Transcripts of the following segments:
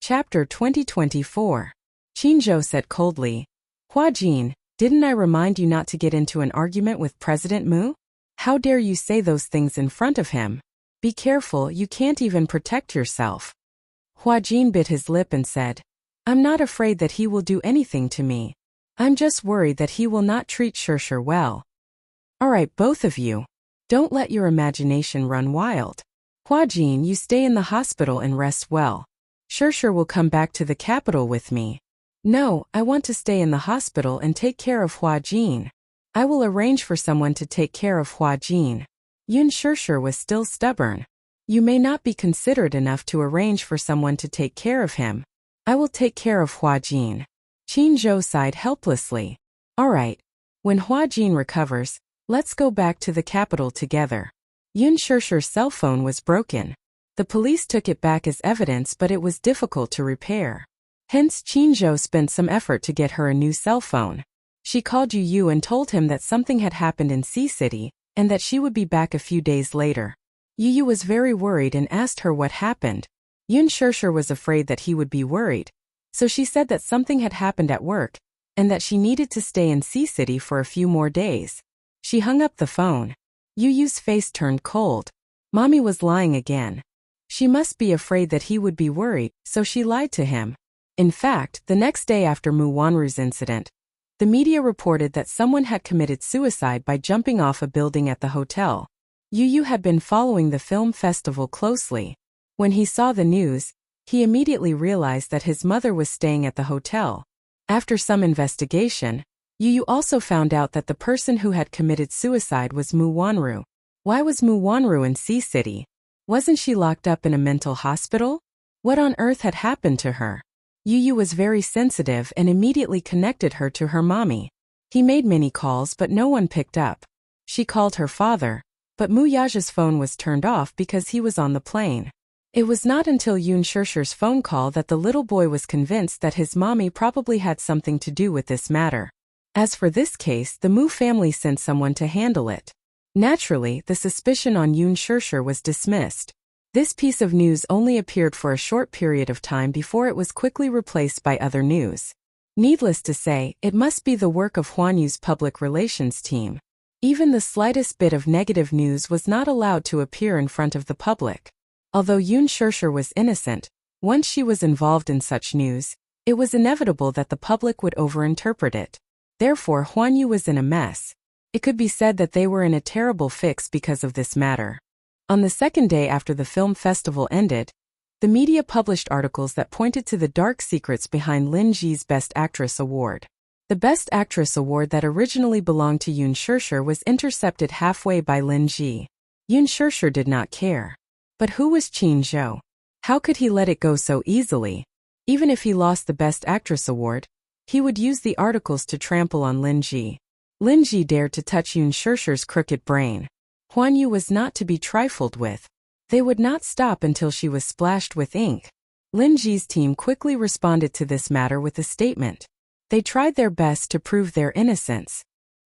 Chapter 2024. Qinzhou said coldly. Hua Jin, didn't I remind you not to get into an argument with President Mu? How dare you say those things in front of him? Be careful, you can't even protect yourself. Hua Jin bit his lip and said, I'm not afraid that he will do anything to me. I'm just worried that he will not treat Shirshir well. Alright, both of you. Don't let your imagination run wild. Hua Jin, you stay in the hospital and rest well. Shirshir will come back to the capital with me. No, I want to stay in the hospital and take care of Hua Jin. I will arrange for someone to take care of Hua Jin. Yun Shirshir was still stubborn. You may not be considerate enough to arrange for someone to take care of him. I will take care of Hua Jin. Qinzhou sighed helplessly. Alright. When Hua Jin recovers, let's go back to the capital together. Yun Shirshir's cell phone was broken. The police took it back as evidence, but it was difficult to repair. Hence Qinzhou spent some effort to get her a new cell phone. She called Yu and told him that something had happened in Sea City, and that she would be back a few days later. Yu was very worried and asked her what happened. Yun Shirshir was afraid that he would be worried, so she said that something had happened at work, and that she needed to stay in Sea City for a few more days. She hung up the phone. Yu's face turned cold. Mommy was lying again. She must be afraid that he would be worried, so she lied to him. In fact, the next day after Mu Wanru's incident, the media reported that someone had committed suicide by jumping off a building at the hotel. Yu had been following the film festival closely. When he saw the news, he immediately realized that his mother was staying at the hotel. After some investigation, Yu also found out that the person who had committed suicide was Mu Wanru. Why was Mu Wanru in Sea City? Wasn't she locked up in a mental hospital? What on earth had happened to her? Yu was very sensitive and immediately connected her to her mommy. He made many calls but no one picked up. She called her father, but Mu Yaja's phone was turned off because he was on the plane. It was not until Yun Shirshir's phone call that the little boy was convinced that his mommy probably had something to do with this matter. As for this case, the Mu family sent someone to handle it. Naturally, the suspicion on Yun Shirshir was dismissed. This piece of news only appeared for a short period of time before it was quickly replaced by other news. Needless to say, it must be the work of Huanyu's public relations team. Even the slightest bit of negative news was not allowed to appear in front of the public. Although Yun Shirshir was innocent, once she was involved in such news, it was inevitable that the public would overinterpret it. Therefore, Huanyu was in a mess. It could be said that they were in a terrible fix because of this matter. On the second day after the film festival ended, the media published articles that pointed to the dark secrets behind Lin Ji's Best Actress Award. The Best Actress Award that originally belonged to Yun Shirshir was intercepted halfway by Lin Ji. Yun Shirshir did not care. But who was Qinzhou? How could he let it go so easily? Even if he lost the Best Actress Award, he would use the articles to trample on Lin Ji. Lin Ji dared to touch Yun Shirshir's crooked brain. Huanyu was not to be trifled with. They would not stop until she was splashed with ink. Lin Ji's team quickly responded to this matter with a statement. They tried their best to prove their innocence.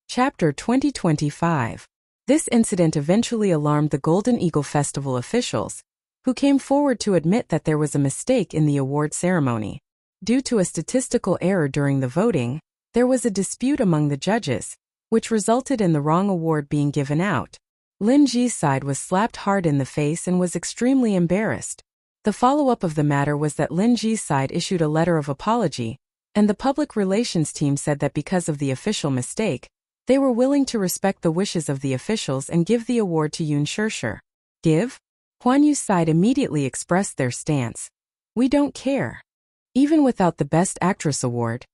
Chapter 2025. This incident eventually alarmed the Golden Eagle Festival officials, who came forward to admit that there was a mistake in the award ceremony. Due to a statistical error during the voting, there was a dispute among the judges, which resulted in the wrong award being given out. Lin Ji's side was slapped hard in the face and was extremely embarrassed. The follow-up of the matter was that Lin Ji's side issued a letter of apology, and the public relations team said that because of the official mistake, they were willing to respect the wishes of the officials and give the award to Yun Shirshir. Give? Huanyu's side immediately expressed their stance. We don't care. Even without the Best Actress Award,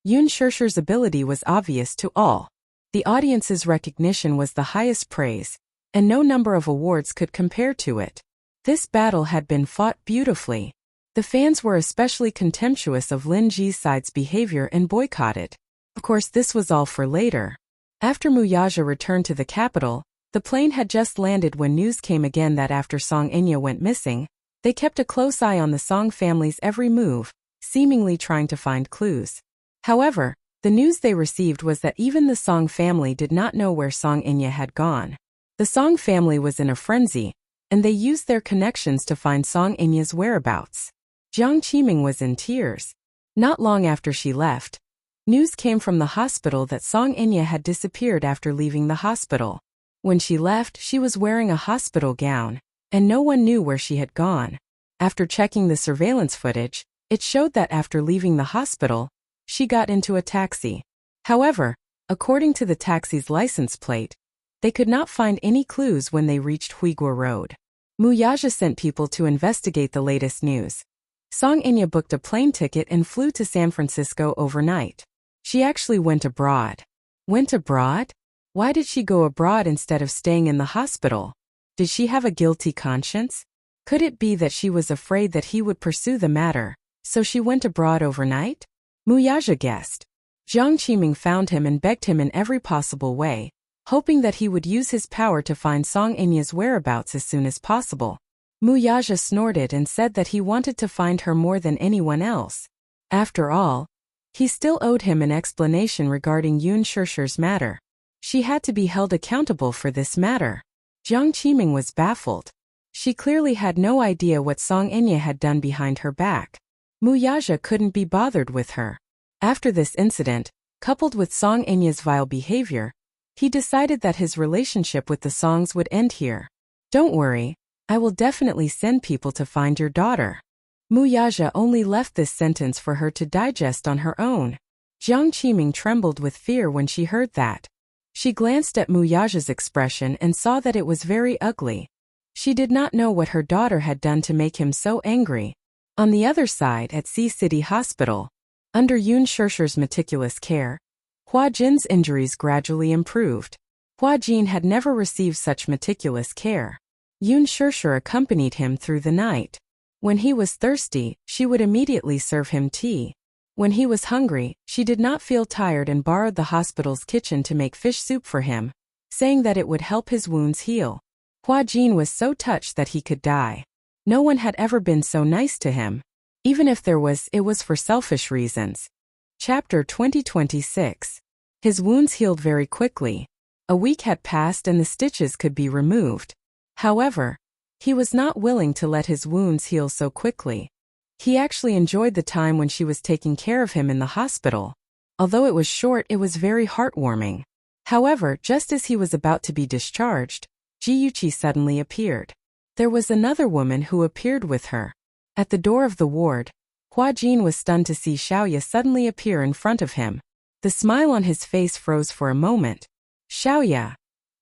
Yun Shirshir's ability was obvious to all. The audience's recognition was the highest praise, and no number of awards could compare to it. This battle had been fought beautifully. The fans were especially contemptuous of Lin Ji's side's behavior and boycotted. Of course, this was all for later. After Mu Yaja returned to the capital, the plane had just landed when news came again that after Song Enya went missing, they kept a close eye on the Song family's every move, seemingly trying to find clues. However, the news they received was that even the Song family did not know where Song Enya had gone. The Song family was in a frenzy, and they used their connections to find Song Enya's whereabouts. Jiang Qiming was in tears. Not long after she left, news came from the hospital that Song Enya had disappeared after leaving the hospital. When she left, she was wearing a hospital gown, and no one knew where she had gone. After checking the surveillance footage, it showed that after leaving the hospital, she got into a taxi. However, according to the taxi's license plate, they could not find any clues when they reached Huiguo Road. Mu Yaja sent people to investigate the latest news. Song Enya booked a plane ticket and flew to San Francisco overnight. She actually went abroad. Went abroad? Why did she go abroad instead of staying in the hospital? Did she have a guilty conscience? Could it be that she was afraid that he would pursue the matter, so she went abroad overnight? Mu Yaja guessed. Jiang Qiming found him and begged him in every possible way, hoping that he would use his power to find Song Enya's whereabouts as soon as possible. Mu Yaja snorted and said that he wanted to find her more than anyone else. After all, he still owed him an explanation regarding Yun Shishir's matter. She had to be held accountable for this matter. Jiang Qiming was baffled. She clearly had no idea what Song Enya had done behind her back. Mu Yaja couldn't be bothered with her. After this incident, coupled with Song Enya's vile behavior, he decided that his relationship with the Songs would end here. Don't worry, I will definitely send people to find your daughter. Mu Yaja only left this sentence for her to digest on her own. Jiang Qiming trembled with fear when she heard that. She glanced at Mu Yaja's expression and saw that it was very ugly. She did not know what her daughter had done to make him so angry. On the other side at Sea City Hospital, under Yun Shishir's meticulous care, Hua Jin's injuries gradually improved. Hua Jin had never received such meticulous care. Yun Shishir accompanied him through the night. When he was thirsty, she would immediately serve him tea. When he was hungry, she did not feel tired and borrowed the hospital's kitchen to make fish soup for him, saying that it would help his wounds heal. Hua Jin was so touched that he could die. No one had ever been so nice to him. Even if there was, it was for selfish reasons. Chapter 2026. His wounds healed very quickly. A week had passed and the stitches could be removed. However, he was not willing to let his wounds heal so quickly. He actually enjoyed the time when she was taking care of him in the hospital. Although it was short, it was very heartwarming. However, just as he was about to be discharged, Jiyuchi suddenly appeared. There was another woman who appeared with her. At the door of the ward, Hua Jin was stunned to see Xiaoya suddenly appear in front of him. The smile on his face froze for a moment. Xiaoya.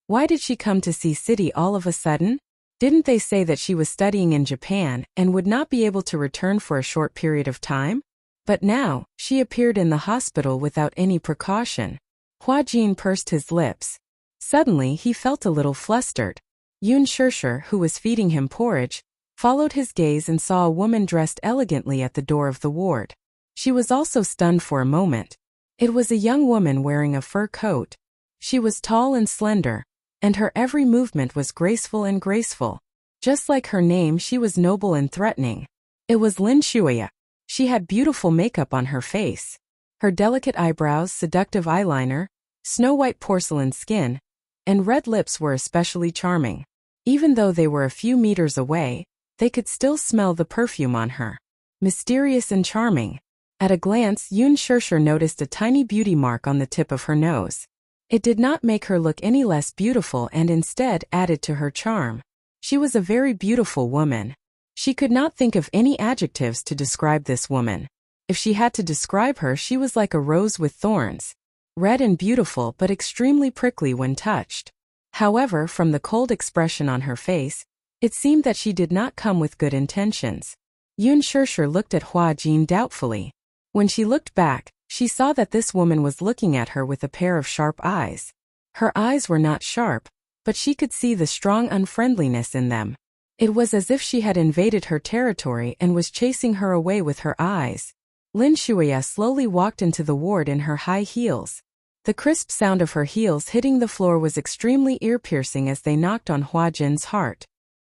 Why did she come to Sea City all of a sudden? Didn't they say that she was studying in Japan and would not be able to return for a short period of time? But now, she appeared in the hospital without any precaution. Hua Jin pursed his lips. Suddenly he felt a little flustered. Yun Shishir, who was feeding him porridge, followed his gaze and saw a woman dressed elegantly at the door of the ward. She was also stunned for a moment. It was a young woman wearing a fur coat. She was tall and slender, and her every movement was graceful. Just like her name, she was noble and threatening. It was Lin Shuya. She had beautiful makeup on her face. Her delicate eyebrows, seductive eyeliner, snow-white porcelain skin, and red lips were especially charming. Even though they were a few meters away, they could still smell the perfume on her. Mysterious and charming. At a glance, Yun Shishir noticed a tiny beauty mark on the tip of her nose. It did not make her look any less beautiful and instead added to her charm. She was a very beautiful woman. She could not think of any adjectives to describe this woman. If she had to describe her, she was like a rose with thorns. Red and beautiful but extremely prickly when touched. However, from the cold expression on her face, it seemed that she did not come with good intentions. Yun Shishir looked at Hua Jin doubtfully. When she looked back, she saw that this woman was looking at her with a pair of sharp eyes. Her eyes were not sharp, but she could see the strong unfriendliness in them. It was as if she had invaded her territory and was chasing her away with her eyes. Lin Shuya slowly walked into the ward in her high heels. The crisp sound of her heels hitting the floor was extremely ear-piercing as they knocked on Hua Jin's heart.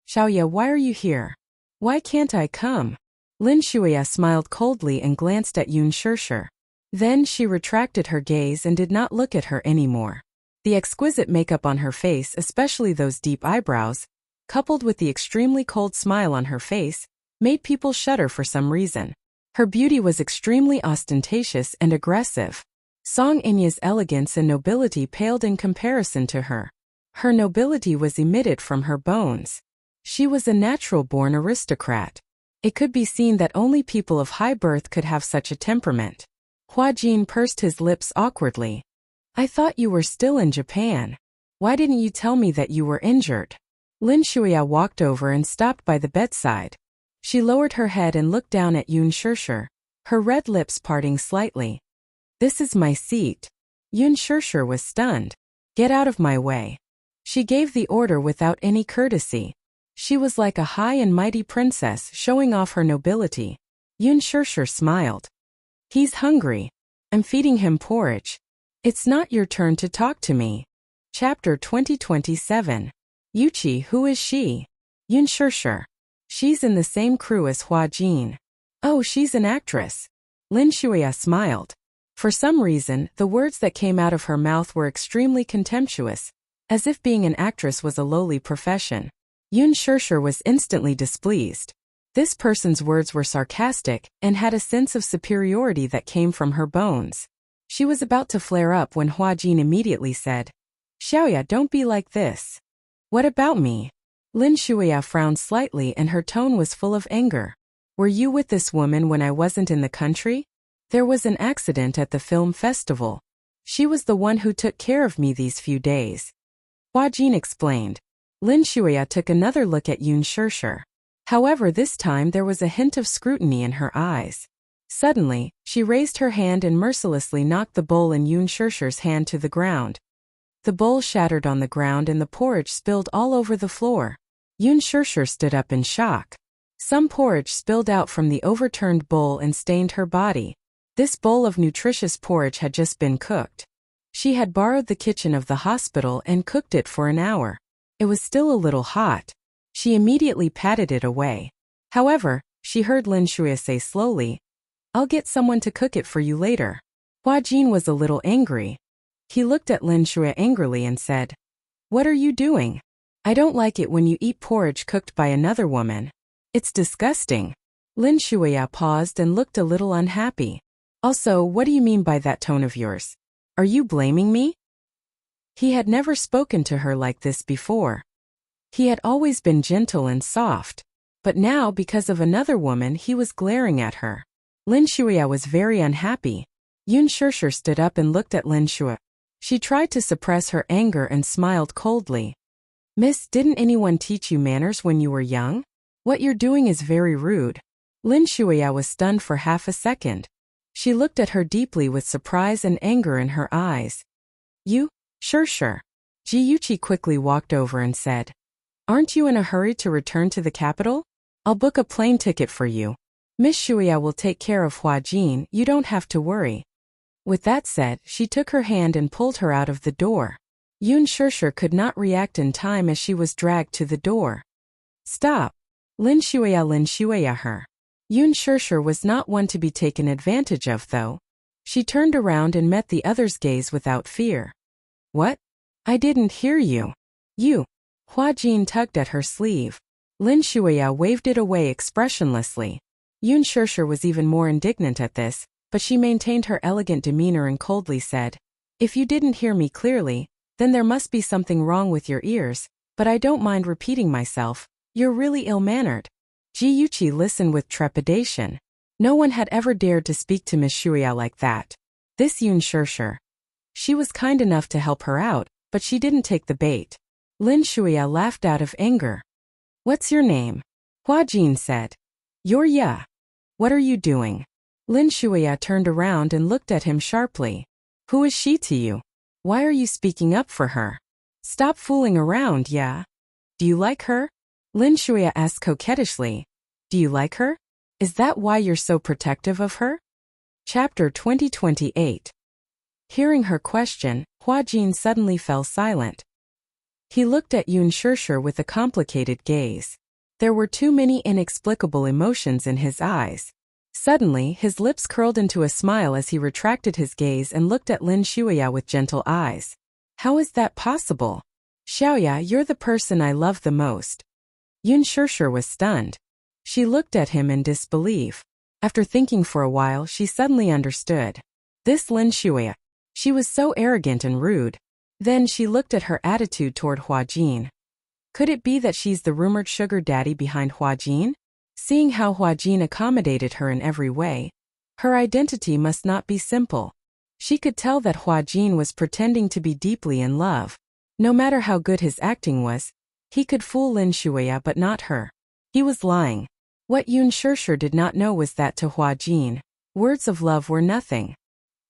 Xiaoya, why are you here? Why can't I come? Lin Shuya smiled coldly and glanced at Yun Shishir. Then she retracted her gaze and did not look at her anymore. The exquisite makeup on her face, especially those deep eyebrows, coupled with the extremely cold smile on her face, made people shudder for some reason. Her beauty was extremely ostentatious and aggressive. Song Inya's elegance and nobility paled in comparison to her. Her nobility was emitted from her bones. She was a natural-born aristocrat. It could be seen that only people of high birth could have such a temperament. Hua Jin pursed his lips awkwardly. I thought you were still in Japan. Why didn't you tell me that you were injured? Lin Shuya walked over and stopped by the bedside. She lowered her head and looked down at Yun Shirshir, her red lips parting slightly. This is my seat. Yun Shirshir was stunned. Get out of my way. She gave the order without any courtesy. She was like a high and mighty princess showing off her nobility. Yun Shirshir smiled. He's hungry. I'm feeding him porridge. It's not your turn to talk to me. Chapter 2027. Yuchi, who is she? Yun Shirshir. She's in the same crew as Hua Jin. Oh, she's an actress. Lin Shuya smiled. For some reason, the words that came out of her mouth were extremely contemptuous, as if being an actress was a lowly profession. Yun Shirshir was instantly displeased. This person's words were sarcastic and had a sense of superiority that came from her bones. She was about to flare up when Hua Jin immediately said, Xiaoya, don't be like this. What about me? Lin Shuya frowned slightly and her tone was full of anger. Were you with this woman when I wasn't in the country? There was an accident at the film festival. She was the one who took care of me these few days. Hua Jin explained. Lin Shuya took another look at Yun Shirshir. However, this time there was a hint of scrutiny in her eyes. Suddenly, she raised her hand and mercilessly knocked the bowl in Yun Shirshir's hand to the ground. The bowl shattered on the ground and the porridge spilled all over the floor. Yun Shirshir stood up in shock. Some porridge spilled out from the overturned bowl and stained her body. This bowl of nutritious porridge had just been cooked. She had borrowed the kitchen of the hospital and cooked it for an hour. It was still a little hot. She immediately patted it away. However, she heard Lin Shuya say slowly, I'll get someone to cook it for you later. Hua Jin was a little angry. He looked at Lin Shuya angrily and said, What are you doing? I don't like it when you eat porridge cooked by another woman. It's disgusting. Lin Shuya paused and looked a little unhappy. Also, what do you mean by that tone of yours? Are you blaming me? He had never spoken to her like this before. He had always been gentle and soft. But now, because of another woman, he was glaring at her. Lin Shuya was very unhappy. Yun Shirshir stood up and looked at Lin Shuya. She tried to suppress her anger and smiled coldly. Miss, didn't anyone teach you manners when you were young? What you're doing is very rude. Lin Shuya was stunned for half a second. She looked at her deeply with surprise and anger in her eyes. You, Shirshir. Ji Yuchi quickly walked over and said, Aren't you in a hurry to return to the capital? I'll book a plane ticket for you. Miss Shuya will take care of Hua Jin, you don't have to worry. With that said, she took her hand and pulled her out of the door. Yun Shirshir could not react in time as she was dragged to the door. Stop. Lin Shuya her. Yun Shirshir was not one to be taken advantage of though. She turned around and met the other's gaze without fear. What? I didn't hear you. You. Hua Jin tugged at her sleeve. Lin Shuya waved it away expressionlessly. Yun Shirshir was even more indignant at this, but she maintained her elegant demeanor and coldly said, If you didn't hear me clearly, then there must be something wrong with your ears, but I don't mind repeating myself, you're really ill-mannered. Ji Yuchi listened with trepidation. No one had ever dared to speak to Miss Shuya like that. This Yun Shirshir. She was kind enough to help her out, but she didn't take the bait. Lin Shuya laughed out of anger. What's your name? Hua Jin said. You're Ya. What are you doing? Lin Shuya turned around and looked at him sharply. Who is she to you? Why are you speaking up for her? Stop fooling around, Ya. Do you like her? Lin Shuya asked coquettishly. Do you like her? Is that why you're so protective of her? Chapter 2028. Hearing her question, Hua Jin suddenly fell silent. He looked at Yun Shirshir with a complicated gaze. There were too many inexplicable emotions in his eyes. Suddenly, his lips curled into a smile as he retracted his gaze and looked at Lin Shuya with gentle eyes. How is that possible? Xiaoya, you're the person I love the most. Yun Shirshir was stunned. She looked at him in disbelief. After thinking for a while, she suddenly understood. This Lin Shuya. She was so arrogant and rude. Then she looked at her attitude toward Huajin. Could it be that she's the rumored sugar daddy behind Huajin? Seeing how Huajin accommodated her in every way, her identity must not be simple. She could tell that Huajin was pretending to be deeply in love. No matter how good his acting was, he could fool Lin Shuya but not her. He was lying. What Yun Shishir did not know was that to Huajin, words of love were nothing.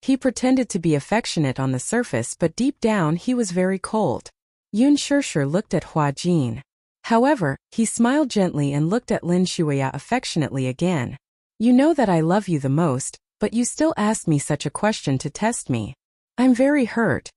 He pretended to be affectionate on the surface but deep down he was very cold. Yun Shishir looked at Huajin. However, he smiled gently and looked at Lin Shuya affectionately again. You know that I love you the most, but you still ask me such a question to test me. I'm very hurt.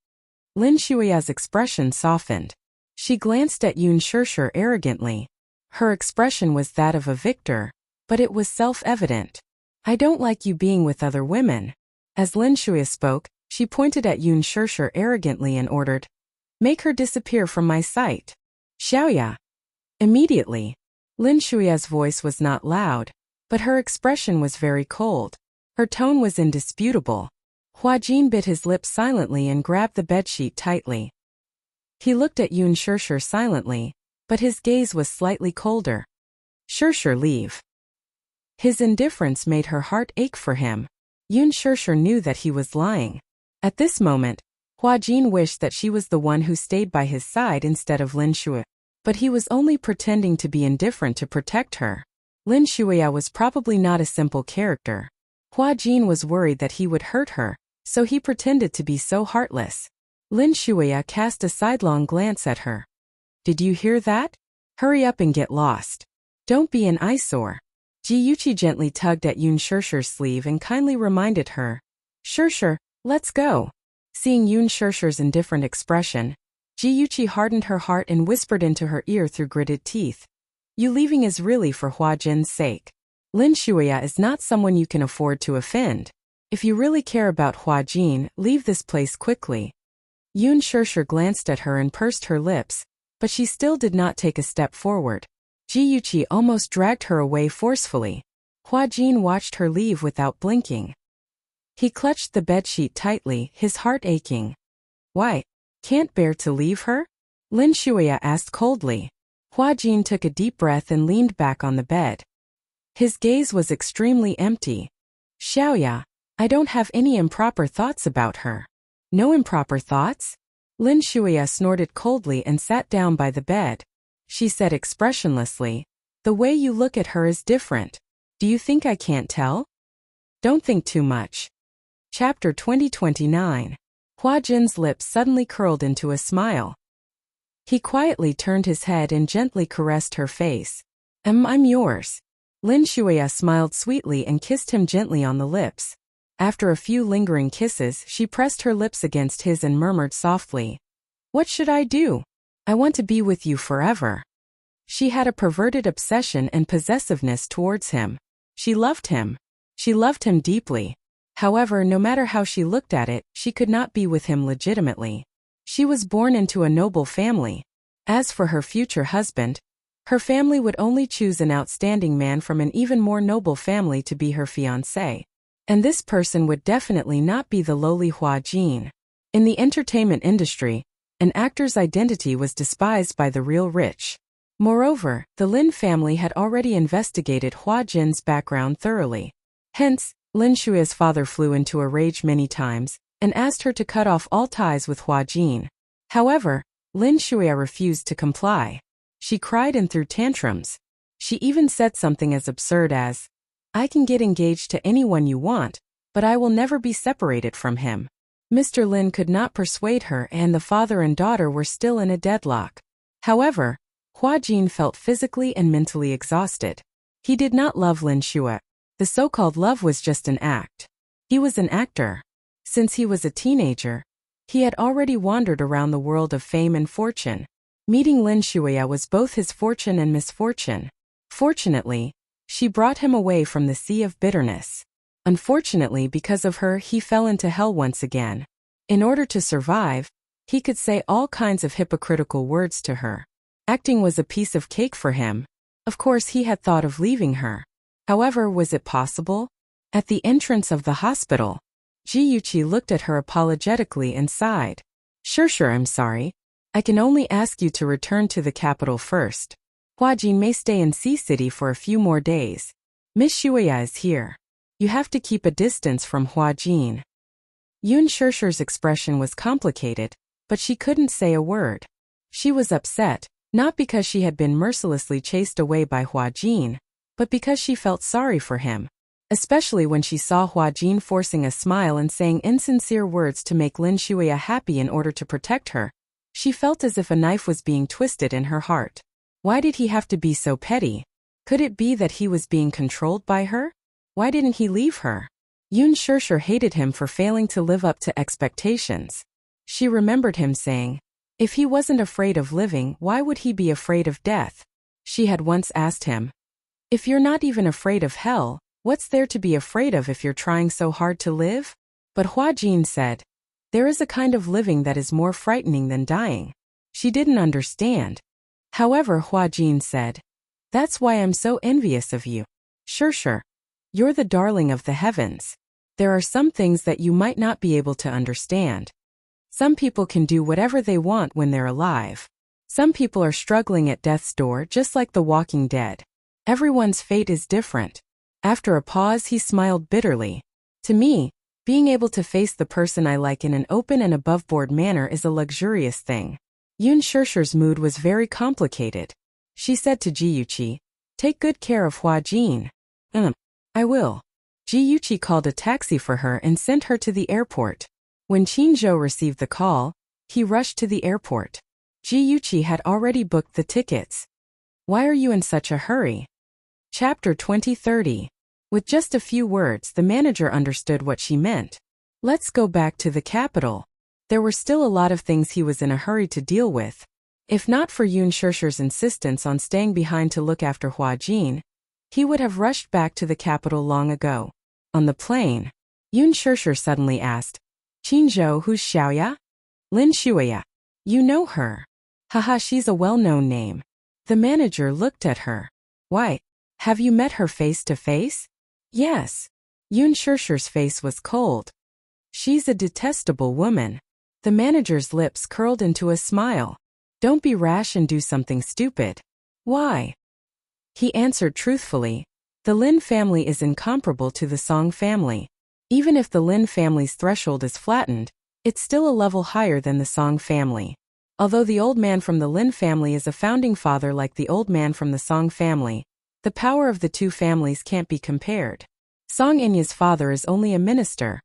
Lin Shuya's expression softened. She glanced at Yun Shishir arrogantly. Her expression was that of a victor, but it was self-evident. I don't like you being with other women. As Lin Shuya spoke, she pointed at Yun Shishir arrogantly and ordered, "Make her disappear from my sight." Xiaoya. Immediately. Lin Shuya's voice was not loud, but her expression was very cold. Her tone was indisputable. Huajin bit his lips silently and grabbed the bedsheet tightly. He looked at Yun Shishir silently, but his gaze was slightly colder. Shishir, leave. His indifference made her heart ache for him. Yun Shishir knew that he was lying. At this moment, Huajin wished that she was the one who stayed by his side instead of Lin Shuya. But he was only pretending to be indifferent to protect her. Lin Shuya was probably not a simple character. Huajin was worried that he would hurt her, so he pretended to be so heartless. Lin Shuya cast a sidelong glance at her. Did you hear that? Hurry up and get lost. Don't be an eyesore. Jiyuchi gently tugged at Yun Shishir's sleeve and kindly reminded her. Shishir, let's go. Seeing Yun Shishir's indifferent expression, Jiyuchi hardened her heart and whispered into her ear through gritted teeth. You leaving is really for Huajin's sake. Lin Shuya is not someone you can afford to offend. If you really care about Huajin, leave this place quickly. Yun Shishir glanced at her and pursed her lips, but she still did not take a step forward. Jiyuchi almost dragged her away forcefully. Huajin watched her leave without blinking. He clutched the bedsheet tightly, his heart aching. Why? Can't bear to leave her? Lin Shuya asked coldly. Huajin took a deep breath and leaned back on the bed. His gaze was extremely empty. Xiaoya, I don't have any improper thoughts about her. No improper thoughts? Lin Shuya snorted coldly and sat down by the bed. She said expressionlessly, the way you look at her is different. Do you think I can't tell? Don't think too much. Chapter 2029. Huajin's lips suddenly curled into a smile. He quietly turned his head and gently caressed her face. I'm yours. Lin Shuya smiled sweetly and kissed him gently on the lips. After a few lingering kisses, she pressed her lips against his and murmured softly, What should I do? I want to be with you forever. She had a perverted obsession and possessiveness towards him. She loved him. She loved him deeply. However, no matter how she looked at it, she could not be with him legitimately. She was born into a noble family. As for her future husband, her family would only choose an outstanding man from an even more noble family to be her fiancé. And this person would definitely not be the lowly Huajin. In the entertainment industry, an actor's identity was despised by the real rich. Moreover, the Lin family had already investigated Huajin's background thoroughly. Hence, Lin Shuya's father flew into a rage many times and asked her to cut off all ties with Huajin. However, Lin Shuya refused to comply. She cried and threw tantrums. She even said something as absurd as, I can get engaged to anyone you want, but I will never be separated from him. Mr. Lin could not persuade her and the father and daughter were still in a deadlock. However, Huajin felt physically and mentally exhausted. He did not love Lin Shuya. The so-called love was just an act. He was an actor. Since he was a teenager, he had already wandered around the world of fame and fortune. Meeting Lin Shuya was both his fortune and misfortune. Fortunately, she brought him away from the sea of bitterness. Unfortunately, because of her, he fell into hell once again. In order to survive, he could say all kinds of hypocritical words to her. Acting was a piece of cake for him. Of course he had thought of leaving her. However, was it possible? At the entrance of the hospital, Jiyuchi looked at her apologetically and sighed. Sure, I'm sorry. I can only ask you to return to the capital first. Huajin may stay in Sea City for a few more days. Miss Shuya is here. You have to keep a distance from Huajin. Yun Shirshir's expression was complicated, but she couldn't say a word. She was upset, not because she had been mercilessly chased away by Huajin, but because she felt sorry for him, especially when she saw Huajin forcing a smile and saying insincere words to make Lin Shuya happy in order to protect her. She felt as if a knife was being twisted in her heart. Why did he have to be so petty? Could it be that he was being controlled by her? Why didn't he leave her? Yun Shirshir hated him for failing to live up to expectations. She remembered him saying, if he wasn't afraid of living, why would he be afraid of death? She had once asked him, if you're not even afraid of hell, what's there to be afraid of if you're trying so hard to live? But Huajin said, there is a kind of living that is more frightening than dying. She didn't understand. However, Huajin said, that's why I'm so envious of you. Sure. You're the darling of the heavens. There are some things that you might not be able to understand. Some people can do whatever they want when they're alive. Some people are struggling at death's door just like the Walking Dead. Everyone's fate is different. After a pause, he smiled bitterly. To me, being able to face the person I like in an open and above-board manner is a luxurious thing. Yun Shirshir's mood was very complicated. She said to Jiyuchi, take good care of Huajin. I will. Jiyuchi called a taxi for her and sent her to the airport. When Qinzhou received the call, he rushed to the airport. Jiyuchi had already booked the tickets. Why are you in such a hurry? Chapter 20:30. With just a few words, the manager understood what she meant. Let's go back to the capital. There were still a lot of things he was in a hurry to deal with. If not for Yun Shirshir's insistence on staying behind to look after Huajin, he would have rushed back to the capital long ago. On the plane, Yun Shirshir suddenly asked, Qinzhou, who's Xiaoya? Lin Shuya. You know her. Haha, she's a well-known name. The manager looked at her. Why? Have you met her face to face? Yes. Yun Shirshir's face was cold. She's a detestable woman. The manager's lips curled into a smile. Don't be rash and do something stupid. Why? He answered truthfully. The Lin family is incomparable to the Song family. Even if the Lin family's threshold is flattened, it's still a level higher than the Song family. Although the old man from the Lin family is a founding father like the old man from the Song family, the power of the two families can't be compared. Song Enya's father is only a minister,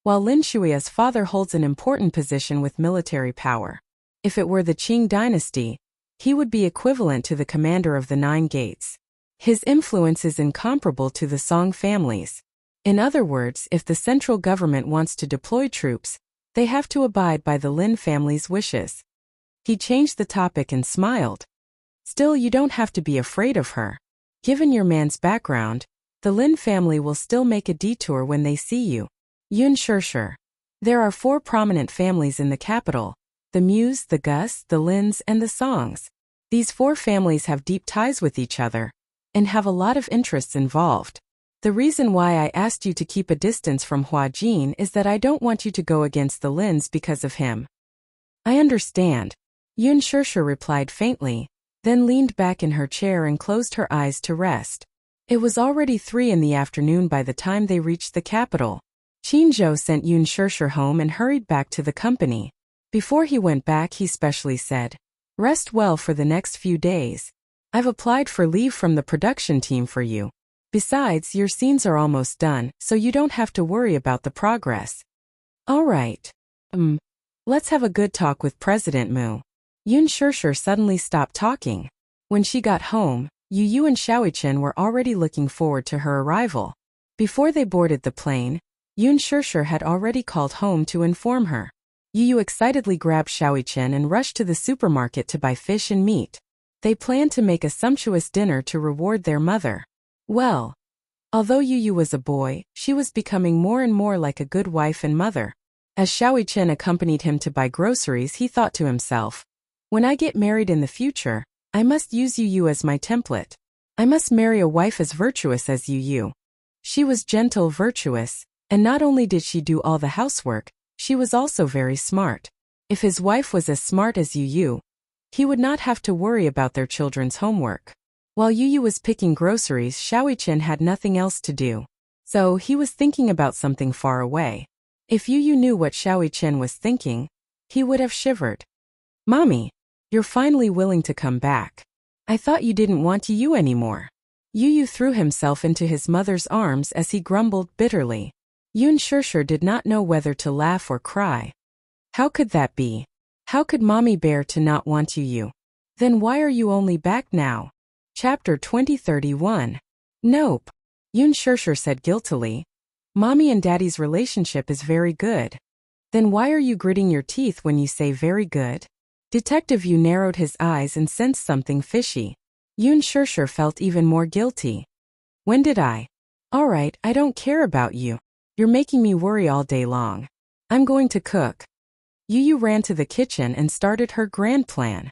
while Lin Shuya's father holds an important position with military power. If it were the Qing dynasty, he would be equivalent to the commander of the Nine Gates. His influence is incomparable to the Song families. In other words, if the central government wants to deploy troops, they have to abide by the Lin family's wishes. He changed the topic and smiled. Still, you don't have to be afraid of her. Given your man's background, the Lin family will still make a detour when they see you. Yun Shirshir. There are 4 prominent families in the capital: the Mews, the Gus, the Lins, and the Songs. These 4 families have deep ties with each other and have a lot of interests involved. The reason why I asked you to keep a distance from Huajin is that I don't want you to go against the Lins because of him. I understand. Yun Shirshir replied faintly, then leaned back in her chair and closed her eyes to rest. It was already 3 in the afternoon by the time they reached the capital. Qinzhou sent Yun Shirshir home and hurried back to the company. Before he went back, he specially said, rest well for the next few days. I've applied for leave from the production team for you. Besides, your scenes are almost done, so you don't have to worry about the progress. All right. Let's have a good talk with President Mu. Yun Shirshir suddenly stopped talking. When she got home, Yu and Xiaoichen were already looking forward to her arrival. Before they boarded the plane, Yun Shirshir had already called home to inform her. Yu excitedly grabbed Xiaoichen and rushed to the supermarket to buy fish and meat. They planned to make a sumptuous dinner to reward their mother. Well, although Yu was a boy, she was becoming more and more like a good wife and mother. As Xiaoichen accompanied him to buy groceries, he thought to himself, when I get married in the future, I must use Yu as my template. I must marry a wife as virtuous as you. She was gentle, virtuous, and not only did she do all the housework, she was also very smart. If his wife was as smart as you, he would not have to worry about their children's homework. While Yu was picking groceries, Xiaoqian had nothing else to do. So he was thinking about something far away. If Yu knew what Xiaoqian was thinking, he would have shivered. Mommy, you're finally willing to come back. I thought you didn't want Yu anymore. Yu threw himself into his mother's arms as he grumbled bitterly. Yun Shishir did not know whether to laugh or cry. How could that be? How could Mommy bear to not want Yu? Then why are you only back now? Chapter 2031. Nope. Yun Shishir said guiltily. Mommy and Daddy's relationship is very good. Then why are you gritting your teeth when you say very good? Detective Yu narrowed his eyes and sensed something fishy. Yun Shishir felt even more guilty. When did I? Alright, I don't care about you. You're making me worry all day long. I'm going to cook. Yu ran to the kitchen and started her grand plan.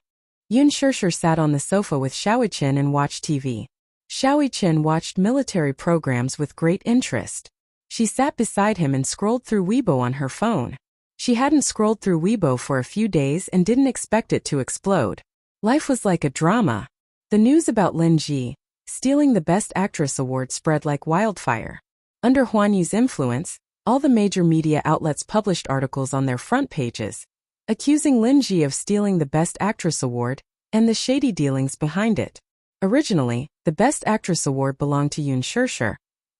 Yun Shishir sat on the sofa with Xiaoqian and watched TV. Xiaoqian watched military programs with great interest. She sat beside him and scrolled through Weibo on her phone. She hadn't scrolled through Weibo for a few days and didn't expect it to explode. Life was like a drama. The news about Lin Ji stealing the Best Actress award spread like wildfire. Under Huan Yu's influence, all the major media outlets published articles on their front pages, accusing Lin Ji of stealing the Best Actress award and the shady dealings behind it. Originally, the Best Actress award belonged to Yun Shishir,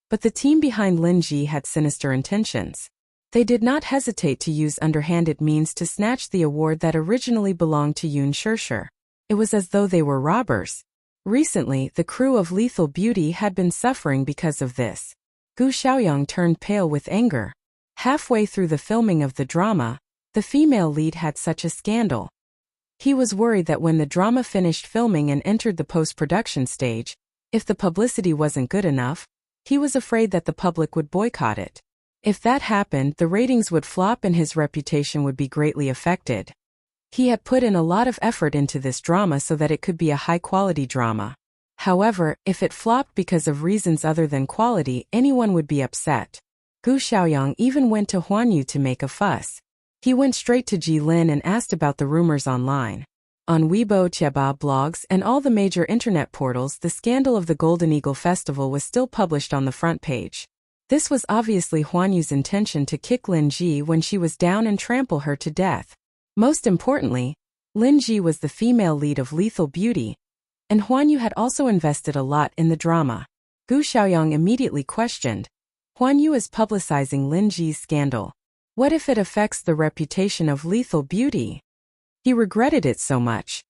but the team behind Lin Ji had sinister intentions. They did not hesitate to use underhanded means to snatch the award that originally belonged to Yun Shishir. It was as though they were robbers. Recently, the crew of Lethal Beauty had been suffering because of this. Gu Xiaoyang turned pale with anger. Halfway through the filming of the drama, the female lead had such a scandal. He was worried that when the drama finished filming and entered the post-production stage, if the publicity wasn't good enough, he was afraid that the public would boycott it. If that happened, the ratings would flop and his reputation would be greatly affected. He had put in a lot of effort into this drama so that it could be a high-quality drama. However, if it flopped because of reasons other than quality, anyone would be upset. Gu Xiaoyang even went to Huan Yu to make a fuss. He went straight to Jilin and asked about the rumors online. On Weibo, Qieba blogs, and all the major internet portals, the scandal of the Golden Eagle Festival was still published on the front page. This was obviously Huan Yu's intention to kick Lin Ji when she was down and trample her to death. Most importantly, Lin Ji was the female lead of Lethal Beauty, and Huan Yu had also invested a lot in the drama. Gu Xiaoyang immediately questioned, Huan Yu is publicizing Lin Ji's scandal. What if it affects the reputation of Lethal Beauty? He regretted it so much.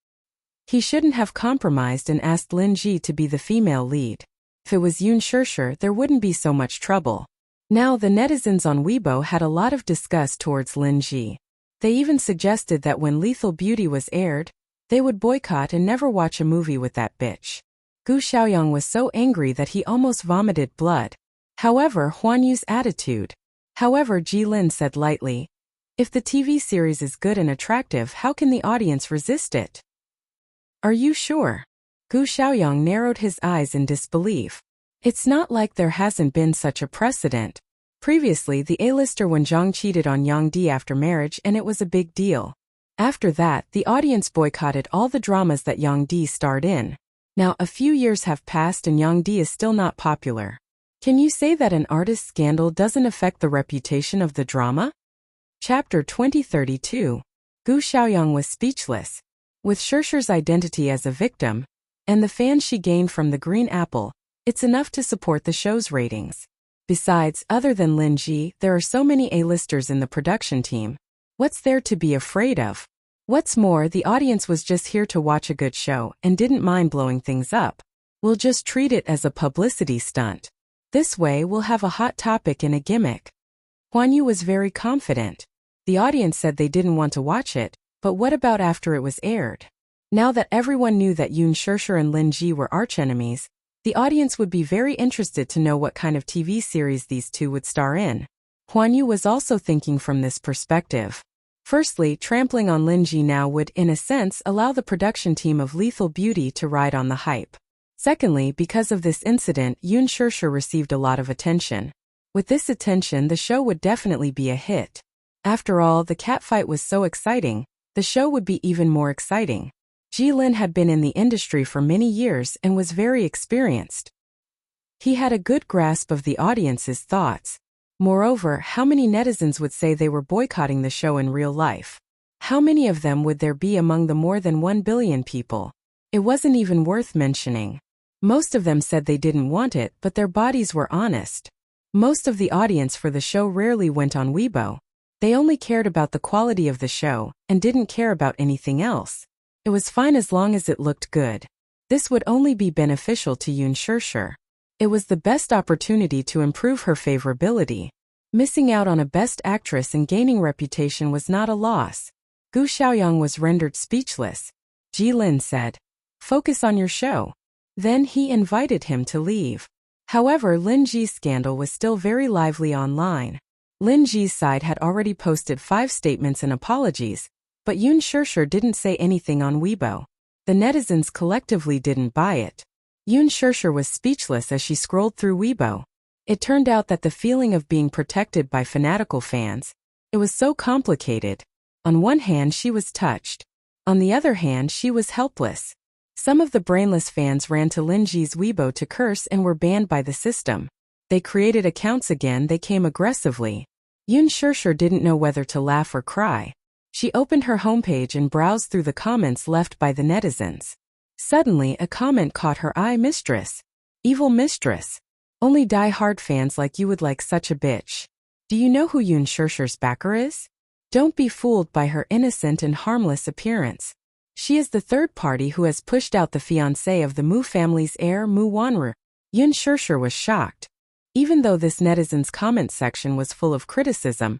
He shouldn't have compromised and asked Lin Ji to be the female lead. If it was Yun Shishir, there wouldn't be so much trouble. Now the netizens on Weibo had a lot of disgust towards Lin Ji. They even suggested that when Lethal Beauty was aired, they would boycott and never watch a movie with that bitch. Gu Xiaoyang was so angry that he almost vomited blood. However, Jilin said lightly, if the TV series is good and attractive, how can the audience resist it? Are you sure? Gu Xiaoyang narrowed his eyes in disbelief. It's not like there hasn't been such a precedent. Previously, the A-lister Wen Zhang cheated on Yang Di after marriage and it was a big deal. After that, the audience boycotted all the dramas that Yang Di starred in. Now, a few years have passed and Yang Di is still not popular. Can you say that an artist's scandal doesn't affect the reputation of the drama? Chapter 2032. Gu Xiaoyang was speechless. With Shishir's identity as a victim, and the fans she gained from the Green Apple, it's enough to support the show's ratings. Besides, other than Lin Ji, there are so many A-listers in the production team. What's there to be afraid of? What's more, the audience was just here to watch a good show and didn't mind blowing things up. We'll just treat it as a publicity stunt. This way, we'll have a hot topic and a gimmick. Huan Yu was very confident. The audience said they didn't want to watch it, but what about after it was aired? Now that everyone knew that Yun Shishir and Lin Ji were archenemies, the audience would be very interested to know what kind of TV series these two would star in. Huan Yu was also thinking from this perspective. Firstly, trampling on Lin Ji now would, in a sense, allow the production team of Lethal Beauty to ride on the hype. Secondly, because of this incident, Yoon Shurshur received a lot of attention. With this attention, the show would definitely be a hit. After all, the catfight was so exciting, the show would be even more exciting. Ji-lin had been in the industry for many years and was very experienced. He had a good grasp of the audience's thoughts. Moreover, how many netizens would say they were boycotting the show in real life? How many of them would there be among the more than 1 billion people? It wasn't even worth mentioning. Most of them said they didn't want it, but their bodies were honest. Most of the audience for the show rarely went on Weibo. They only cared about the quality of the show, and didn't care about anything else. It was fine as long as it looked good. This would only be beneficial to Yoon Shurshur. It was the best opportunity to improve her favorability. Missing out on a best actress and gaining reputation was not a loss. Gu Xiaoyang was rendered speechless. Ji-lin said, "Focus on your show." Then he invited him to leave. However, Lin Ji's scandal was still very lively online. Lin Ji's side had already posted 5 statements and apologies, but Yoon Shurshur didn't say anything on Weibo. The netizens collectively didn't buy it. Yoon Shurshur was speechless as she scrolled through Weibo. It turned out that the feeling of being protected by fanatical fans, it was so complicated. On one hand, she was touched. On the other hand, she was helpless. Some of the brainless fans ran to Lin Ji's Weibo to curse and were banned by the system. They created accounts again. They came aggressively. Yoon Shurshur didn't know whether to laugh or cry. She opened her homepage and browsed through the comments left by the netizens. Suddenly, a comment caught her eye. "Mistress. Evil mistress. Only die-hard fans like you would like such a bitch. Do you know who Yoon Shurshur's backer is? Don't be fooled by her innocent and harmless appearance. She is the third party who has pushed out the fiancé of the Mu family's heir, Mu Wanru." Yoon Shurshur was shocked. Even though this netizen's comment section was full of criticism,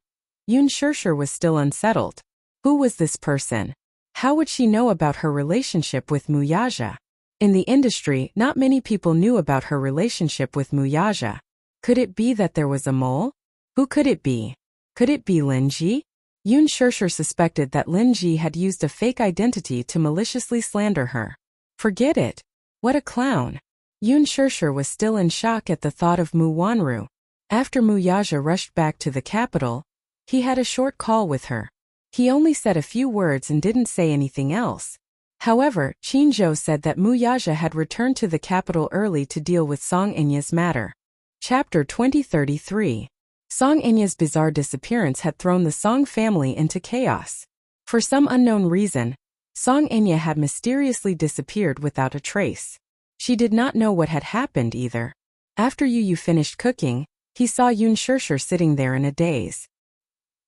Yoon Shurshur was still unsettled. Who was this person? How would she know about her relationship with Mu Yaja? In the industry, not many people knew about her relationship with Mu Yaja. Could it be that there was a mole? Who could it be? Could it be Lin Ji? Yoon Shurshur suspected that Lin Ji had used a fake identity to maliciously slander her. Forget it. What a clown. Yoon Shurshur was still in shock at the thought of Mu Wanru. After Mu Yaja rushed back to the capital, he had a short call with her. He only said a few words and didn't say anything else. However, Qin Zhou said that Mu Yaja had returned to the capital early to deal with Song Enya's matter. Chapter 2033. Song Enya's bizarre disappearance had thrown the Song family into chaos. For some unknown reason, Song Enya had mysteriously disappeared without a trace. She did not know what had happened either. After Yu finished cooking, he saw Yoon Shurshur sitting there in a daze.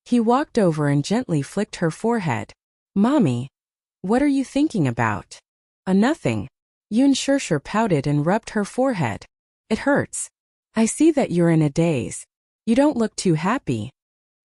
He walked over and gently flicked her forehead. "Mommy, what are you thinking about?" Nothing." Yoon Shurshur pouted and rubbed her forehead. "It hurts. I see that you're in a daze. You don't look too happy."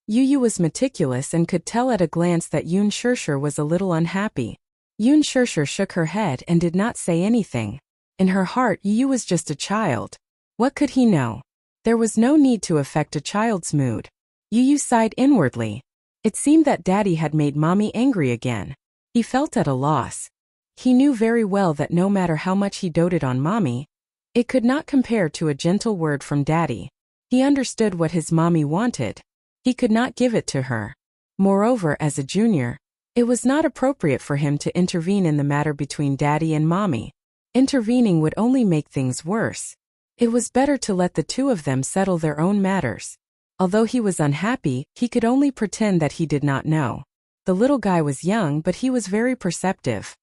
Yu was meticulous and could tell at a glance that Yoon Shurshur was a little unhappy. Yoon Shurshur shook her head and did not say anything. In her heart, Yu was just a child. What could he know? There was no need to affect a child's mood. Yu sighed inwardly. It seemed that Daddy had made Mommy angry again. He felt at a loss. He knew very well that no matter how much he doted on Mommy, it could not compare to a gentle word from Daddy. He understood what his Mommy wanted. He could not give it to her. Moreover, as a junior, it was not appropriate for him to intervene in the matter between Daddy and Mommy. Intervening would only make things worse. It was better to let the two of them settle their own matters. Although he was unhappy, he could only pretend that he did not know. The little guy was young, but he was very perceptive.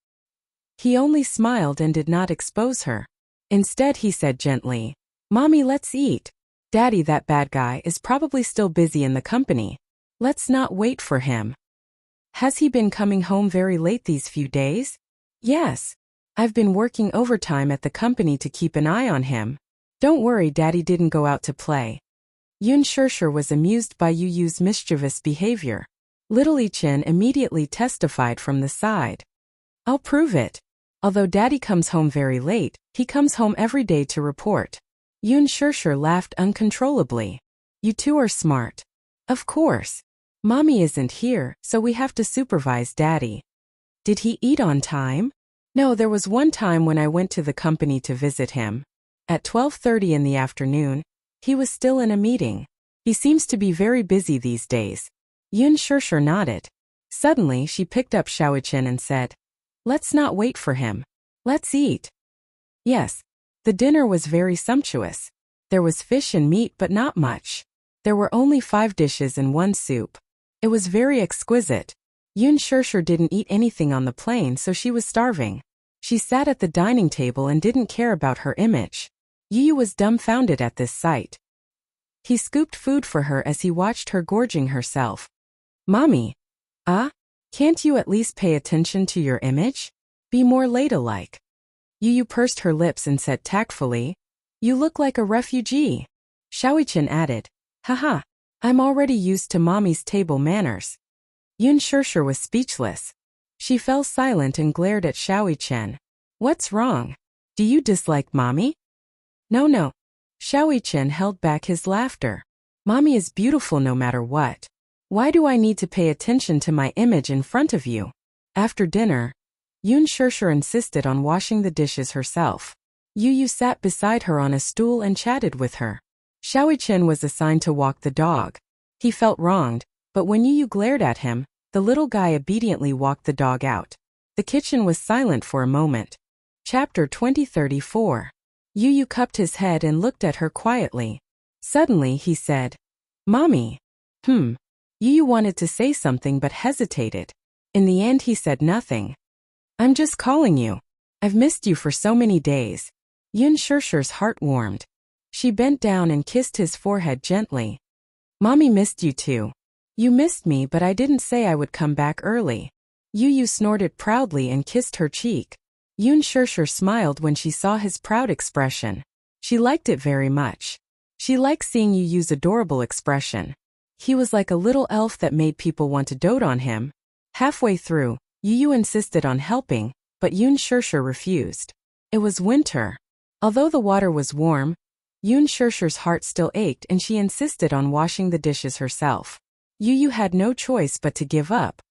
He only smiled and did not expose her. Instead, he said gently, "Mommy, let's eat. Daddy, that bad guy, is probably still busy in the company. Let's not wait for him." "Has he been coming home very late these few days?" "Yes. I've been working overtime at the company to keep an eye on him. Don't worry, Daddy didn't go out to play." Yoon Shurshur was amused by Yu's mischievous behavior. Little Ichin immediately testified from the side. "I'll prove it. Although Daddy comes home very late, he comes home every day to report." Yoon Shurshur laughed uncontrollably. "You two are smart." "Of course. Mommy isn't here, so we have to supervise Daddy." "Did he eat on time?" No, there was one time when I went to the company to visit him. At 12:30 in the afternoon, he was still in a meeting. He seems to be very busy these days. Yun Shishir nodded. Suddenly, she picked up Xiaoqian and said, "Let's not wait for him. Let's eat." Yes. The dinner was very sumptuous. There was fish and meat but not much. There were only 5 dishes and 1 soup. It was very exquisite. Yun Shishir didn't eat anything on the plane, so she was starving. She sat at the dining table and didn't care about her image. Yu was dumbfounded at this sight. He scooped food for her as he watched her gorging herself. "Mommy. Can't you at least pay attention to your image? Be more ladylike." Yu pursed her lips and said tactfully, "You look like a refugee." Xiaoqian added, "Haha, I'm already used to mommy's table manners." Yun Shishir was speechless. She fell silent and glared at Xiaoqian. "What's wrong? Do you dislike mommy?" No. Xiaoqian held back his laughter. "Mommy is beautiful no matter what. Why do I need to pay attention to my image in front of you?" After dinner, Yun Shishir insisted on washing the dishes herself. Yu sat beside her on a stool and chatted with her. Xiaoqian was assigned to walk the dog. He felt wronged, but when Yu glared at him, the little guy obediently walked the dog out. The kitchen was silent for a moment. Chapter 20:34. Yu cupped his head and looked at her quietly. Suddenly he said, "Mommy." Yu wanted to say something but hesitated. In the end he said nothing. "I'm just calling you. I've missed you for so many days." Yun Shishir's heart warmed. She bent down and kissed his forehead gently. "Mommy missed you too. You missed me, but I didn't say I would come back early." Yu snorted proudly and kissed her cheek. Yun Shishir smiled when she saw his proud expression. She liked it very much. She liked seeing Yu's adorable expression. He was like a little elf that made people want to dote on him. Halfway through, Yu insisted on helping, but Yun Shishir refused. It was winter. Although the water was warm, Yun Shishir's heart still ached and she insisted on washing the dishes herself. Yu had no choice but to give up.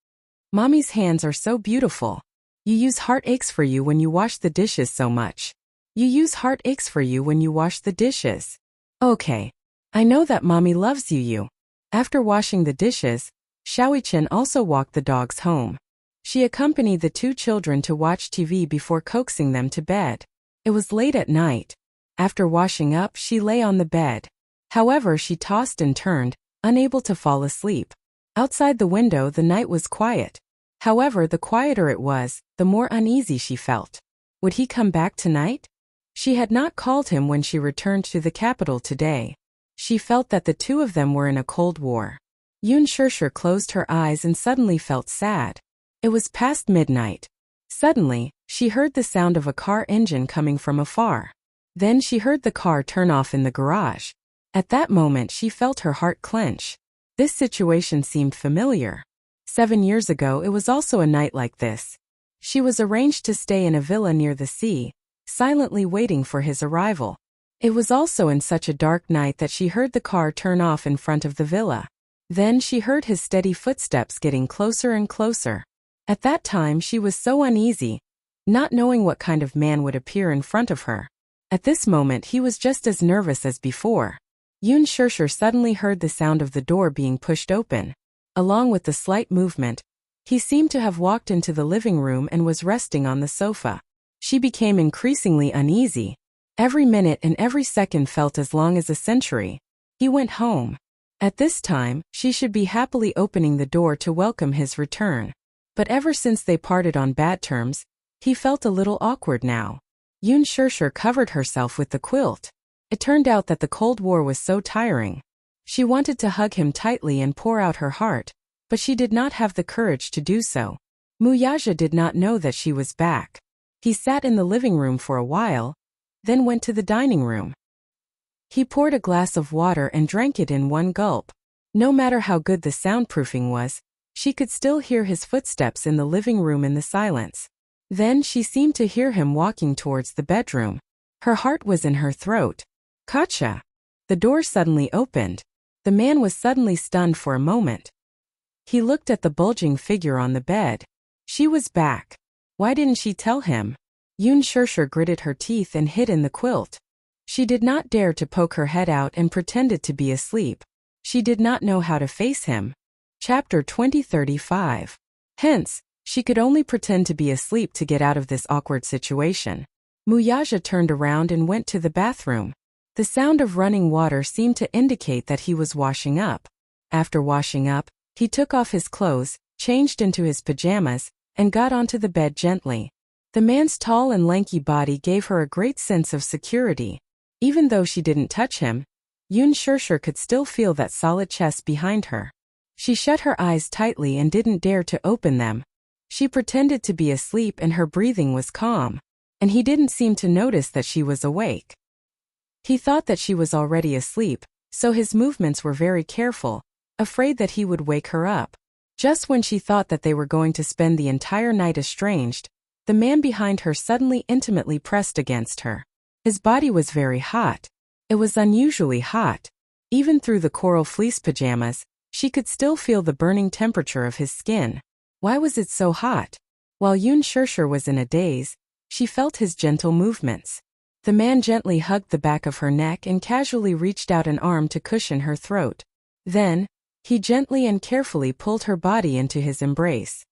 "Mommy's hands are so beautiful. Yu's heart aches for you when you wash the dishes so much. Yu's heart aches for you when you wash the dishes." "Okay. I know that mommy loves you." After washing the dishes, Xiaoqian also walked the dogs home. She accompanied the 2 children to watch TV before coaxing them to bed. It was late at night. After washing up, she lay on the bed. However, she tossed and turned, unable to fall asleep. Outside the window, the night was quiet. However, the quieter it was, the more uneasy she felt. Would he come back tonight? She had not called him when she returned to the capital today. She felt that the 2 of them were in a cold war. Yun Shishir closed her eyes and suddenly felt sad. It was past midnight. Suddenly, she heard the sound of a car engine coming from afar. Then she heard the car turn off in the garage. At that moment she felt her heart clench. This situation seemed familiar. 7 years ago it was also a night like this. She was arranged to stay in a villa near the sea, silently waiting for his arrival. It was also in such a dark night that she heard the car turn off in front of the villa. Then she heard his steady footsteps getting closer and closer. At that time she was so uneasy, not knowing what kind of man would appear in front of her. At this moment he was just as nervous as before. Yun Shishir suddenly heard the sound of the door being pushed open. Along with the slight movement, he seemed to have walked into the living room and was resting on the sofa. She became increasingly uneasy. Every minute and every second felt as long as a century. He went home. At this time, she should be happily opening the door to welcome his return. But ever since they parted on bad terms, he felt a little awkward now. Yun Shishir covered herself with the quilt. It turned out that the Cold War was so tiring. She wanted to hug him tightly and pour out her heart, but she did not have the courage to do so. Muyaja did not know that she was back. He sat in the living room for a while, then went to the dining room. He poured a glass of water and drank it in one gulp. No matter how good the soundproofing was, she could still hear his footsteps in the living room in the silence. Then she seemed to hear him walking towards the bedroom. Her heart was in her throat. Katja! The door suddenly opened. The man was suddenly stunned for a moment. He looked at the bulging figure on the bed. She was back. Why didn't she tell him? Yoon Shirshir gritted her teeth and hid in the quilt. She did not dare to poke her head out and pretended to be asleep. She did not know how to face him. Chapter 20:35. Hence, she could only pretend to be asleep to get out of this awkward situation. Muyaja turned around and went to the bathroom. The sound of running water seemed to indicate that he was washing up. After washing up, he took off his clothes, changed into his pajamas, and got onto the bed gently. The man's tall and lanky body gave her a great sense of security. Even though she didn't touch him, Yoon Shirshir could still feel that solid chest behind her. She shut her eyes tightly and didn't dare to open them. She pretended to be asleep and her breathing was calm, and he didn't seem to notice that she was awake. He thought that she was already asleep, so his movements were very careful, afraid that he would wake her up. Just when she thought that they were going to spend the entire night estranged, the man behind her suddenly intimately pressed against her. His body was very hot. It was unusually hot. Even through the coral fleece pajamas, she could still feel the burning temperature of his skin. Why was it so hot? While Yoon Shirshir was in a daze, she felt his gentle movements. The man gently hugged the back of her neck and casually reached out an arm to cushion her throat. Then, he gently and carefully pulled her body into his embrace.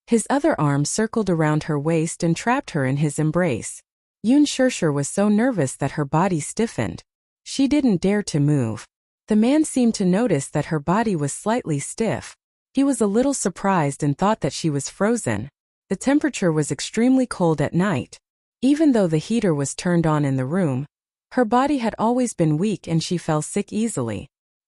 His other arm circled around her waist and trapped her in his embrace. Yoon Shirshir was so nervous that her body stiffened. She didn't dare to move. The man seemed to notice that her body was slightly stiff. He was a little surprised and thought that she was frozen. The temperature was extremely cold at night. Even though the heater was turned on in the room, her body had always been weak and she fell sick easily.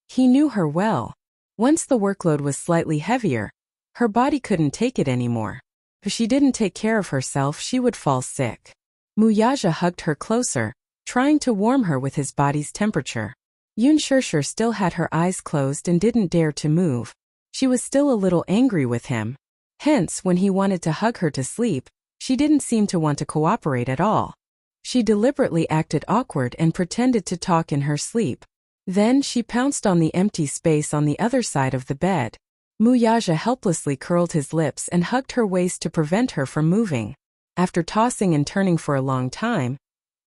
He knew her well. Once the workload was slightly heavier, her body couldn't take it anymore. If she didn't take care of herself, she would fall sick. Muyaja hugged her closer, trying to warm her with his body's temperature. Yoon Shirshir still had her eyes closed and didn't dare to move. She was still a little angry with him. Hence, when he wanted to hug her to sleep, she didn't seem to want to cooperate at all. She deliberately acted awkward and pretended to talk in her sleep. Then she pounced on the empty space on the other side of the bed. Muyaja helplessly curled his lips and hugged her waist to prevent her from moving. After tossing and turning for a long time,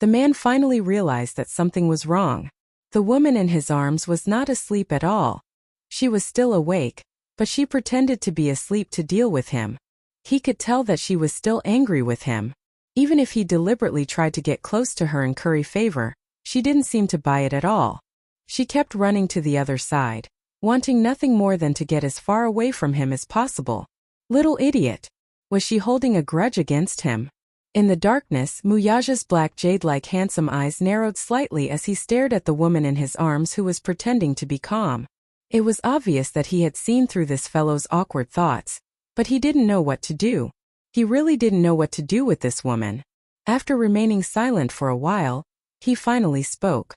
the man finally realized that something was wrong. The woman in his arms was not asleep at all. She was still awake, but she pretended to be asleep to deal with him. He could tell that she was still angry with him. Even if he deliberately tried to get close to her and curry favor, she didn't seem to buy it at all. She kept running to the other side, wanting nothing more than to get as far away from him as possible. Little idiot! Was she holding a grudge against him? In the darkness, Muyaja's black jade-like handsome eyes narrowed slightly as he stared at the woman in his arms who was pretending to be calm. It was obvious that he had seen through this fellow's awkward thoughts, but he didn't know what to do. He really didn't know what to do with this woman. After remaining silent for a while, he finally spoke.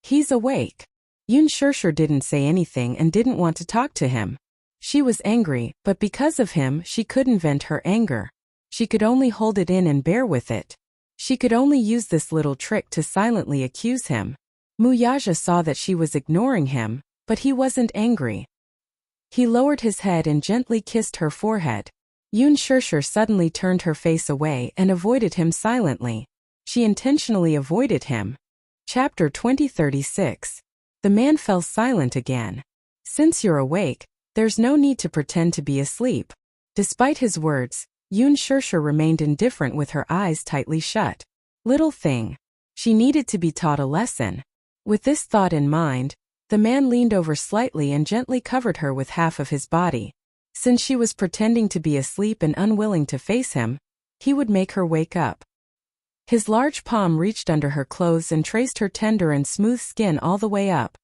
He's awake. Yoon Shirshir didn't say anything and didn't want to talk to him. She was angry, but because of him, she couldn't vent her anger. She could only hold it in and bear with it. She could only use this little trick to silently accuse him. Muyaja saw that she was ignoring him, but he wasn't angry. He lowered his head and gently kissed her forehead. Yoon Shirshir suddenly turned her face away and avoided him silently. She intentionally avoided him. Chapter 20:36. The man fell silent again. Since you're awake, there's no need to pretend to be asleep. Despite his words, Yoon Shirshir remained indifferent with her eyes tightly shut. Little thing. She needed to be taught a lesson. With this thought in mind, the man leaned over slightly and gently covered her with half of his body. Since she was pretending to be asleep and unwilling to face him, he would make her wake up. His large palm reached under her clothes and traced her tender and smooth skin all the way up.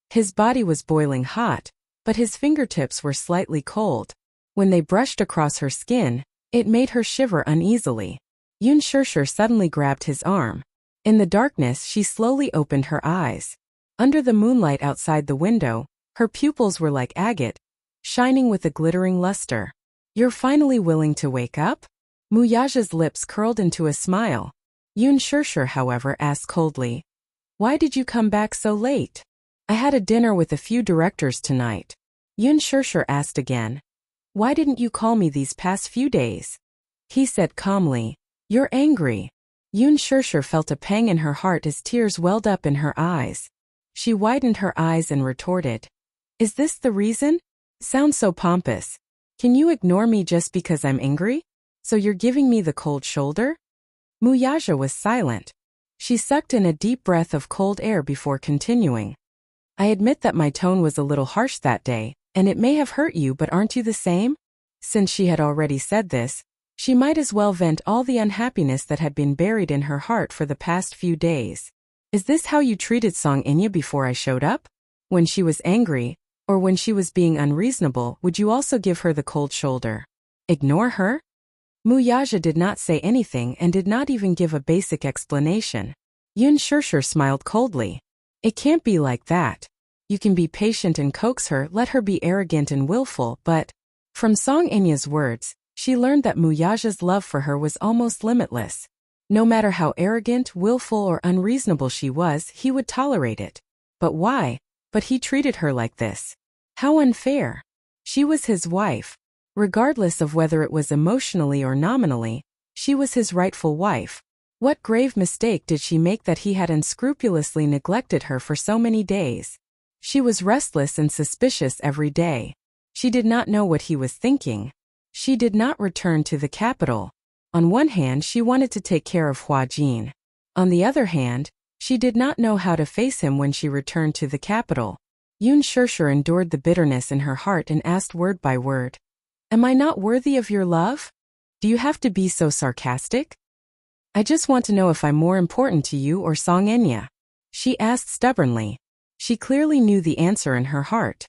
His body was boiling hot, but his fingertips were slightly cold. When they brushed across her skin, it made her shiver uneasily. Yoon Shirshir suddenly grabbed his arm. In the darkness, she slowly opened her eyes. Under the moonlight outside the window, her pupils were like agate, shining with a glittering luster. You're finally willing to wake up? Muyaja's lips curled into a smile. Yoon Shirshir, however, asked coldly, "Why did you come back so late?" "I had a dinner with a few directors tonight." Yoon Shirshir asked again, "Why didn't you call me these past few days?" He said calmly. You're angry. Yoon Shirshir felt a pang in her heart as tears welled up in her eyes. She widened her eyes and retorted. Is this the reason? Sounds so pompous. Can you ignore me just because I'm angry? So you're giving me the cold shoulder? Muyaja was silent. She sucked in a deep breath of cold air before continuing. I admit that my tone was a little harsh that day, and it may have hurt you, but aren't you the same? Since she had already said this, she might as well vent all the unhappiness that had been buried in her heart for the past few days. Is this how you treated Song Inya before I showed up? When she was angry, or when she was being unreasonable, would you also give her the cold shoulder? Ignore her? Muyaja did not say anything and did not even give a basic explanation. Yoon Shirshir smiled coldly. It can't be like that. You can be patient and coax her, let her be arrogant and willful, but… From Song Inya's words, she learned that Muyaja's love for her was almost limitless. No matter how arrogant, willful, or unreasonable she was, he would tolerate it. But why? But he treated her like this. How unfair. She was his wife. Regardless of whether it was emotionally or nominally, she was his rightful wife. What grave mistake did she make that he had unscrupulously neglected her for so many days? She was restless and suspicious every day. She did not know what he was thinking. She did not return to the capital. On one hand, she wanted to take care of Hua Jin. On the other hand, she did not know how to face him when she returned to the capital. Yoon Shirshir endured the bitterness in her heart and asked word by word. Am I not worthy of your love? Do you have to be so sarcastic? I just want to know if I'm more important to you or Song Inya. She asked stubbornly. She clearly knew the answer in her heart.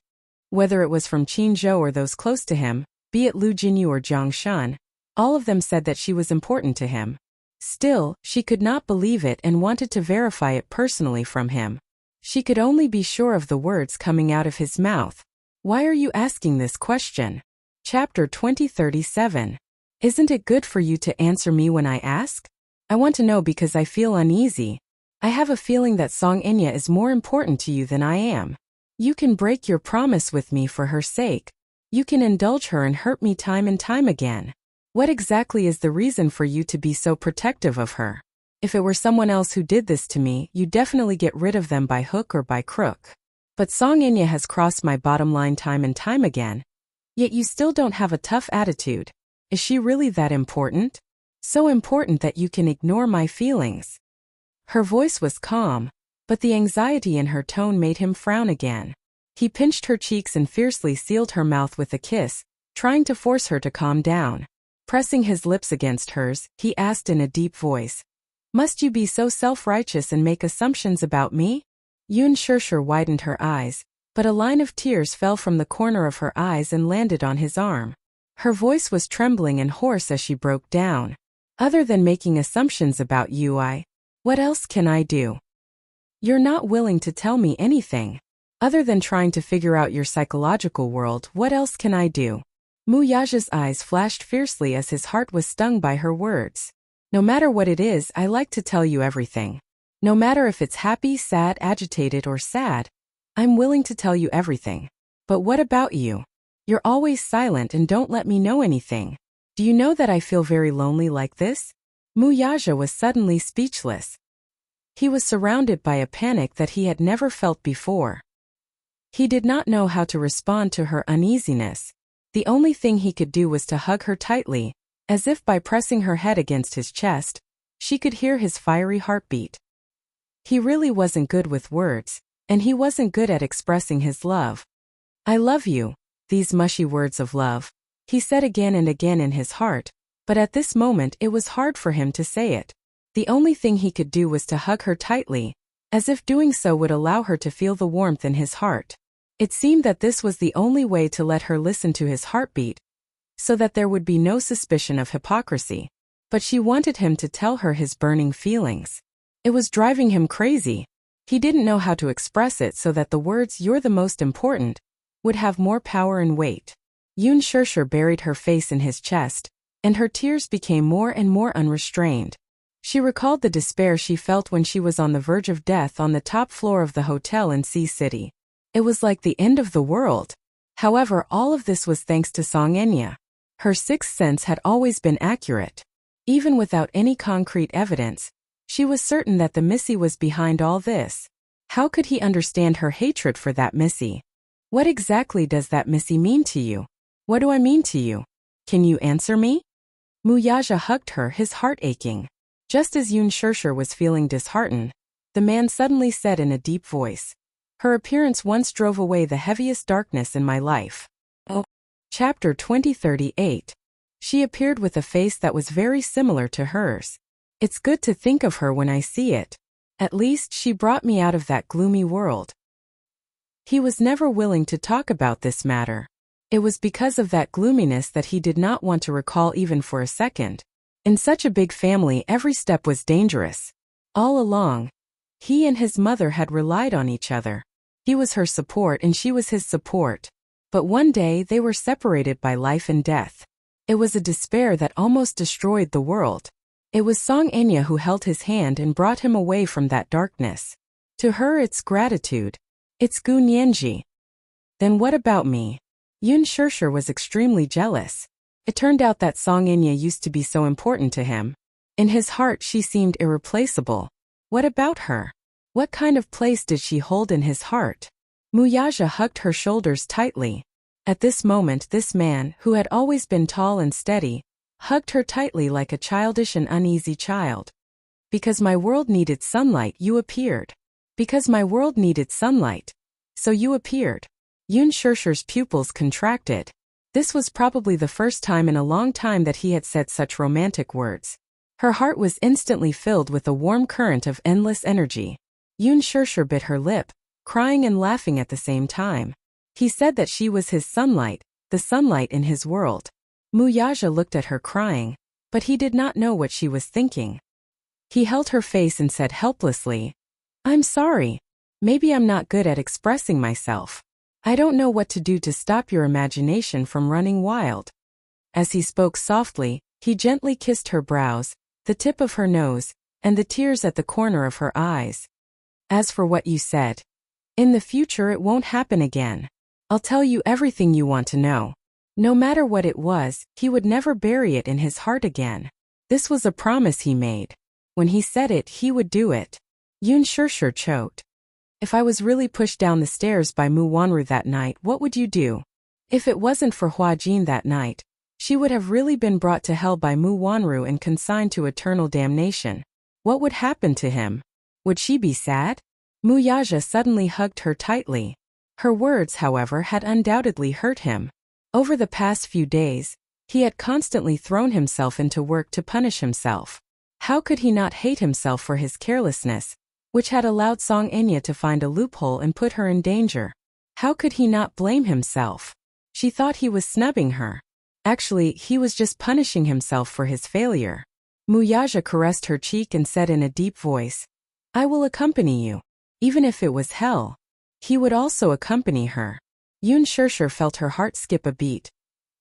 Whether it was from Qin Zhou or those close to him, be it Lu Jinyu or Jiang Shan, all of them said that she was important to him. Still, she could not believe it and wanted to verify it personally from him. She could only be sure of the words coming out of his mouth. Why are you asking this question? Chapter 2037. Isn't it good for you to answer me when I ask? I want to know because I feel uneasy. I have a feeling that Song Inya is more important to you than I am. You can break your promise with me for her sake. You can indulge her and hurt me time and time again. What exactly is the reason for you to be so protective of her? If it were someone else who did this to me, you'd definitely get rid of them by hook or by crook. But Song Inya has crossed my bottom line time and time again. Yet you still don't have a tough attitude. Is she really that important? So important that you can ignore my feelings? Her voice was calm, but the anxiety in her tone made him frown again. He pinched her cheeks and fiercely sealed her mouth with a kiss, trying to force her to calm down. Pressing his lips against hers, he asked in a deep voice. Must you be so self-righteous and make assumptions about me? Yoon Shirshir widened her eyes, but a line of tears fell from the corner of her eyes and landed on his arm. Her voice was trembling and hoarse as she broke down. Other than making assumptions about you, what else can I do? You're not willing to tell me anything. Other than trying to figure out your psychological world, what else can I do? Muyaja's eyes flashed fiercely as his heart was stung by her words. No matter what it is, I like to tell you everything. No matter if it's happy, sad, agitated, or sad, I'm willing to tell you everything. But what about you? You're always silent and don't let me know anything. Do you know that I feel very lonely like this? Muyaja was suddenly speechless. He was surrounded by a panic that he had never felt before. He did not know how to respond to her uneasiness. The only thing he could do was to hug her tightly, as if by pressing her head against his chest, she could hear his fiery heartbeat. He really wasn't good with words, and he wasn't good at expressing his love. I love you, these mushy words of love, he said again and again in his heart, but at this moment it was hard for him to say it. The only thing he could do was to hug her tightly, as if doing so would allow her to feel the warmth in his heart. It seemed that this was the only way to let her listen to his heartbeat, so that there would be no suspicion of hypocrisy. But she wanted him to tell her his burning feelings. It was driving him crazy. He didn't know how to express it so that the words "you're the most important" would have more power and weight. Yoon Shirshir buried her face in his chest, and her tears became more and more unrestrained. She recalled the despair she felt when she was on the verge of death on the top floor of the hotel in Sea City. It was like the end of the world. However, all of this was thanks to Song Inya. Her sixth sense had always been accurate. Even without any concrete evidence, she was certain that the Missy was behind all this. How could he understand her hatred for that Missy? What exactly does that Missy mean to you? What do I mean to you? Can you answer me? Muyaja hugged her, his heart aching. Just as Yun Shirshir was feeling disheartened, the man suddenly said in a deep voice, "Her appearance once drove away the heaviest darkness in my life." Oh. Chapter 2038. She appeared with a face that was very similar to hers. It's good to think of her when I see it. At least she brought me out of that gloomy world. He was never willing to talk about this matter. It was because of that gloominess that he did not want to recall even for a second. In such a big family, every step was dangerous. All along, he and his mother had relied on each other. He was her support and she was his support. But one day they were separated by life and death. It was a despair that almost destroyed the world. It was Song Enya who held his hand and brought him away from that darkness. To her it's gratitude. It's Gu Nianji. Then what about me? Yun Shirshir was extremely jealous. It turned out that Song Enya used to be so important to him. In his heart she seemed irreplaceable. What about her? What kind of place did she hold in his heart? Muyaja hugged her shoulders tightly. At this moment this man, who had always been tall and steady, hugged her tightly like a childish and uneasy child. Because my world needed sunlight, you appeared. Because my world needed sunlight. So you appeared. Yun Shirshir's pupils contracted. This was probably the first time in a long time that he had said such romantic words. Her heart was instantly filled with a warm current of endless energy. Yun Shirshir bit her lip, crying and laughing at the same time. He said that she was his sunlight, the sunlight in his world. Muyaja looked at her crying, but he did not know what she was thinking. He held her face and said helplessly, "I'm sorry. Maybe I'm not good at expressing myself. I don't know what to do to stop your imagination from running wild." As he spoke softly, he gently kissed her brows, the tip of her nose, and the tears at the corner of her eyes. "As for what you said, in the future it won't happen again. I'll tell you everything you want to know." No matter what it was, he would never bury it in his heart again. This was a promise he made. When he said it, he would do it. Yun Shirshir choked. "If I was really pushed down the stairs by Mu Wanru that night, what would you do? If it wasn't for Hua Jin that night, she would have really been brought to hell by Mu Wanru and consigned to eternal damnation. What would happen to him? Would she be sad?" Muyaja suddenly hugged her tightly. Her words, however, had undoubtedly hurt him. Over the past few days, he had constantly thrown himself into work to punish himself. How could he not hate himself for his carelessness, which had allowed Song Enya to find a loophole and put her in danger? How could he not blame himself? She thought he was snubbing her. Actually, he was just punishing himself for his failure. Muyaja caressed her cheek and said in a deep voice, "I will accompany you. Even if it was hell." He would also accompany her. Yun Shirshir felt her heart skip a beat.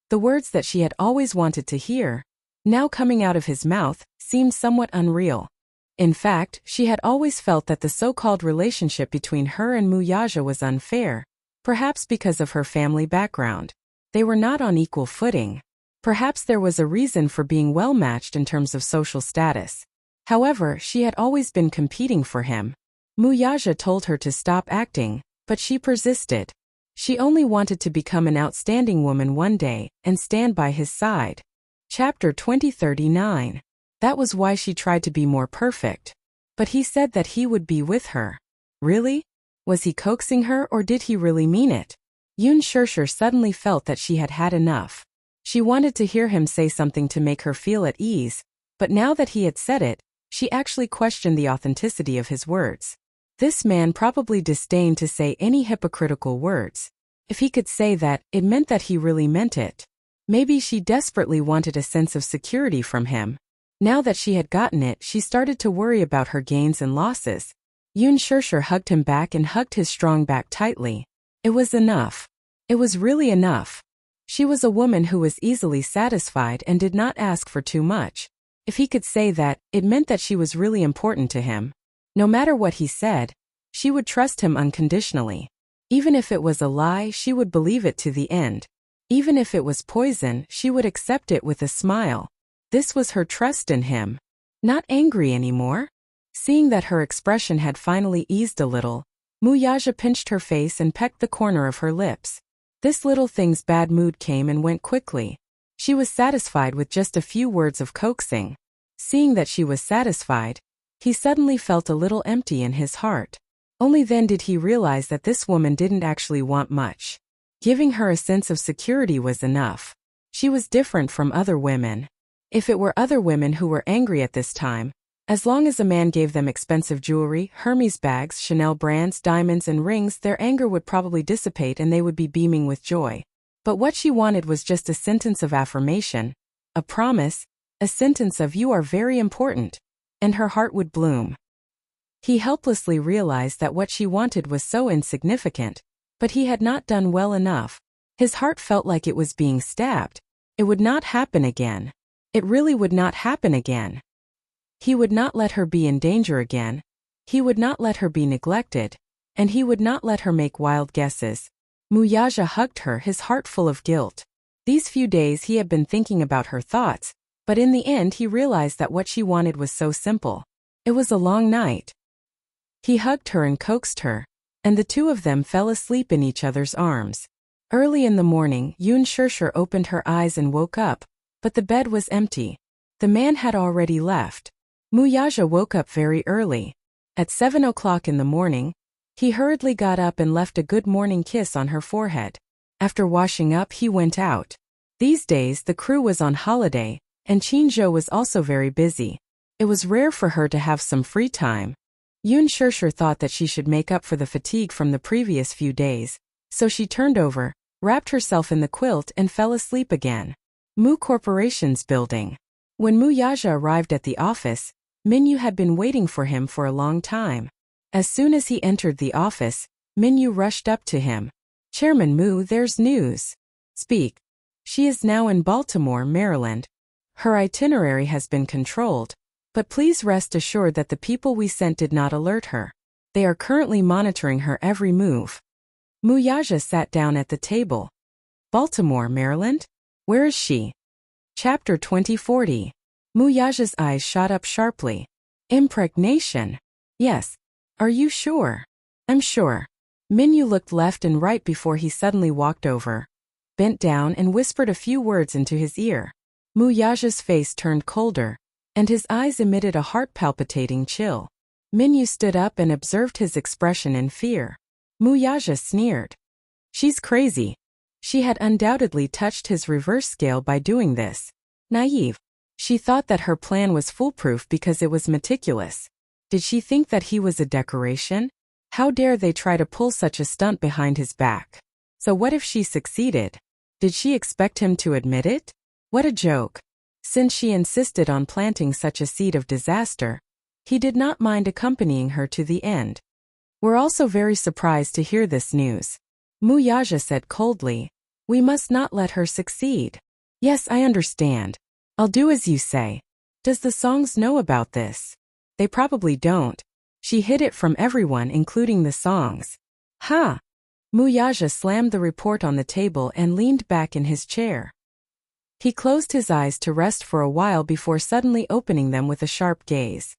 The words that she had always wanted to hear, now coming out of his mouth, seemed somewhat unreal. In fact, she had always felt that the so-called relationship between her and Muyaja was unfair, perhaps because of her family background. They were not on equal footing. Perhaps there was a reason for being well-matched in terms of social status. However, she had always been competing for him. Muyaja told her to stop acting, but she persisted. She only wanted to become an outstanding woman one day and stand by his side. Chapter 2039. That was why she tried to be more perfect. But he said that he would be with her. Really? Was he coaxing her or did he really mean it? Yun Shirshir suddenly felt that she had had enough. She wanted to hear him say something to make her feel at ease, but now that he had said it, she actually questioned the authenticity of his words. This man probably disdained to say any hypocritical words. If he could say that, it meant that he really meant it. Maybe she desperately wanted a sense of security from him. Now that she had gotten it, she started to worry about her gains and losses. Yun Shirshir hugged him back and hugged his strong back tightly. It was enough. It was really enough. She was a woman who was easily satisfied and did not ask for too much. If he could say that, it meant that she was really important to him. No matter what he said, she would trust him unconditionally. Even if it was a lie, she would believe it to the end. Even if it was poison, she would accept it with a smile. This was her trust in him. Not angry anymore? Seeing that her expression had finally eased a little, Wuxia pinched her face and pecked the corner of her lips. This little thing's bad mood came and went quickly. She was satisfied with just a few words of coaxing. Seeing that she was satisfied, he suddenly felt a little empty in his heart. Only then did he realize that this woman didn't actually want much. Giving her a sense of security was enough. She was different from other women. If it were other women who were angry at this time, as long as a man gave them expensive jewelry, Hermes bags, Chanel brands, diamonds and rings, their anger would probably dissipate and they would be beaming with joy. But what she wanted was just a sentence of affirmation, a promise, a sentence of "you are very important," and her heart would bloom. He helplessly realized that what she wanted was so insignificant, but he had not done well enough. His heart felt like it was being stabbed. It would not happen again. It really would not happen again. He would not let her be in danger again. He would not let her be neglected. And he would not let her make wild guesses. Wuxia hugged her, his heart full of guilt. These few days he had been thinking about her thoughts, but in the end he realized that what she wanted was so simple. It was a long night. He hugged her and coaxed her, and the two of them fell asleep in each other's arms. Early in the morning, Yun Shishir opened her eyes and woke up, but the bed was empty. The man had already left. Wuxia woke up very early. At 7 o'clock in the morning, he hurriedly got up and left a good morning kiss on her forehead. After washing up, he went out. These days the crew was on holiday, and Qinzhou was also very busy. It was rare for her to have some free time. Yun Shishir thought that she should make up for the fatigue from the previous few days, so she turned over, wrapped herself in the quilt and fell asleep again. Mu Corporation's building. When Wuxia arrived at the office, Minyu had been waiting for him for a long time. As soon as he entered the office, Minyu rushed up to him. "Chairman Mu, there's news." "Speak." "She is now in Baltimore, Maryland. Her itinerary has been controlled, but please rest assured that the people we sent did not alert her. They are currently monitoring her every move." Wuxia sat down at the table. "Baltimore, Maryland? Where is she?" Chapter 2040. Wuxia's eyes shot up sharply. "Impregnation? Yes. Are you sure?" "I'm sure." Minyu looked left and right before he suddenly walked over, bent down and whispered a few words into his ear. Wuxia's face turned colder, and his eyes emitted a heart-palpitating chill. Minyu stood up and observed his expression in fear. Wuxia sneered. "She's crazy." She had undoubtedly touched his reverse scale by doing this. Naive. She thought that her plan was foolproof because it was meticulous. Did she think that he was a decoration? How dare they try to pull such a stunt behind his back? So what if she succeeded? Did she expect him to admit it? What a joke. Since she insisted on planting such a seed of disaster, he did not mind accompanying her to the end. "We're also very surprised to hear this news," Wuxia said coldly. "We must not let her succeed." "Yes, I understand. I'll do as you say." "Does the Songs know about this?" "They probably don't. She hid it from everyone, including the Songs." "Ha!" Wuxia slammed the report on the table and leaned back in his chair. He closed his eyes to rest for a while before suddenly opening them with a sharp gaze.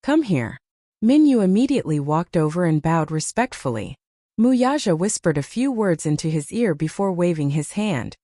"Come here." Minyu immediately walked over and bowed respectfully. Wuxia whispered a few words into his ear before waving his hand.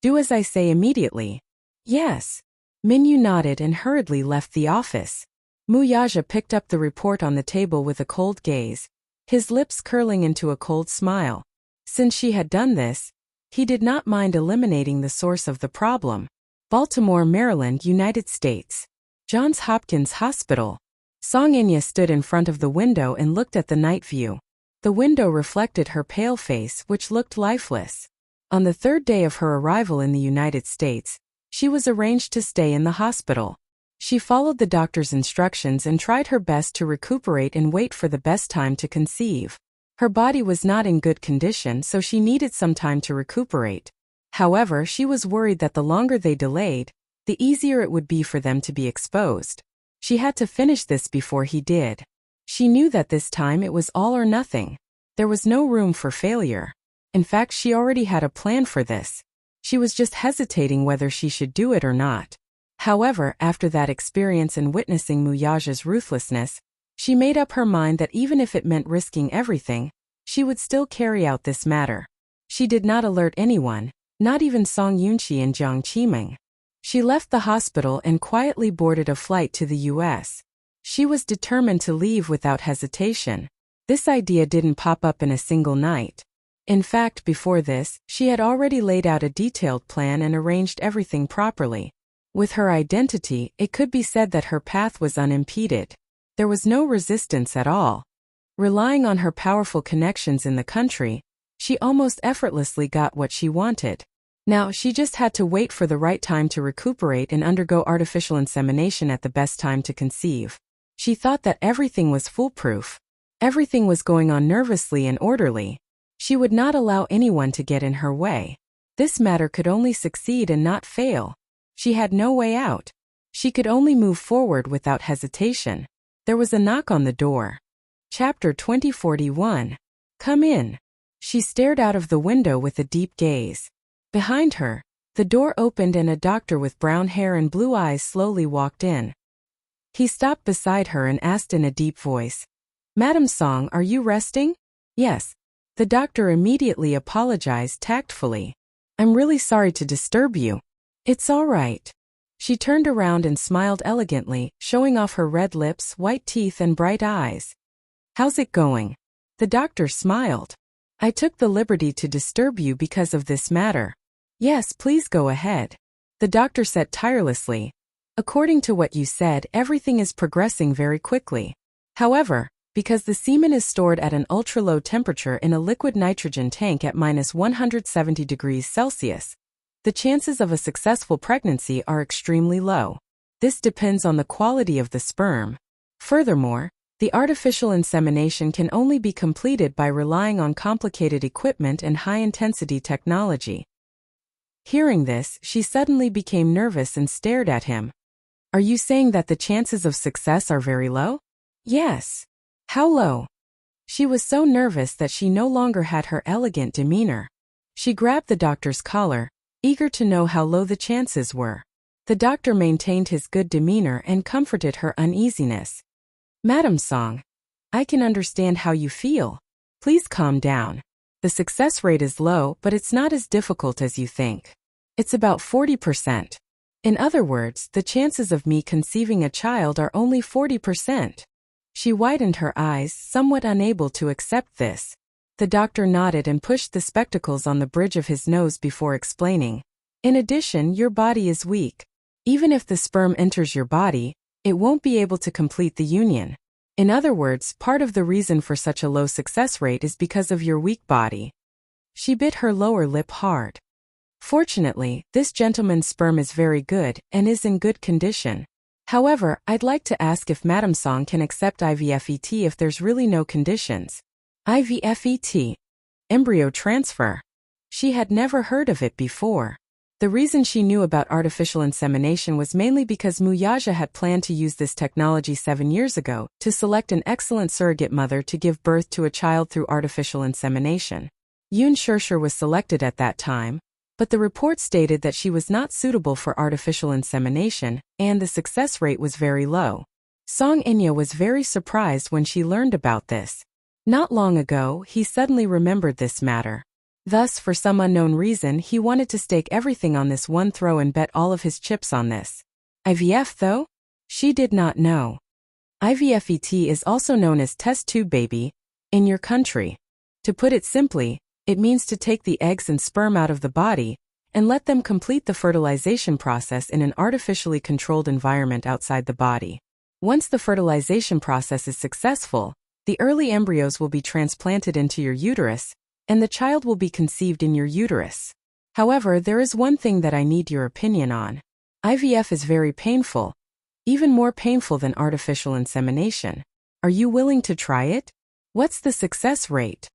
"Do as I say immediately." "Yes." Minyu nodded and hurriedly left the office. Wuxia picked up the report on the table with a cold gaze, his lips curling into a cold smile. Since she had done this, he did not mind eliminating the source of the problem. Baltimore, Maryland, United States. Johns Hopkins Hospital. Song Inya stood in front of the window and looked at the night view. The window reflected her pale face, which looked lifeless. On the third day of her arrival in the United States, she was arranged to stay in the hospital. She followed the doctor's instructions and tried her best to recuperate and wait for the best time to conceive. Her body was not in good condition, so she needed some time to recuperate. However, she was worried that the longer they delayed, the easier it would be for them to be exposed. She had to finish this before he did. She knew that this time it was all or nothing. There was no room for failure. In fact, she already had a plan for this. She was just hesitating whether she should do it or not. However, after that experience and witnessing Muyaja's ruthlessness, she made up her mind that even if it meant risking everything, she would still carry out this matter. She did not alert anyone, not even Song Yunqi and Jiang Qiming. She left the hospital and quietly boarded a flight to the U.S. She was determined to leave without hesitation. This idea didn't pop up in a single night. In fact, before this, she had already laid out a detailed plan and arranged everything properly. With her identity, it could be said that her path was unimpeded. There was no resistance at all. Relying on her powerful connections in the country, she almost effortlessly got what she wanted. Now, she just had to wait for the right time to recuperate and undergo artificial insemination at the best time to conceive. She thought that everything was foolproof. Everything was going on nervously and orderly. She would not allow anyone to get in her way. This matter could only succeed and not fail. She had no way out. She could only move forward without hesitation. There was a knock on the door. Chapter 2041. Come in. She stared out of the window with a deep gaze. Behind her, the door opened and a doctor with brown hair and blue eyes slowly walked in. He stopped beside her and asked in a deep voice, "Madam Song, are you resting?" "Yes." The doctor immediately apologized tactfully. "I'm really sorry to disturb you." "It's all right." She turned around and smiled elegantly, showing off her red lips, white teeth, and bright eyes. "How's it going?" The doctor smiled. "I took the liberty to disturb you because of this matter." "Yes, please go ahead." The doctor said tirelessly. "According to what you said, everything is progressing very quickly. However, because the semen is stored at an ultra-low temperature in a liquid nitrogen tank at -170 degrees Celsius, the chances of a successful pregnancy are extremely low. This depends on the quality of the sperm. Furthermore, the artificial insemination can only be completed by relying on complicated equipment and high-intensity technology." Hearing this, she suddenly became nervous and stared at him. "Are you saying that the chances of success are very low?" "Yes." "How low?" She was so nervous that she no longer had her elegant demeanor. She grabbed the doctor's collar, eager to know how low the chances were. The doctor maintained his good demeanor and comforted her uneasiness. "Madam Song, I can understand how you feel. Please calm down. The success rate is low, but it's not as difficult as you think. It's about 40%. In other words, the chances of me conceiving a child are only 40%. She widened her eyes, somewhat unable to accept this. The doctor nodded and pushed the spectacles on the bridge of his nose before explaining. "In addition, your body is weak. Even if the sperm enters your body, it won't be able to complete the union. In other words, part of the reason for such a low success rate is because of your weak body." She bit her lower lip hard. "Fortunately, this gentleman's sperm is very good and is in good condition. However, I'd like to ask if Madam Song can accept IVFET if there's really no conditions." IVFET. Embryo transfer. She had never heard of it before. The reason she knew about artificial insemination was mainly because Muyaja had planned to use this technology 7 years ago to select an excellent surrogate mother to give birth to a child through artificial insemination. Yun Shirshir was selected at that time, but the report stated that she was not suitable for artificial insemination, and the success rate was very low. Song Inya was very surprised when she learned about this. Not long ago, he suddenly remembered this matter. Thus, for some unknown reason, he wanted to stake everything on this one throw and bet all of his chips on this. IVF, though? She did not know. IVFET is also known as test tube baby in your country. To put it simply, it means to take the eggs and sperm out of the body and let them complete the fertilization process in an artificially controlled environment outside the body. Once the fertilization process is successful, the early embryos will be transplanted into your uterus, and the child will be conceived in your uterus. However, there is one thing that I need your opinion on. IVF is very painful, even more painful than artificial insemination. Are you willing to try it? What's the success rate?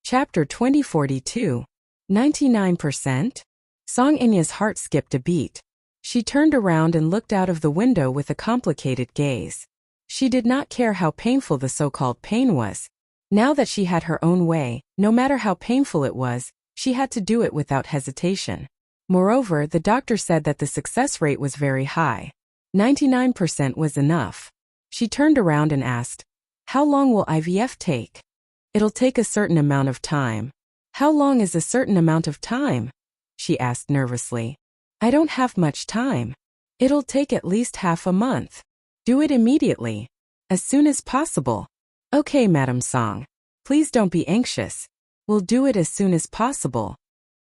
Chapter 2042. 99%? Song Inya's heart skipped a beat. She turned around and looked out of the window with a complicated gaze. She did not care how painful the so-called pain was. Now that she had her own way, no matter how painful it was, she had to do it without hesitation. Moreover, the doctor said that the success rate was very high. 99% was enough. She turned around and asked, "How long will IVF take?" "It'll take a certain amount of time." "How long is a certain amount of time?" she asked nervously. "I don't have much time." "It'll take at least half a month. Do it immediately. As soon as possible." "Okay, Madam Song. Please don't be anxious. We'll do it as soon as possible."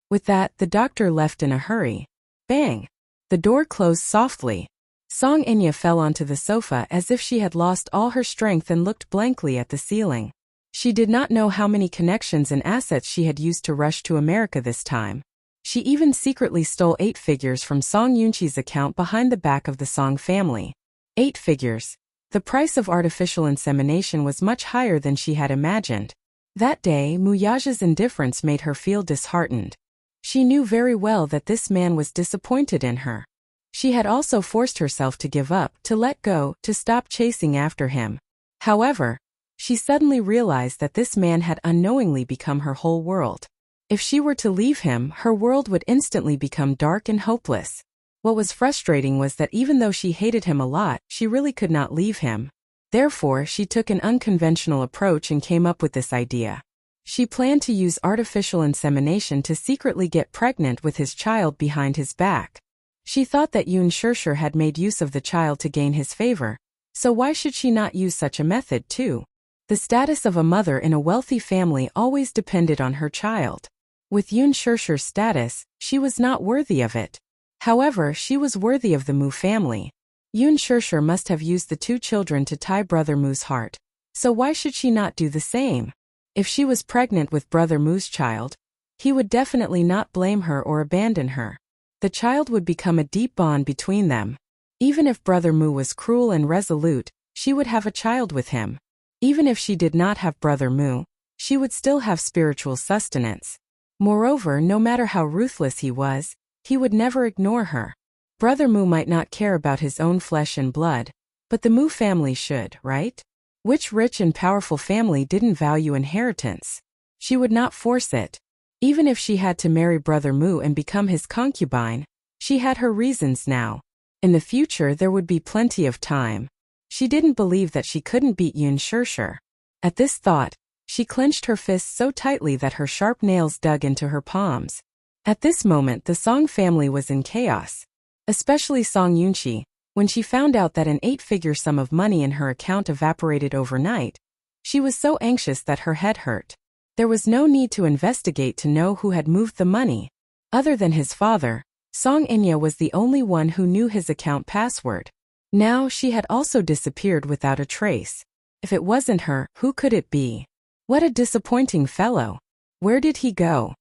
With that, the doctor left in a hurry. Bang! The door closed softly. Song Enya fell onto the sofa as if she had lost all her strength and looked blankly at the ceiling. She did not know how many connections and assets she had used to rush to America this time. She even secretly stole 8 figures from Song Yunqi's account behind the back of the Song family. 8 figures. The price of artificial insemination was much higher than she had imagined. That day, Muyaja's indifference made her feel disheartened. She knew very well that this man was disappointed in her. She had also forced herself to give up, to let go, to stop chasing after him. However, she suddenly realized that this man had unknowingly become her whole world. If she were to leave him, her world would instantly become dark and hopeless. What was frustrating was that even though she hated him a lot, she really could not leave him. Therefore, she took an unconventional approach and came up with this idea. She planned to use artificial insemination to secretly get pregnant with his child behind his back. She thought that Yun Shishir had made use of the child to gain his favor, so why should she not use such a method too? The status of a mother in a wealthy family always depended on her child. With Yun Shishir's status, she was not worthy of it. However, she was worthy of the Mu family. Yun Shishir must have used the 2 children to tie Brother Mu's heart, so why should she not do the same? If she was pregnant with Brother Mu's child, he would definitely not blame her or abandon her. The child would become a deep bond between them. Even if Brother Mu was cruel and resolute, she would have a child with him. Even if she did not have Brother Mu, she would still have spiritual sustenance. Moreover, no matter how ruthless he would never ignore her. Brother Mu might not care about his own flesh and blood, but the Mu family should, right? Which rich and powerful family didn't value inheritance? She would not force it. Even if she had to marry Brother Mu and become his concubine, she had her reasons now. In the future there would be plenty of time. She didn't believe that she couldn't beat Yun Shishir. At this thought, she clenched her fists so tightly that her sharp nails dug into her palms. At this moment the Song family was in chaos. Especially Song Yunqi. When she found out that an 8-figure sum of money in her account evaporated overnight, she was so anxious that her head hurt. There was no need to investigate to know who had moved the money. Other than his father, Song Enya was the only one who knew his account password. Now she had also disappeared without a trace. If it wasn't her, who could it be? What a disappointing fellow. Where did he go?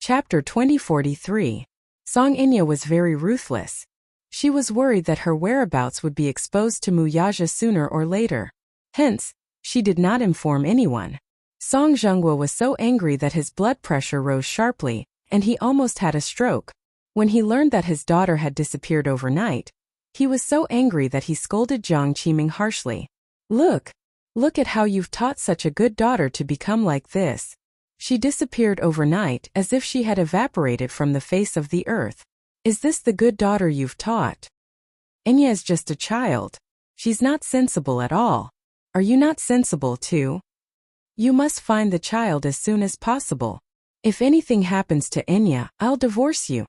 Chapter 2043. Song Enya was very ruthless. She was worried that her whereabouts would be exposed to Muyaja sooner or later. Hence, she did not inform anyone. Song Zhenghua was so angry that his blood pressure rose sharply, and he almost had a stroke. When he learned that his daughter had disappeared overnight, he was so angry that he scolded Jiang Qiming harshly. Look at how you've taught such a good daughter to become like this. She disappeared overnight as if she had evaporated from the face of the earth. Is this the good daughter you've taught? Enya is just a child. She's not sensible at all. Are you not sensible too? You must find the child as soon as possible. If anything happens to Enya, I'll divorce you.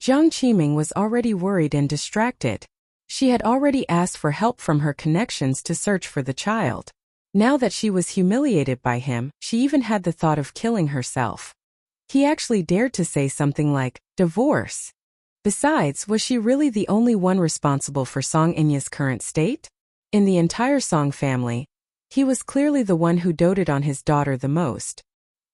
Jiang Qiming was already worried and distracted. She had already asked for help from her connections to search for the child. Now that she was humiliated by him, she even had the thought of killing herself. He actually dared to say something like, divorce. Besides, was she really the only one responsible for Song Enya's current state? In the entire Song family, he was clearly the one who doted on his daughter the most.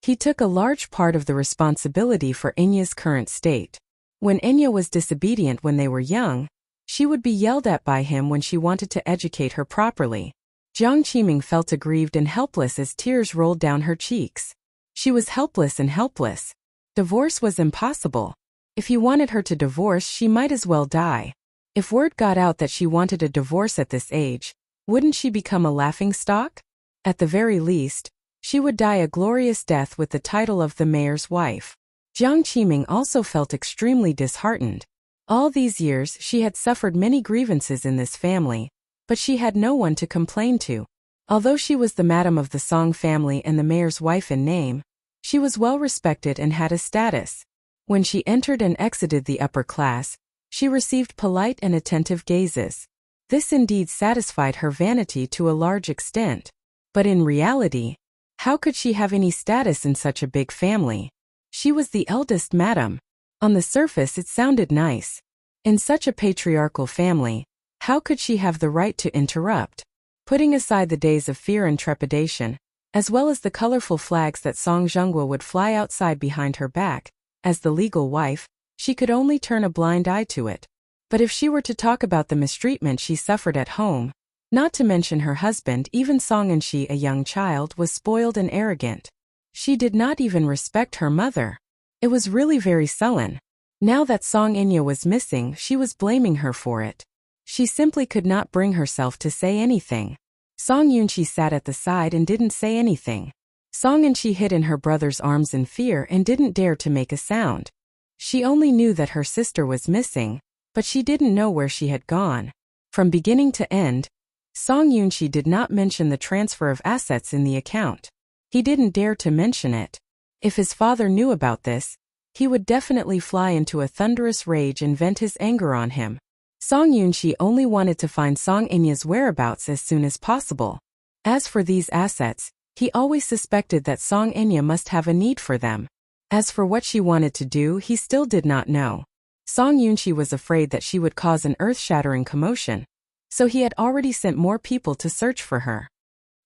He took a large part of the responsibility for Enya's current state. When Enya was disobedient when they were young, she would be yelled at by him when she wanted to educate her properly. Jiang Qiming felt aggrieved and helpless as tears rolled down her cheeks. She was helpless and helpless. Divorce was impossible. If he wanted her to divorce, she might as well die. If word got out that she wanted a divorce at this age, wouldn't she become a laughingstock? At the very least, she would die a glorious death with the title of the mayor's wife. Jiang Qiming also felt extremely disheartened. All these years she had suffered many grievances in this family, but she had no one to complain to. Although she was the madam of the Song family and the mayor's wife in name, she was well respected and had a status. When she entered and exited the upper class, she received polite and attentive gazes. This indeed satisfied her vanity to a large extent. But in reality, how could she have any status in such a big family? She was the eldest madam. On the surface it sounded nice. In such a patriarchal family, how could she have the right to interrupt? Putting aside the days of fear and trepidation, as well as the colorful flags that Song Zhenghua would fly outside behind her back, as the legal wife, she could only turn a blind eye to it. But if she were to talk about the mistreatment she suffered at home, not to mention her husband, even Song Enshi, a young child, was spoiled and arrogant. She did not even respect her mother. It was really very sullen. Now that Song Enya was missing, she was blaming her for it. She simply could not bring herself to say anything. Song Yunqi sat at the side and didn't say anything. Song Enshi hid in her brother's arms in fear and didn't dare to make a sound. She only knew that her sister was missing, but she didn't know where she had gone. From beginning to end, Song Yunqi did not mention the transfer of assets in the account. He didn't dare to mention it. If his father knew about this, he would definitely fly into a thunderous rage and vent his anger on him. Song Yunqi only wanted to find Song Enya's whereabouts as soon as possible. As for these assets, he always suspected that Song Enya must have a need for them. As for what she wanted to do, he still did not know. Song Yunqi was afraid that she would cause an earth-shattering commotion, so he had already sent more people to search for her.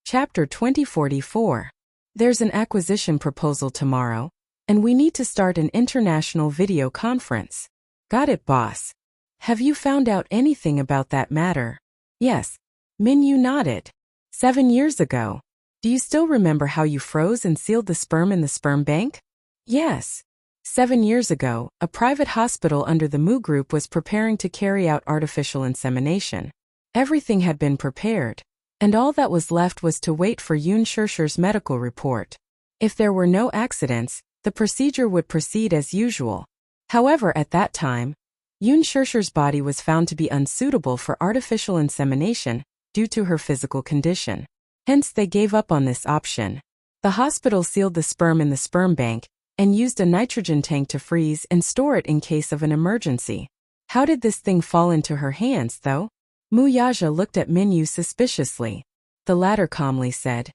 Chapter 2044. There's an acquisition proposal tomorrow, and we need to start an international video conference. Got it, boss. Have you found out anything about that matter? Yes. Min Yu nodded. 7 years ago. Do you still remember how you froze and sealed the sperm in the sperm bank? Yes. 7 years ago, a private hospital under the Mu Group was preparing to carry out artificial insemination. Everything had been prepared, and all that was left was to wait for Yun Shishir's medical report. If there were no accidents, the procedure would proceed as usual. However, at that time, Yun Shishir's body was found to be unsuitable for artificial insemination due to her physical condition. Hence they gave up on this option. The hospital sealed the sperm in the sperm bank and used a nitrogen tank to freeze and store it in case of an emergency. How did this thing fall into her hands, though? Mu Yaja looked at Min Yu suspiciously. The latter calmly said,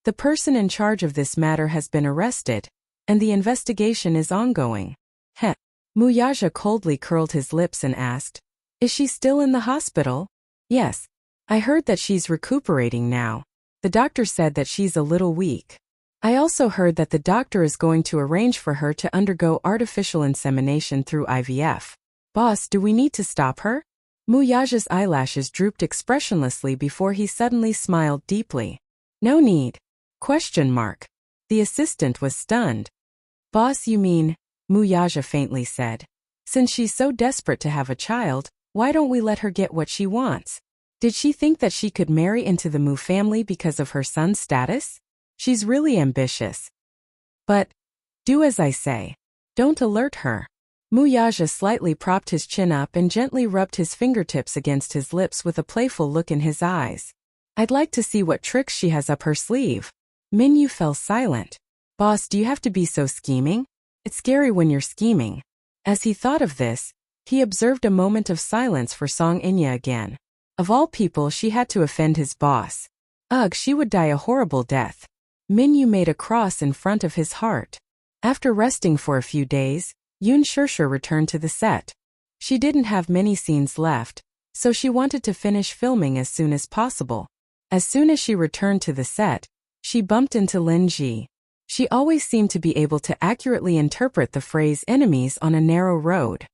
"The person in charge of this matter has been arrested, and the investigation is ongoing." Heh. Mu Yaja coldly curled his lips and asked, "Is she still in the hospital?" "Yes. I heard that she's recuperating now. The doctor said that she's a little weak. I also heard that the doctor is going to arrange for her to undergo artificial insemination through IVF. Boss, do we need to stop her?" Mu Yaja's eyelashes drooped expressionlessly before he suddenly smiled deeply. "No need." The assistant was stunned. "Boss, you mean," Mu Yaja faintly said, "since she's so desperate to have a child, why don't we let her get what she wants? Did she think that she could marry into the Mu family because of her son's status? She's really ambitious. But, do as I say. Don't alert her." Mu Yaja slightly propped his chin up and gently rubbed his fingertips against his lips with a playful look in his eyes. "I'd like to see what tricks she has up her sleeve." Min Yu fell silent. "Boss, do you have to be so scheming? It's scary when you're scheming." As he thought of this, he observed a moment of silence for Song Enya again. Of all people, she had to offend his boss. Ugh, she would die a horrible death. Min Yu made a cross in front of his heart. After resting for a few days, Yun Shishir returned to the set. She didn't have many scenes left, so she wanted to finish filming as soon as possible. As soon as she returned to the set, she bumped into Lin Ji. She always seemed to be able to accurately interpret the phrase "enemies on a narrow road."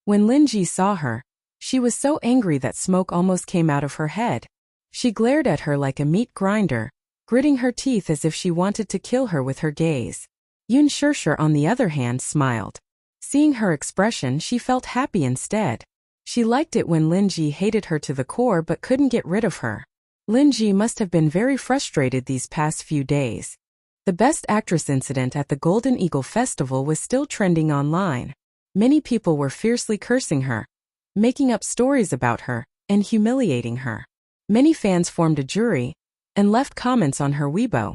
When Lin Ji saw her, she was so angry that smoke almost came out of her head. She glared at her like a meat grinder, gritting her teeth as if she wanted to kill her with her gaze. Yun Shishir, on the other hand, smiled. Seeing her expression, she felt happy instead. She liked it when Lin Ji hated her to the core but couldn't get rid of her. Lin Ji must have been very frustrated these past few days. The Best Actress incident at the Golden Eagle Festival was still trending online. Many people were fiercely cursing her, making up stories about her, and humiliating her. Many fans formed a jury and left comments on her Weibo,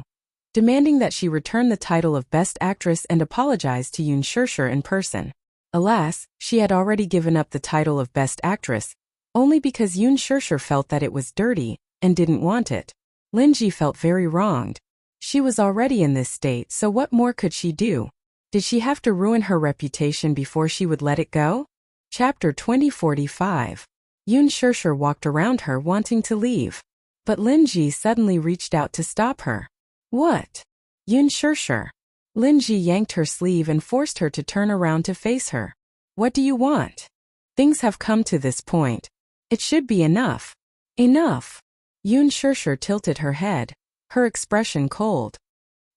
demanding that she return the title of Best Actress and apologize to Yoon Shurshur in person. Alas, she had already given up the title of Best Actress, only because Yoon Shurshur felt that it was dirty and didn't want it. Lin Ji felt very wronged. She was already in this state, so what more could she do? Did she have to ruin her reputation before she would let it go? Chapter 2045. Yoon Shurshur walked around her wanting to leave, but Lin Ji suddenly reached out to stop her. What? Yoon Shurshur. Lin Ji yanked her sleeve and forced her to turn around to face her. What do you want? Things have come to this point. It should be enough. Enough. Yoon Shurshur tilted her head, her expression cold.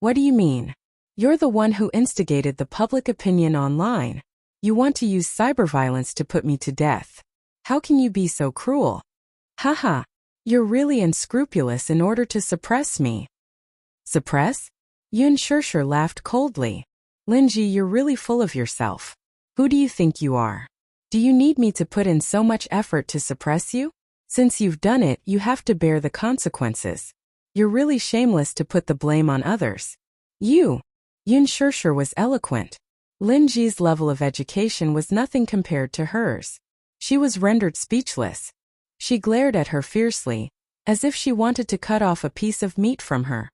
What do you mean? You're the one who instigated the public opinion online. You want to use cyberviolence to put me to death. How can you be so cruel? Haha. You're really unscrupulous in order to suppress me. Suppress? Yoon Shurshur laughed coldly. Lin Ji, you're really full of yourself. Who do you think you are? Do you need me to put in so much effort to suppress you? Since you've done it, you have to bear the consequences. You're really shameless to put the blame on others. Yoon Shurshur was eloquent. Lin Ji's level of education was nothing compared to hers. She was rendered speechless. She glared at her fiercely, as if she wanted to cut off a piece of meat from her.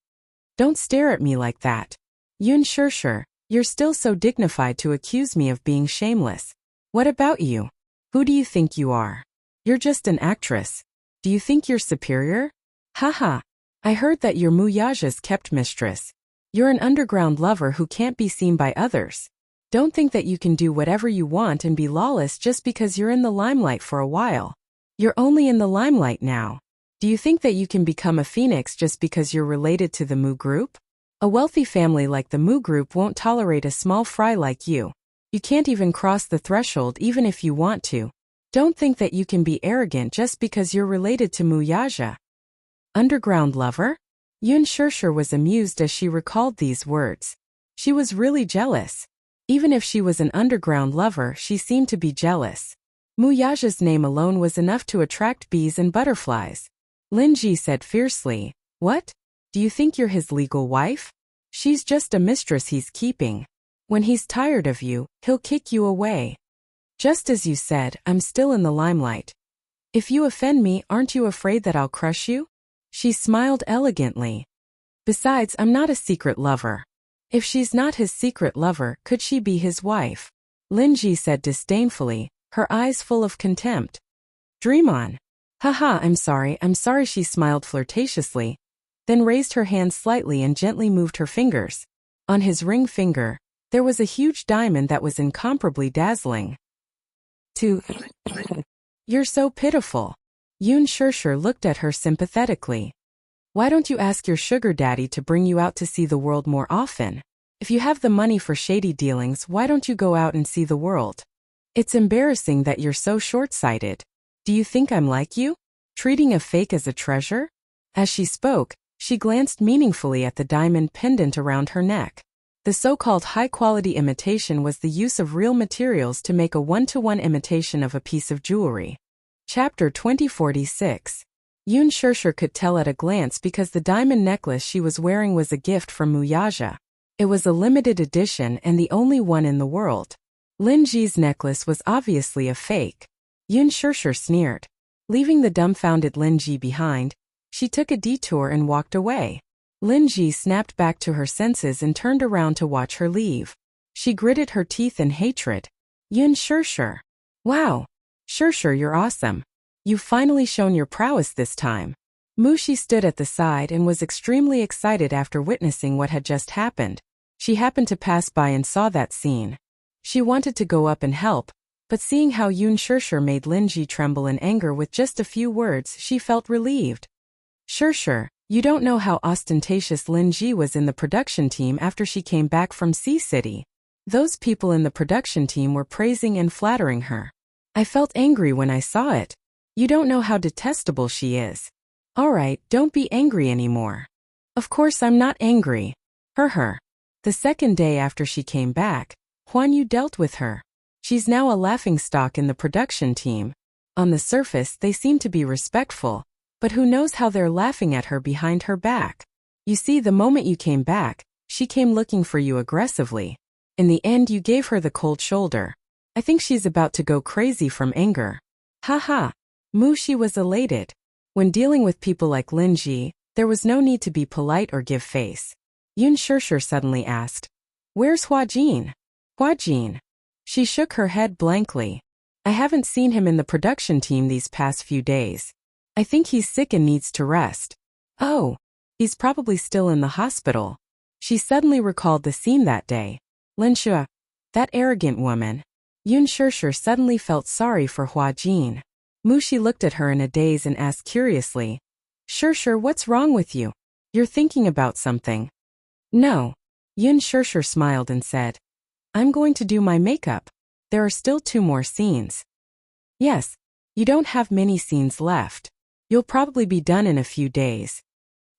Don't stare at me like that. Yoon Shurshur, you're still so dignified to accuse me of being shameless. What about you? Who do you think you are? You're just an actress. Do you think you're superior? Haha. I heard that you're Muyaja's kept mistress. You're an underground lover who can't be seen by others. Don't think that you can do whatever you want and be lawless just because you're in the limelight for a while. You're only in the limelight now. Do you think that you can become a phoenix just because you're related to the Mu group? A wealthy family like the Mu group won't tolerate a small fry like you. You can't even cross the threshold even if you want to. Don't think that you can be arrogant just because you're related to Muyaja. Underground lover? Yoon Shurshur was amused as she recalled these words. She was really jealous. Even if she was an underground lover, she seemed to be jealous. Muyaja's name alone was enough to attract bees and butterflies. Lin Ji said fiercely, "What? Do you think you're his legal wife? She's just a mistress he's keeping. When he's tired of you, he'll kick you away. Just as you said, I'm still in the limelight. If you offend me, aren't you afraid that I'll crush you?" She smiled elegantly. Besides, I'm not a secret lover. If she's not his secret lover, could she be his wife? Lin Ji said disdainfully, her eyes full of contempt. Dream on. Haha, I'm sorry, she smiled flirtatiously, then raised her hand slightly and gently moved her fingers. On his ring finger, there was a huge diamond that was incomparably dazzling. You're so pitiful. Yoon Shurshur looked at her sympathetically. Why don't you ask your sugar daddy to bring you out to see the world more often? If you have the money for shady dealings, why don't you go out and see the world? It's embarrassing that you're so short-sighted. Do you think I'm like you? Treating a fake as a treasure? As she spoke, she glanced meaningfully at the diamond pendant around her neck. The so-called high-quality imitation was the use of real materials to make a one-to-one imitation of a piece of jewelry. Chapter 2046. Yoon Shurshur could tell at a glance because the diamond necklace she was wearing was a gift from Muyaja. It was a limited edition and the only one in the world. Lin Ji's necklace was obviously a fake. Yoon Shurshur sneered. Leaving the dumbfounded Lin Ji behind, she took a detour and walked away. Lin Ji snapped back to her senses and turned around to watch her leave. She gritted her teeth in hatred. Yoon Shurshur. Wow. Shurshur, you're awesome. You've finally shown your prowess this time. Mushi stood at the side and was extremely excited after witnessing what had just happened. She happened to pass by and saw that scene. She wanted to go up and help, but seeing how Yoon Shurshur made Lin Ji tremble in anger with just a few words, she felt relieved. Shurshur, you don't know how ostentatious Lin Ji was in the production team after she came back from Sea City. Those people in the production team were praising and flattering her. I felt angry when I saw it. You don't know how detestable she is. Alright, don't be angry anymore. Of course I'm not angry. Her. The second day after she came back, Huan Yu dealt with her. She's now a laughingstock in the production team. On the surface, they seem to be respectful, but who knows how they're laughing at her behind her back. You see, the moment you came back, she came looking for you aggressively. In the end, you gave her the cold shoulder. I think she's about to go crazy from anger. Haha. Mushi was elated. When dealing with people like Lin Ji, there was no need to be polite or give face. Yun Shirshir suddenly asked, "Where's Huajin?" Huajin. She shook her head blankly. "I haven't seen him in the production team these past few days. I think he's sick and needs to rest." "Oh, he's probably still in the hospital." She suddenly recalled the scene that day. Lin Shua, that arrogant woman. Yun Shirshir suddenly felt sorry for Huajin. Mushi looked at her in a daze and asked curiously, "Shirshir, what's wrong with you? You're thinking about something." "No." Yun Shirshir smiled and said, "I'm going to do my makeup. There are still 2 more scenes." "Yes, you don't have many scenes left. You'll probably be done in a few days."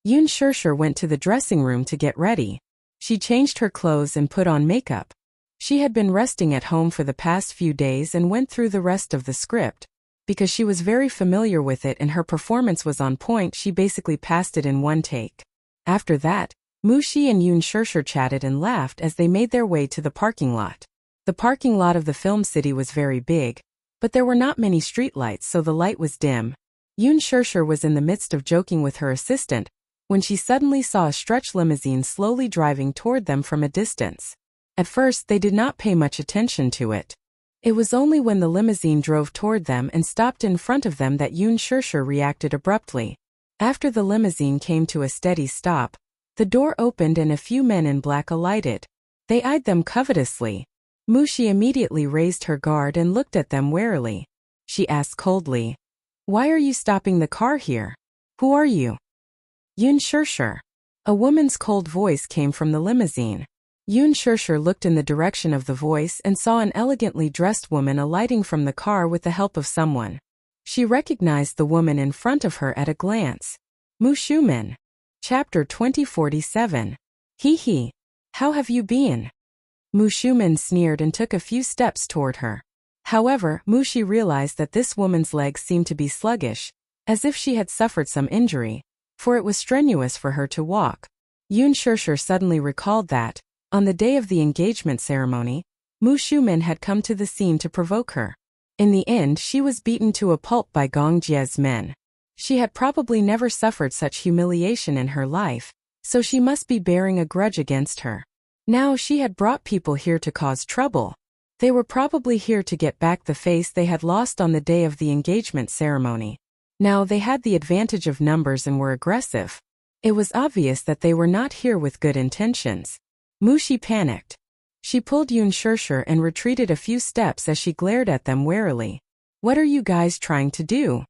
Yun Shirshir went to the dressing room to get ready. She changed her clothes and put on makeup. She had been resting at home for the past few days and went through the rest of the script. Because she was very familiar with it and her performance was on point, she basically passed it in one take. After that, Mushi and Yun Shirshir chatted and laughed as they made their way to the parking lot. The parking lot of the film city was very big, but there were not many streetlights, so the light was dim. Yun Shirshir was in the midst of joking with her assistant when she suddenly saw a stretch limousine slowly driving toward them from a distance. At first, they did not pay much attention to it. It was only when the limousine drove toward them and stopped in front of them that Yun Shirshir reacted abruptly. After the limousine came to a steady stop, the door opened and a few men in black alighted. They eyed them covetously. Mushi immediately raised her guard and looked at them warily. She asked coldly, "Why are you stopping the car here? Who are you?" "Yun Shirshir." A woman's cold voice came from the limousine. Yun Shirshir looked in the direction of the voice and saw an elegantly dressed woman alighting from the car with the help of someone. She recognized the woman in front of her at a glance. Mushuman. Chapter 2047. Hee. How have you been? Mushuman sneered and took a few steps toward her. However, Mushi realized that this woman's legs seemed to be sluggish, as if she had suffered some injury, for it was strenuous for her to walk. Yun Shirshir suddenly recalled that, on the day of the engagement ceremony, Mushuman had come to the scene to provoke her. In the end, she was beaten to a pulp by Gong Jie's men. She had probably never suffered such humiliation in her life, so she must be bearing a grudge against her. Now she had brought people here to cause trouble. They were probably here to get back the face they had lost on the day of the engagement ceremony. Now they had the advantage of numbers and were aggressive. It was obvious that they were not here with good intentions. Mushi panicked. She pulled Yun Shirshir and retreated a few steps as she glared at them warily. "What are you guys trying to do?"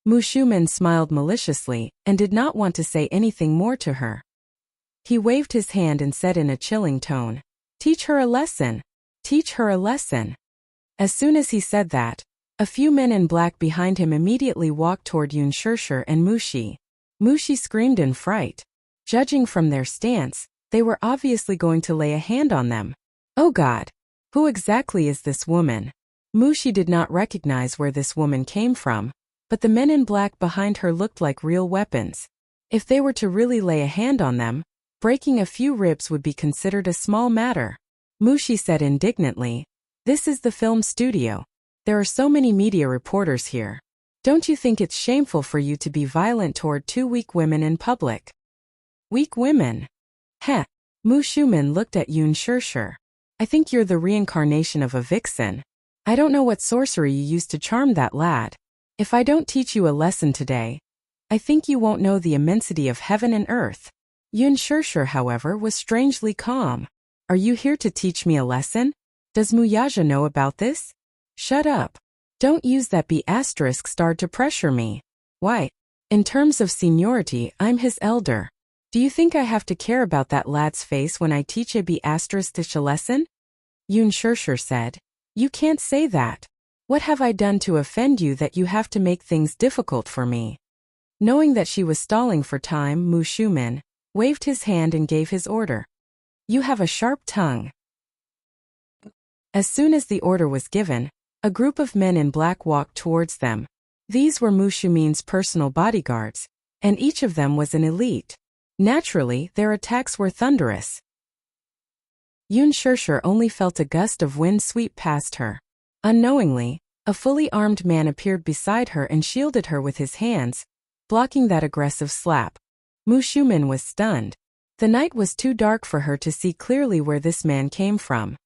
Mushuman smiled maliciously and did not want to say anything more to her. He waved his hand and said in a chilling tone, "Teach her a lesson. Teach her a lesson." As soon as he said that, a few men in black behind him immediately walked toward Yun Shirshir and Mushi. Mushi screamed in fright. Judging from their stance, they were obviously going to lay a hand on them. Oh God! Who exactly is this woman? Mushi did not recognize where this woman came from, but the men in black behind her looked like real weapons. If they were to really lay a hand on them, breaking a few ribs would be considered a small matter. Mushi said indignantly, "This is the film studio. There are so many media reporters here. Don't you think it's shameful for you to be violent toward 2 weak women in public?" "Weak women? Heh." Mushuman looked at Yun Shirshir. "I think you're the reincarnation of a vixen. I don't know what sorcery you used to charm that lad. If I don't teach you a lesson today, I think you won't know the immensity of heaven and earth." Yun Shirshir, however, was strangely calm. "Are you here to teach me a lesson? Does Muyaja know about this?" "Shut up. Don't use that B** star to pressure me. Why? In terms of seniority, I'm his elder. Do you think I have to care about that lad's face when I teach a B** lesson?" Yun Shirshir said. "You can't say that. What have I done to offend you that you have to make things difficult for me?" Knowing that she was stalling for time, Mushuman waved his hand and gave his order. You have a sharp tongue. As soon as the order was given, a group of men in black walked towards them. These were Mu Shumin's personal bodyguards, and each of them was an elite. Naturally, their attacks were thunderous. Yun Shirshir only felt a gust of wind sweep past her. Unknowingly, a fully armed man appeared beside her and shielded her with his hands, blocking that aggressive slap. Mu Shumin was stunned. The night was too dark for her to see clearly where this man came from.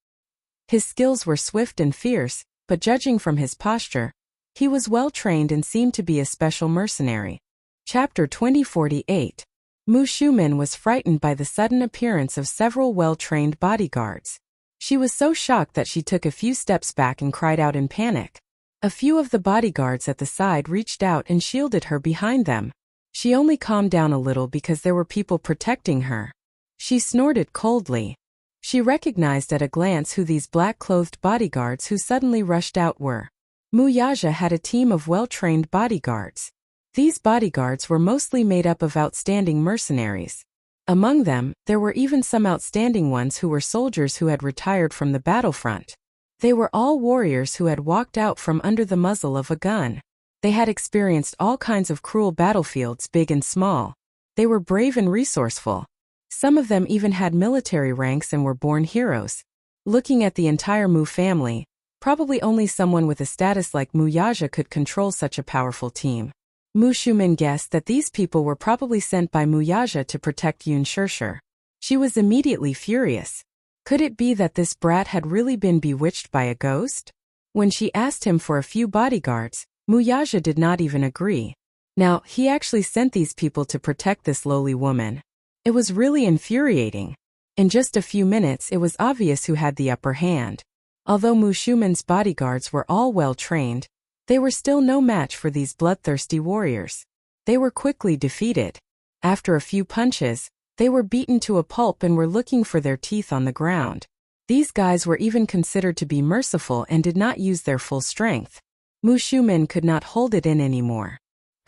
His skills were swift and fierce, but judging from his posture, he was well trained and seemed to be a special mercenary. Chapter 2048. Mu Shumin was frightened by the sudden appearance of several well-trained bodyguards. She was so shocked that she took a few steps back and cried out in panic. A few of the bodyguards at the side reached out and shielded her behind them. She only calmed down a little because there were people protecting her. She snorted coldly. She recognized at a glance who these black-clothed bodyguards who suddenly rushed out were. Mu Yaja had a team of well-trained bodyguards. These bodyguards were mostly made up of outstanding mercenaries. Among them, there were even some outstanding ones who were soldiers who had retired from the battlefront. They were all warriors who had walked out from under the muzzle of a gun. They had experienced all kinds of cruel battlefields, big and small. They were brave and resourceful. Some of them even had military ranks and were born heroes. Looking at the entire Mu family, probably only someone with a status like Mu Yaja could control such a powerful team. Mu Shumin guessed that these people were probably sent by Mu Yaja to protect Yun Shirshir. She was immediately furious. Could it be that this brat had really been bewitched by a ghost? When she asked him for a few bodyguards, Mu Yaja did not even agree. Now, he actually sent these people to protect this lowly woman. It was really infuriating. In just a few minutes it was obvious who had the upper hand. Although Mu Shumin's bodyguards were all well trained, they were still no match for these bloodthirsty warriors. They were quickly defeated. After a few punches, they were beaten to a pulp and were looking for their teeth on the ground. These guys were even considered to be merciful and did not use their full strength. Mu Shumin could not hold it in anymore.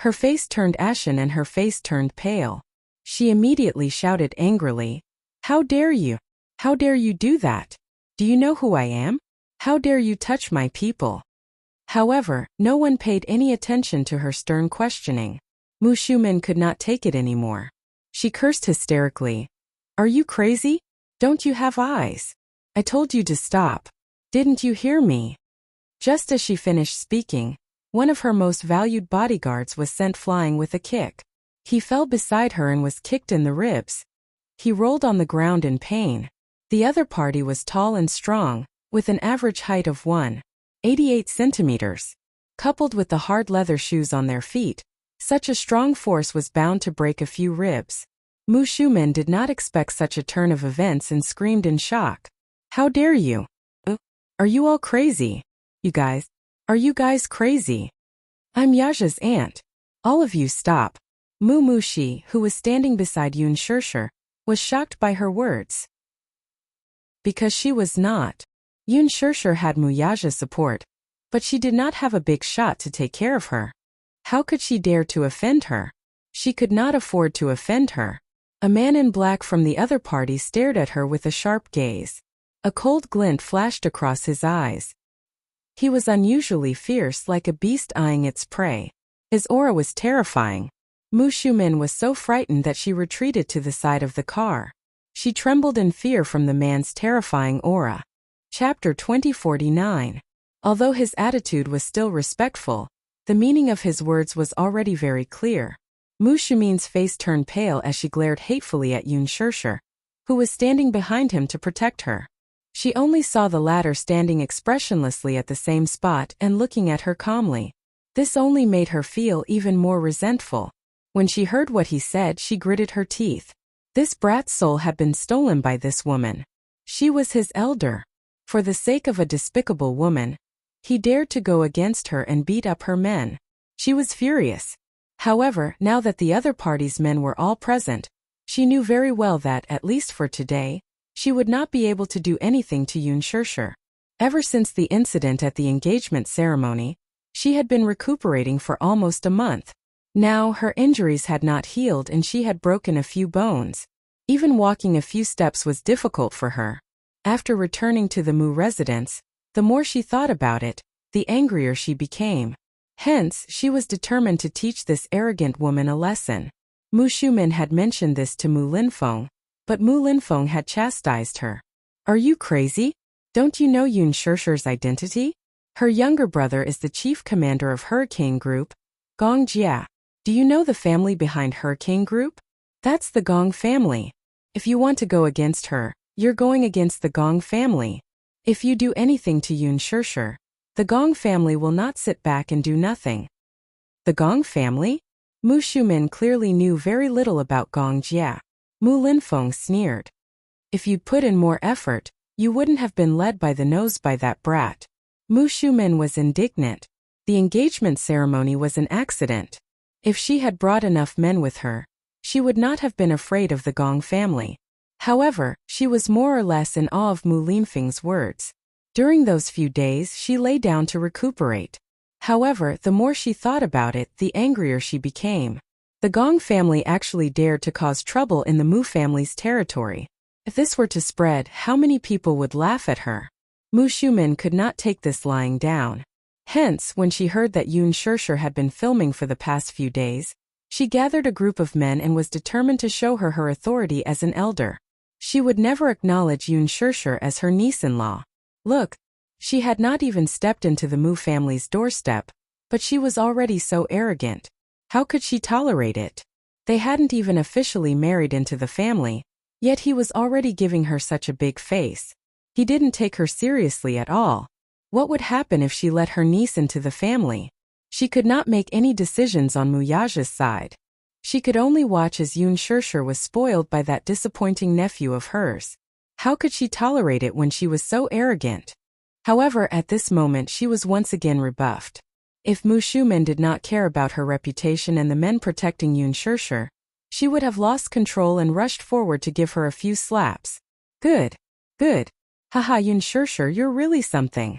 Her face turned ashen and her face turned pale. She immediately shouted angrily, "How dare you? How dare you do that? Do you know who I am? How dare you touch my people?" However, no one paid any attention to her stern questioning. Mu Shumin could not take it anymore. She cursed hysterically. "Are you crazy? Don't you have eyes? I told you to stop. Didn't you hear me?" Just as she finished speaking, one of her most valued bodyguards was sent flying with a kick. He fell beside her and was kicked in the ribs. He rolled on the ground in pain. The other party was tall and strong, with an average height of 1.88 centimeters. Coupled with the hard leather shoes on their feet, such a strong force was bound to break a few ribs. Mu Shumin did not expect such a turn of events and screamed in shock. "How dare you? Are you all crazy? Are you guys crazy? I'm Yaja's aunt. All of you stop." Mu Mushi, who was standing beside Yun Shirshir, was shocked by her words. Because she was not. Yun Shirshir had Mu Yaja's support, but she did not have a big shot to take care of her. How could she dare to offend her? She could not afford to offend her. A man in black from the other party stared at her with a sharp gaze. A cold glint flashed across his eyes. He was unusually fierce, like a beast eyeing its prey. His aura was terrifying. Mu Shumin was so frightened that she retreated to the side of the car. She trembled in fear from the man's terrifying aura. Chapter 2049. Although his attitude was still respectful, the meaning of his words was already very clear. Mu Shumin's face turned pale as she glared hatefully at Yun Shirshir, who was standing behind him to protect her. She only saw the latter standing expressionlessly at the same spot and looking at her calmly. This only made her feel even more resentful. When she heard what he said, she gritted her teeth. This brat's soul had been stolen by this woman. She was his elder. For the sake of a despicable woman, he dared to go against her and beat up her men. She was furious. However, now that the other party's men were all present, she knew very well that, at least for today, she would not be able to do anything to Yun Shirshir. Ever since the incident at the engagement ceremony, she had been recuperating for almost a month. Now, her injuries had not healed and she had broken a few bones. Even walking a few steps was difficult for her. After returning to the Mu residence, the more she thought about it, the angrier she became. Hence, she was determined to teach this arrogant woman a lesson. Mu Shumen had mentioned this to Mu Linfeng, but Mu Linfeng had chastised her. Are you crazy? Don't you know Yun Shishir's identity? Her younger brother is the chief commander of Hurricane Group, Gong Jia. Do you know the family behind Hurricane Group? That's the Gong family. If you want to go against her, you're going against the Gong family. If you do anything to Yun Shishir, the Gong family will not sit back and do nothing. The Gong family? Mu Shumen clearly knew very little about Gong Jia. Mu Linfeng sneered. If you'd put in more effort, you wouldn't have been led by the nose by that brat. Mu Shumen was indignant. The engagement ceremony was an accident. If she had brought enough men with her, she would not have been afraid of the Gong family. However, she was more or less in awe of Mu Linfeng's words. During those few days she lay down to recuperate. However, the more she thought about it, the angrier she became. The Gong family actually dared to cause trouble in the Mu family's territory. If this were to spread, how many people would laugh at her? Mu Shumen could not take this lying down. Hence, when she heard that Yun Shishir had been filming for the past few days, she gathered a group of men and was determined to show her her authority as an elder. She would never acknowledge Yun Shishir as her niece-in-law. Look, she had not even stepped into the Mu family's doorstep, but she was already so arrogant. How could she tolerate it? They hadn't even officially married into the family, yet he was already giving her such a big face. He didn't take her seriously at all. What would happen if she let her niece into the family? She could not make any decisions on Muyaja's side. She could only watch as Yun Shishir was spoiled by that disappointing nephew of hers. How could she tolerate it when she was so arrogant? However, at this moment she was once again rebuffed. If Mu Shumen did not care about her reputation and the men protecting Yun Shishir, she would have lost control and rushed forward to give her a few slaps. Good. Good. Haha, Yun Shishir, you're really something.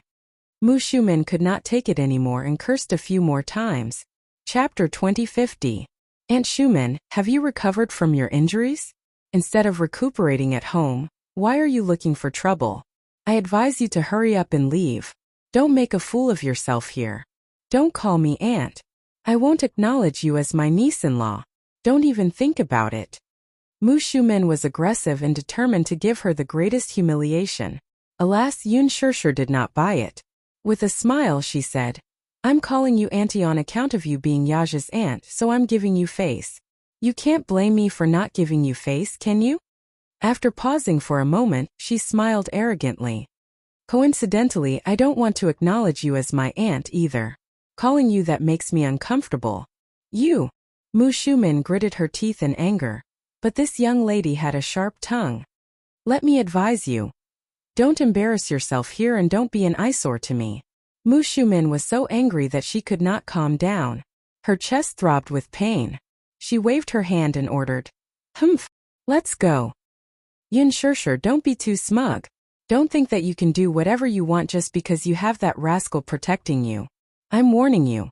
Mu Shumen could not take it anymore and cursed a few more times. Chapter 2050. Aunt Shumen, have you recovered from your injuries? Instead of recuperating at home, why are you looking for trouble? I advise you to hurry up and leave. Don't make a fool of yourself here. Don't call me aunt. I won't acknowledge you as my niece-in-law. Don't even think about it. Mu Shumen was aggressive and determined to give her the greatest humiliation. Alas, Yun Shishir did not buy it. With a smile she said, I'm calling you auntie on account of you being Yaja's aunt, so I'm giving you face. You can't blame me for not giving you face, can you? After pausing for a moment, she smiled arrogantly. Coincidentally, I don't want to acknowledge you as my aunt either. Calling you that makes me uncomfortable. You. Mu Shumen gritted her teeth in anger. But this young lady had a sharp tongue. Let me advise you. Don't embarrass yourself here and don't be an eyesore to me. Mu Shumen was so angry that she could not calm down. Her chest throbbed with pain. She waved her hand and ordered, Humph, let's go. Yun Shishir, don't be too smug. Don't think that you can do whatever you want just because you have that rascal protecting you. I'm warning you.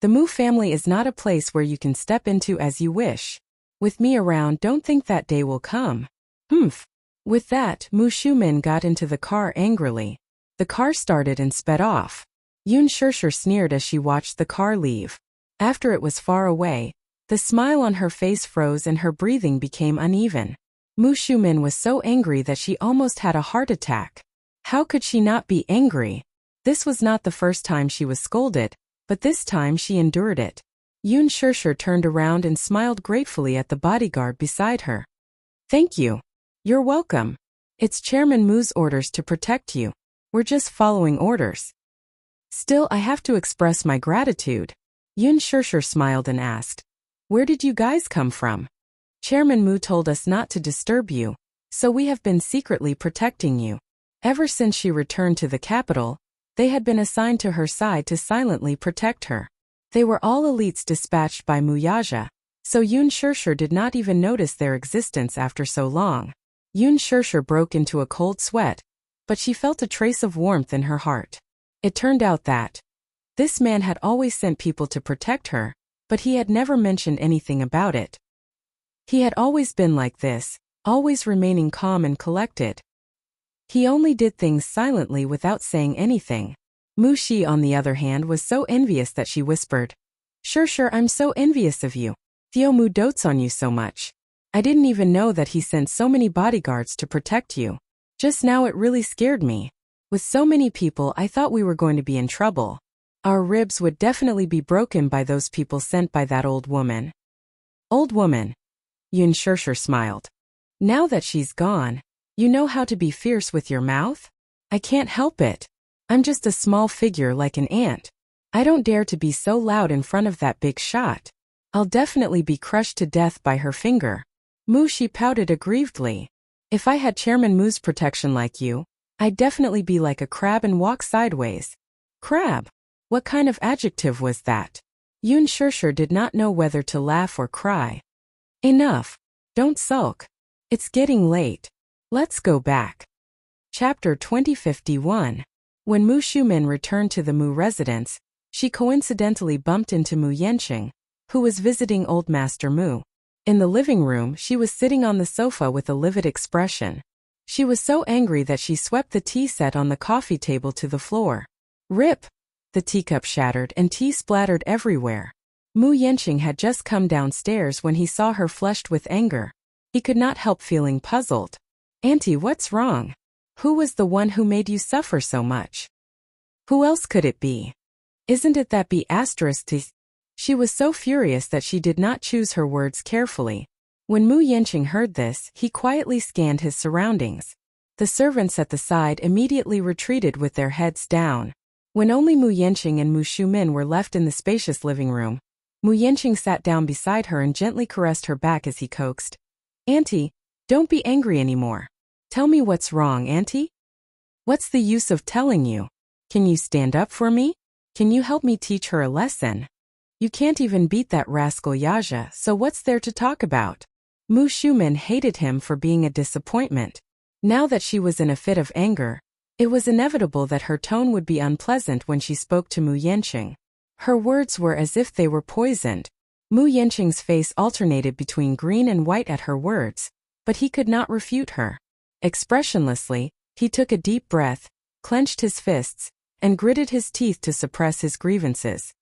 The Mu family is not a place where you can step into as you wish. With me around, don't think that day will come. Humph. With that, Mu Shumen got into the car angrily. The car started and sped off. Yun Shishir sneered as she watched the car leave. After it was far away, the smile on her face froze and her breathing became uneven. Mu Shumen was so angry that she almost had a heart attack. How could she not be angry? This was not the first time she was scolded, but this time she endured it. Yun Shishir turned around and smiled gratefully at the bodyguard beside her. Thank you. You're welcome. It's Chairman Mu's orders to protect you. We're just following orders. Still, I have to express my gratitude. Yun Shishir smiled and asked, Where did you guys come from? Chairman Mu told us not to disturb you, so we have been secretly protecting you. Ever since she returned to the capital, they had been assigned to her side to silently protect her. They were all elites dispatched by Muyaja, so Yun Shishir did not even notice their existence after so long. Yun Shishir broke into a cold sweat, but she felt a trace of warmth in her heart. It turned out that this man had always sent people to protect her, but he had never mentioned anything about it. He had always been like this, always remaining calm and collected. He only did things silently without saying anything. Mu Xi, on the other hand, was so envious that she whispered, Sure, I'm so envious of you. Theo Mu dotes on you so much. I didn't even know that he sent so many bodyguards to protect you. Just now it really scared me. With so many people, I thought we were going to be in trouble. Our ribs would definitely be broken by those people sent by that old woman. Old woman? Yun Shirshir smiled. Now that she's gone, you know how to be fierce with your mouth? I can't help it. I'm just a small figure like an ant. I don't dare to be so loud in front of that big shot. I'll definitely be crushed to death by her finger. Mu Xi pouted aggrievedly. If I had Chairman Mu's protection like you, I'd definitely be like a crab and walk sideways. Crab? What kind of adjective was that? Yun Shirshir did not know whether to laugh or cry. Enough. Don't sulk. It's getting late. Let's go back. Chapter 2051. When Mu Shumin returned to the Mu residence, she coincidentally bumped into Mu Yanqing, who was visiting Old Master Mu. In the living room, she was sitting on the sofa with a livid expression. She was so angry that she swept the tea set on the coffee table to the floor. Rip! The teacup shattered and tea splattered everywhere. Mu Yanqing had just come downstairs when he saw her flushed with anger. He could not help feeling puzzled. Auntie, what's wrong? Who was the one who made you suffer so much? Who else could it be? Isn't it that B****? She was so furious that she did not choose her words carefully. When Mu Yanqing heard this, he quietly scanned his surroundings. The servants at the side immediately retreated with their heads down. When only Mu Yanqing and Mu Shumin were left in the spacious living room, Mu Yanqing sat down beside her and gently caressed her back as he coaxed. Auntie, don't be angry anymore. Tell me what's wrong, Auntie? What's the use of telling you? Can you stand up for me? Can you help me teach her a lesson? You can't even beat that rascal Yaja, so what's there to talk about? Mu Shumin hated him for being a disappointment. Now that she was in a fit of anger, it was inevitable that her tone would be unpleasant when she spoke to Mu Yanqing. Her words were as if they were poisoned. Mu Yanqing's face alternated between green and white at her words, but he could not refute her. Expressionlessly, he took a deep breath, clenched his fists, and gritted his teeth to suppress his grievances.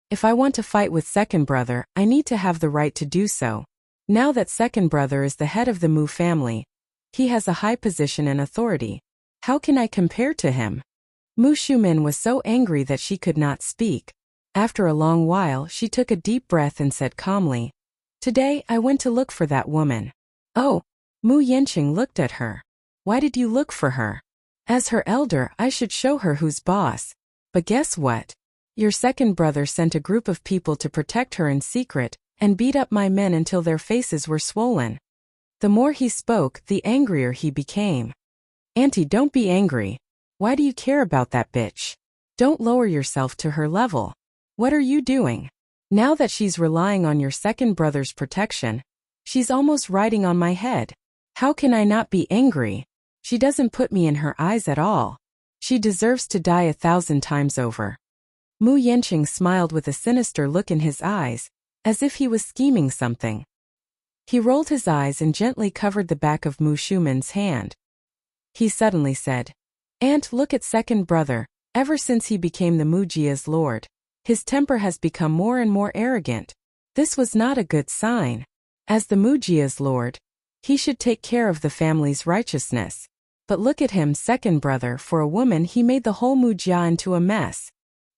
If I want to fight with second brother, I need to have the right to do so. Now that second brother is the head of the Mu family, he has a high position and authority. How can I compare to him? Mu Shumin was so angry that she could not speak. After a long while, she took a deep breath and said calmly, Today, I went to look for that woman. Oh, Mu Yanqing looked at her. Why did you look for her? As her elder, I should show her who's boss. But guess what? Your second brother sent a group of people to protect her in secret, and beat up my men until their faces were swollen. The more he spoke, the angrier he became. Auntie, don't be angry. Why do you care about that bitch? Don't lower yourself to her level. What are you doing? Now that she's relying on your second brother's protection, she's almost riding on my head. How can I not be angry? She doesn't put me in her eyes at all. She deserves to die 1,000 times over. Mu Yanqing smiled with a sinister look in his eyes, as if he was scheming something. He rolled his eyes and gently covered the back of Mu Shumin's hand. He suddenly said, Aunt, look at second brother. Ever since he became the Mujia's lord, his temper has become more and more arrogant. This was not a good sign. As the Mujia's lord, he should take care of the family's righteousness. But look at him, second brother, for a woman he made the whole Mujia into a mess.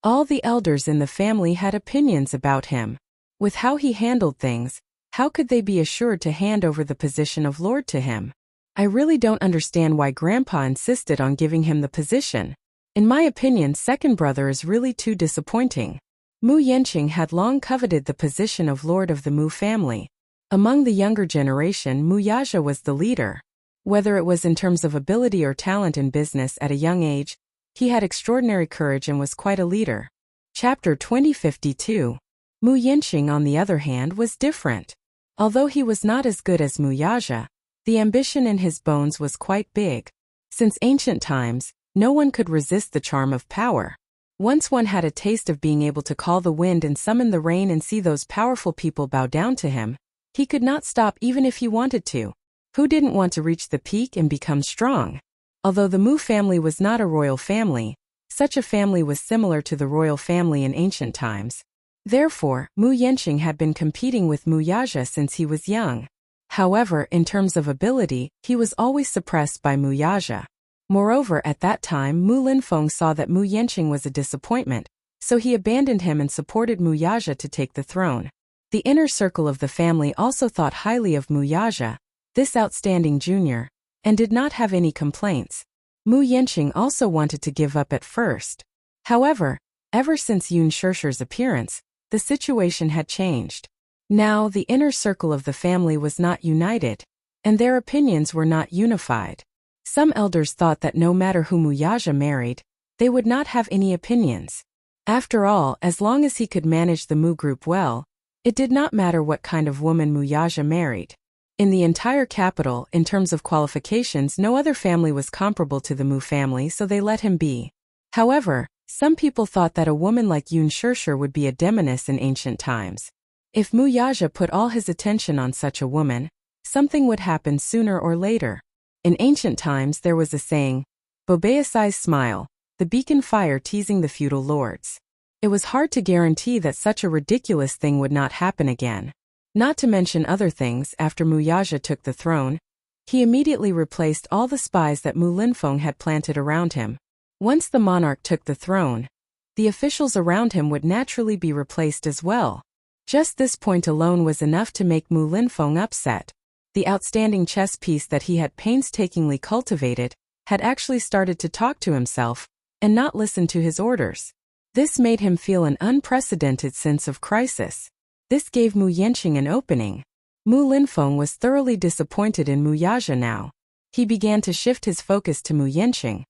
All the elders in the family had opinions about him. With how he handled things, how could they be assured to hand over the position of lord to him? I really don't understand why Grandpa insisted on giving him the position. In my opinion, second brother is really too disappointing. Mu Yanqing had long coveted the position of lord of the Mu family. Among the younger generation, Mu Yaja was the leader. Whether it was in terms of ability or talent in business at a young age, he had extraordinary courage and was quite a leader. Chapter 2052. Mu Yanqing, on the other hand, was different. Although he was not as good as Mu Yaja, the ambition in his bones was quite big. Since ancient times, no one could resist the charm of power. Once one had a taste of being able to call the wind and summon the rain and see those powerful people bow down to him, he could not stop even if he wanted to. Who didn't want to reach the peak and become strong? Although the Mu family was not a royal family, such a family was similar to the royal family in ancient times. Therefore, Mu Yanqing had been competing with Mu Yaja since he was young. However, in terms of ability, he was always suppressed by Mu Yaja. Moreover, at that time Mu Linfeng saw that Mu Yanqing was a disappointment, so he abandoned him and supported Mu Yaja to take the throne. The inner circle of the family also thought highly of Mu Yaja, this outstanding junior, and did not have any complaints. Mu Yanqing also wanted to give up at first. However, ever since Yun Shishir's appearance, the situation had changed. Now the inner circle of the family was not united, and their opinions were not unified. Some elders thought that no matter who Mu Yaja married, they would not have any opinions. After all, as long as he could manage the Mu group well, it did not matter what kind of woman Mu Yaja married. In the entire capital, in terms of qualifications, no other family was comparable to the Mu family, so they let him be. However, some people thought that a woman like Yun Shishir would be a demoness in ancient times. If Mu Yaja put all his attention on such a woman, something would happen sooner or later. In ancient times there was a saying, Bobaeasai's smile, the beacon fire teasing the feudal lords. It was hard to guarantee that such a ridiculous thing would not happen again. Not to mention other things, after Mu Yaja took the throne, he immediately replaced all the spies that Mu Linfeng had planted around him. Once the monarch took the throne, the officials around him would naturally be replaced as well. Just this point alone was enough to make Mu Linfeng upset. The outstanding chess piece that he had painstakingly cultivated had actually started to talk to himself and not listen to his orders. This made him feel an unprecedented sense of crisis. This gave Mu Yanqing an opening. Mu Linfeng was thoroughly disappointed in Mu Yaja now. He began to shift his focus to Mu Yanqing,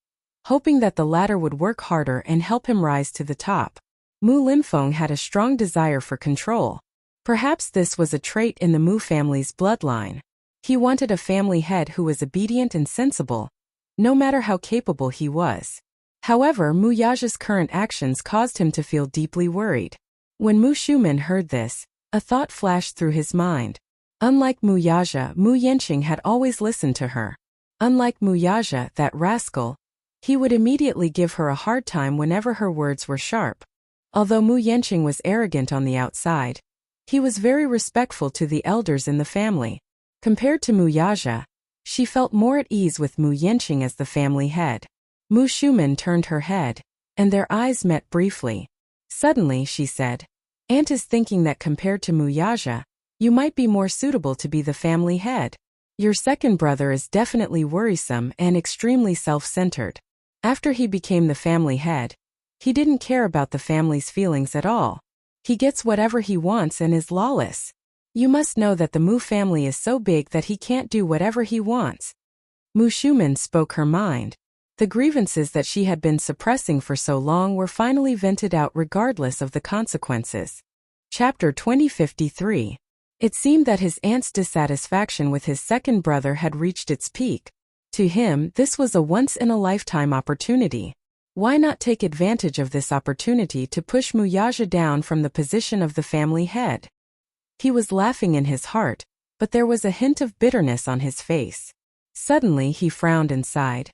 hoping that the latter would work harder and help him rise to the top. Mu Linfeng had a strong desire for control. Perhaps this was a trait in the Mu family's bloodline. He wanted a family head who was obedient and sensible, no matter how capable he was. However, Mu Yaja's current actions caused him to feel deeply worried. When Mu Shumen heard this, a thought flashed through his mind. Unlike Mu Yaja, Mu Yanqing had always listened to her. Unlike Mu Yaja, that rascal, he would immediately give her a hard time whenever her words were sharp. Although Mu Yanqing was arrogant on the outside, he was very respectful to the elders in the family. Compared to Mu Yaja, she felt more at ease with Mu Yanqing as the family head. Mu Shumen turned her head, and their eyes met briefly. Suddenly, she said, Aunt is thinking that compared to Mu Yaja, you might be more suitable to be the family head. Your second brother is definitely worrisome and extremely self-centered. After he became the family head, he didn't care about the family's feelings at all. He gets whatever he wants and is lawless. You must know that the Mu family is so big that he can't do whatever he wants. Mu Shumen spoke her mind. The grievances that she had been suppressing for so long were finally vented out regardless of the consequences. Chapter 2053. It seemed that his aunt's dissatisfaction with his second brother had reached its peak. To him, this was a once-in-a-lifetime opportunity. Why not take advantage of this opportunity to push Mu Yaja down from the position of the family head? He was laughing in his heart, but there was a hint of bitterness on his face. Suddenly he frowned and sighed.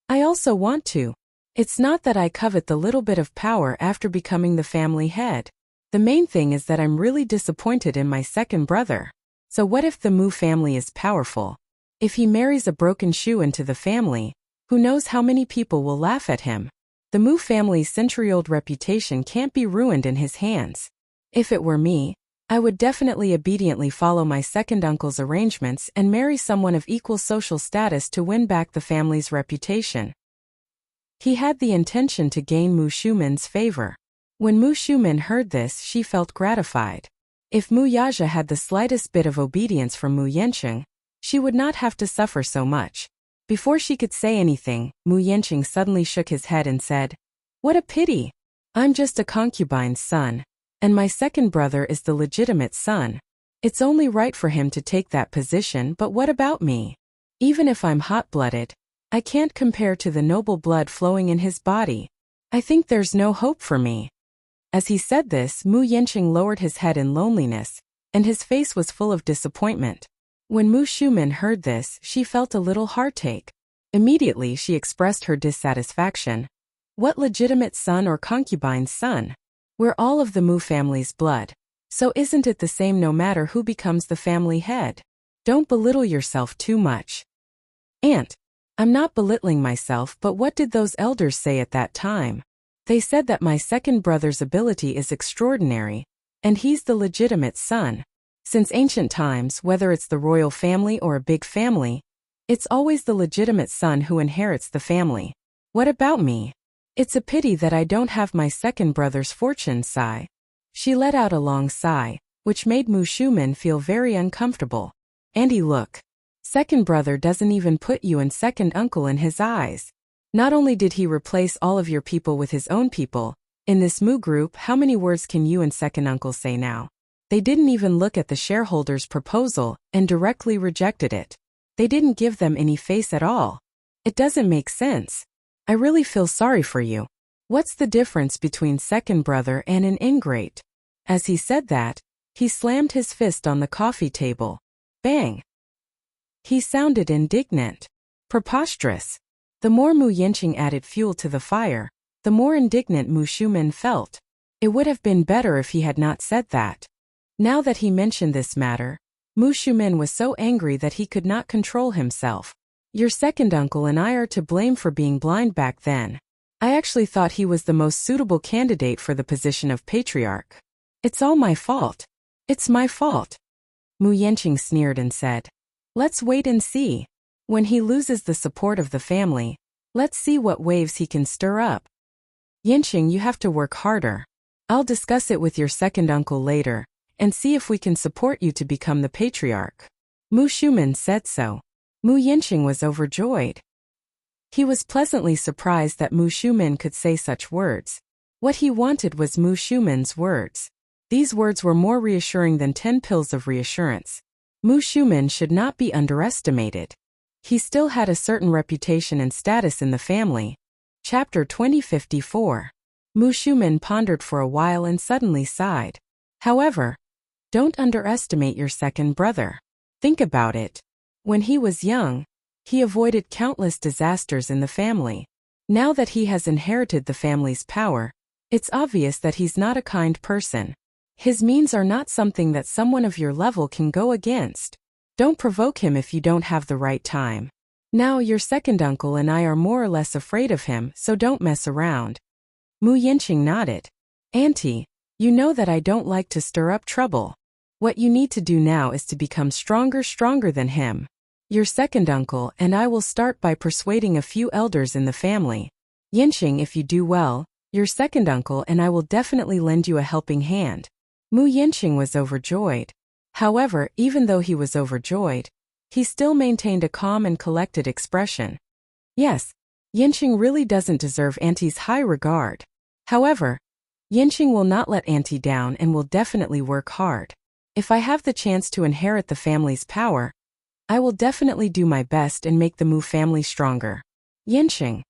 I also want to. It's not that I covet the little bit of power after becoming the family head. The main thing is that I'm really disappointed in my second brother. So what if the Mu family is powerful? If he marries a broken shoe into the family, who knows how many people will laugh at him? The Mu family's century-old reputation can't be ruined in his hands. If it were me, I would definitely obediently follow my second uncle's arrangements and marry someone of equal social status to win back the family's reputation. He had the intention to gain Mu Shumen's favor. When Mu Shumen heard this, she felt gratified. If Mu Yaja had the slightest bit of obedience from Mu Yanqing, she would not have to suffer so much. Before she could say anything, Mu Yanqing suddenly shook his head and said, What a pity! I'm just a concubine's son, and my second brother is the legitimate son. It's only right for him to take that position, but what about me? Even if I'm hot-blooded, I can't compare to the noble blood flowing in his body. I think there's no hope for me. As he said this, Mu Yanqing lowered his head in loneliness, and his face was full of disappointment. When Mu Shumen heard this, she felt a little heartache. Immediately she expressed her dissatisfaction. What legitimate son or concubine's son? We're all of the Mu family's blood. So isn't it the same no matter who becomes the family head? Don't belittle yourself too much. Aunt, I'm not belittling myself, but what did those elders say at that time? They said that my second brother's ability is extraordinary, and he's the legitimate son. Since ancient times, whether it's the royal family or a big family, it's always the legitimate son who inherits the family. What about me? It's a pity that I don't have my second brother's fortune, sigh. She let out a long sigh, which made Mu Shumen feel very uncomfortable. Andy, look. Second brother doesn't even put you and second uncle in his eyes. Not only did he replace all of your people with his own people, in this Mu group, how many words can you and second uncle say now? They didn't even look at the shareholders' proposal and directly rejected it. They didn't give them any face at all. It doesn't make sense. I really feel sorry for you. What's the difference between second brother and an ingrate? As he said that, he slammed his fist on the coffee table. Bang! He sounded indignant. Preposterous. The more Mu Yanqing added fuel to the fire, the more indignant Mu Shumen felt. It would have been better if he had not said that. Now that he mentioned this matter, Mu Shumen was so angry that he could not control himself. Your second uncle and I are to blame for being blind back then. I actually thought he was the most suitable candidate for the position of patriarch. It's all my fault. It's my fault. Mu Yanqing sneered and said, let's wait and see. When he loses the support of the family, let's see what waves he can stir up. Yanqing, you have to work harder. I'll discuss it with your second uncle later, and see if we can support you to become the patriarch. Mu Shumen said so. Mu Yanqing was overjoyed. He was pleasantly surprised that Mu Shumen could say such words. What he wanted was Mu Shumen's words. These words were more reassuring than 10 pills of reassurance. Mu Shumen should not be underestimated. He still had a certain reputation and status in the family. Chapter 2054. Mu Shumen pondered for a while and suddenly sighed. However, don't underestimate your second brother. Think about it. When he was young, he avoided countless disasters in the family. Now that he has inherited the family's power, it's obvious that he's not a kind person. His means are not something that someone of your level can go against. Don't provoke him if you don't have the right time. Now your second uncle and I are more or less afraid of him, so don't mess around. Mu Yanqing nodded. Auntie, you know that I don't like to stir up trouble. What you need to do now is to become stronger than him. Your second uncle and I will start by persuading a few elders in the family. Yanqing, if you do well, your second uncle and I will definitely lend you a helping hand. Mu Yanqing was overjoyed. However, even though he was overjoyed, he still maintained a calm and collected expression. Yes, Yanqing really doesn't deserve Auntie's high regard. However, Yanqing will not let Auntie down and will definitely work hard. If I have the chance to inherit the family's power, I will definitely do my best and make the Mu family stronger. Yanqing,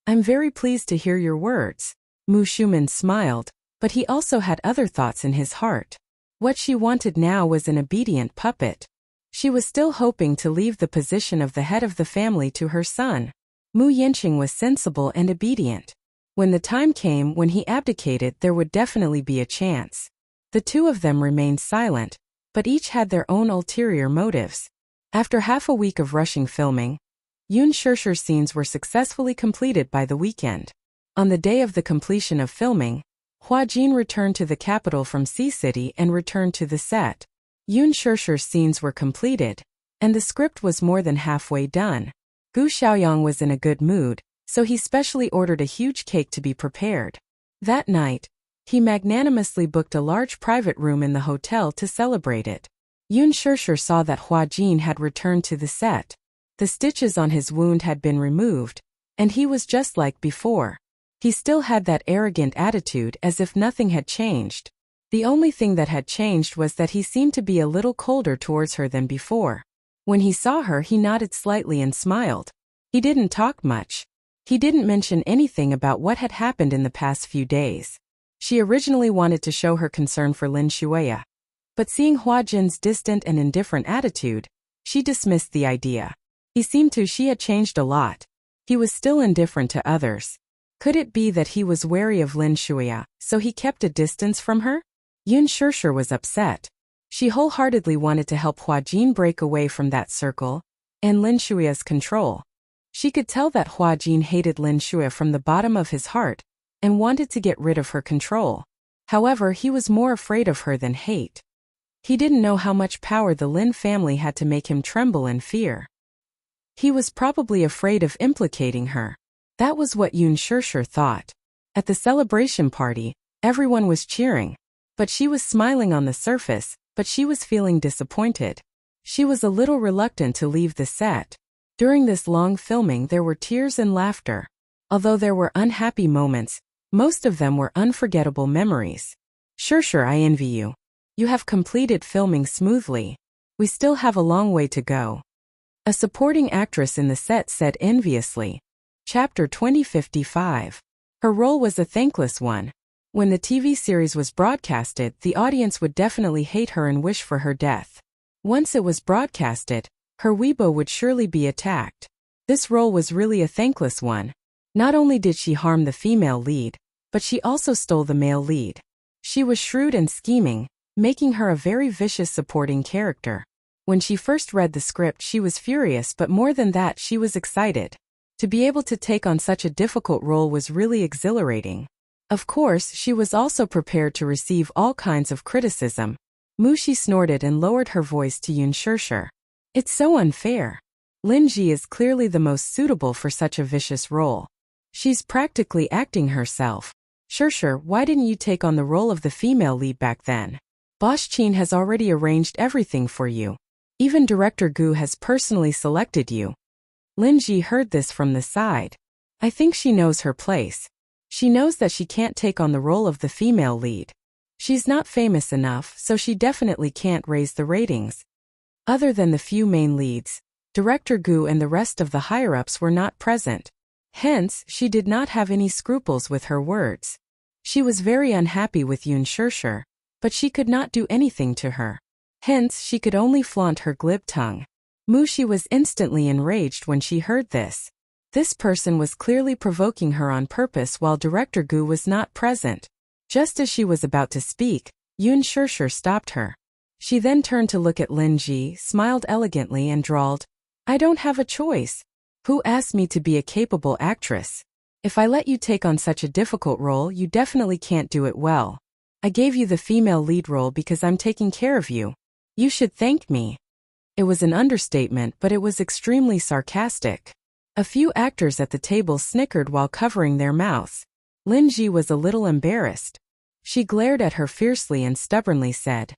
I'm very pleased to hear your words. Mu Shumen smiled, but he also had other thoughts in his heart. What she wanted now was an obedient puppet. She was still hoping to leave the position of the head of the family to her son. Mu Yanqing was sensible and obedient. When the time came when he abdicated, there would definitely be a chance. The two of them remained silent, but each had their own ulterior motives. After half a week of rushing filming, Yun Shishir's scenes were successfully completed by the weekend. On the day of the completion of filming, Hua Jin returned to the capital from Sea City and returned to the set. Yun Shishir's scenes were completed, and the script was more than halfway done. Gu Xiaoyang was in a good mood, so he specially ordered a huge cake to be prepared. That night, he magnanimously booked a large private room in the hotel to celebrate it. Yun Shishir saw that Hua Jin had returned to the set. The stitches on his wound had been removed, and he was just like before. He still had that arrogant attitude as if nothing had changed. The only thing that had changed was that he seemed to be a little colder towards her than before. When he saw her, he nodded slightly and smiled. He didn't talk much. He didn't mention anything about what had happened in the past few days. She originally wanted to show her concern for Lin Shueya. But seeing Hua Jin's distant and indifferent attitude, She dismissed the idea. She had changed a lot. He was still indifferent to others. Could it be that he was wary of Lin Shuya, so he kept a distance from her? Yun Shirshir was upset. She wholeheartedly wanted to help Hua Jin break away from that circle and Lin Shuya's control. She could tell that Hua Jin hated Lin Shuya from the bottom of his heart and wanted to get rid of her control. However, he was more afraid of her than hate. He didn't know how much power the Lin family had to make him tremble in fear. He was probably afraid of implicating her. That was what Yun Shirshir thought. At the celebration party, everyone was cheering. But she was smiling on the surface, but she was feeling disappointed. She was a little reluctant to leave the set. During this long filming there were tears and laughter. Although there were unhappy moments, most of them were unforgettable memories. Shirshir, I envy you. You have completed filming smoothly. We still have a long way to go. A supporting actress in the set said enviously. Chapter 2055. Her role was a thankless one. When the TV series was broadcasted, the audience would definitely hate her and wish for her death. Once it was broadcasted, her Weibo would surely be attacked. This role was really a thankless one. Not only did she harm the female lead, but she also stole the male lead. She was shrewd and scheming, making her a very vicious supporting character. When she first read the script she was furious, but more than that she was excited. To be able to take on such a difficult role was really exhilarating. Of course, she was also prepared to receive all kinds of criticism. Mushi snorted and lowered her voice to Yun Shirshir. It's so unfair. Lin Ji is clearly the most suitable for such a vicious role. She's practically acting herself. Shirshir, why didn't you take on the role of the female lead back then? Boss Qin has already arranged everything for you. Even Director Gu has personally selected you. Lin Ji heard this from the side. I think she knows her place. She knows that she can't take on the role of the female lead. She's not famous enough, so she definitely can't raise the ratings. Other than the few main leads, Director Gu and the rest of the higher-ups were not present. Hence, she did not have any scruples with her words. She was very unhappy with Yun Shirshir, but she could not do anything to her. Hence, she could only flaunt her glib tongue. Mushi was instantly enraged when she heard this. This person was clearly provoking her on purpose while Director Gu was not present. Just as she was about to speak, Yun Shirshir stopped her. She then turned to look at Lin Ji, smiled elegantly and drawled, I don't have a choice. Who asked me to be a capable actress? If I let you take on such a difficult role, you definitely can't do it well. I gave you the female lead role because I'm taking care of you. You should thank me. It was an understatement, but it was extremely sarcastic. A few actors at the table snickered while covering their mouths. Lin Ji was a little embarrassed. She glared at her fiercely and stubbornly said,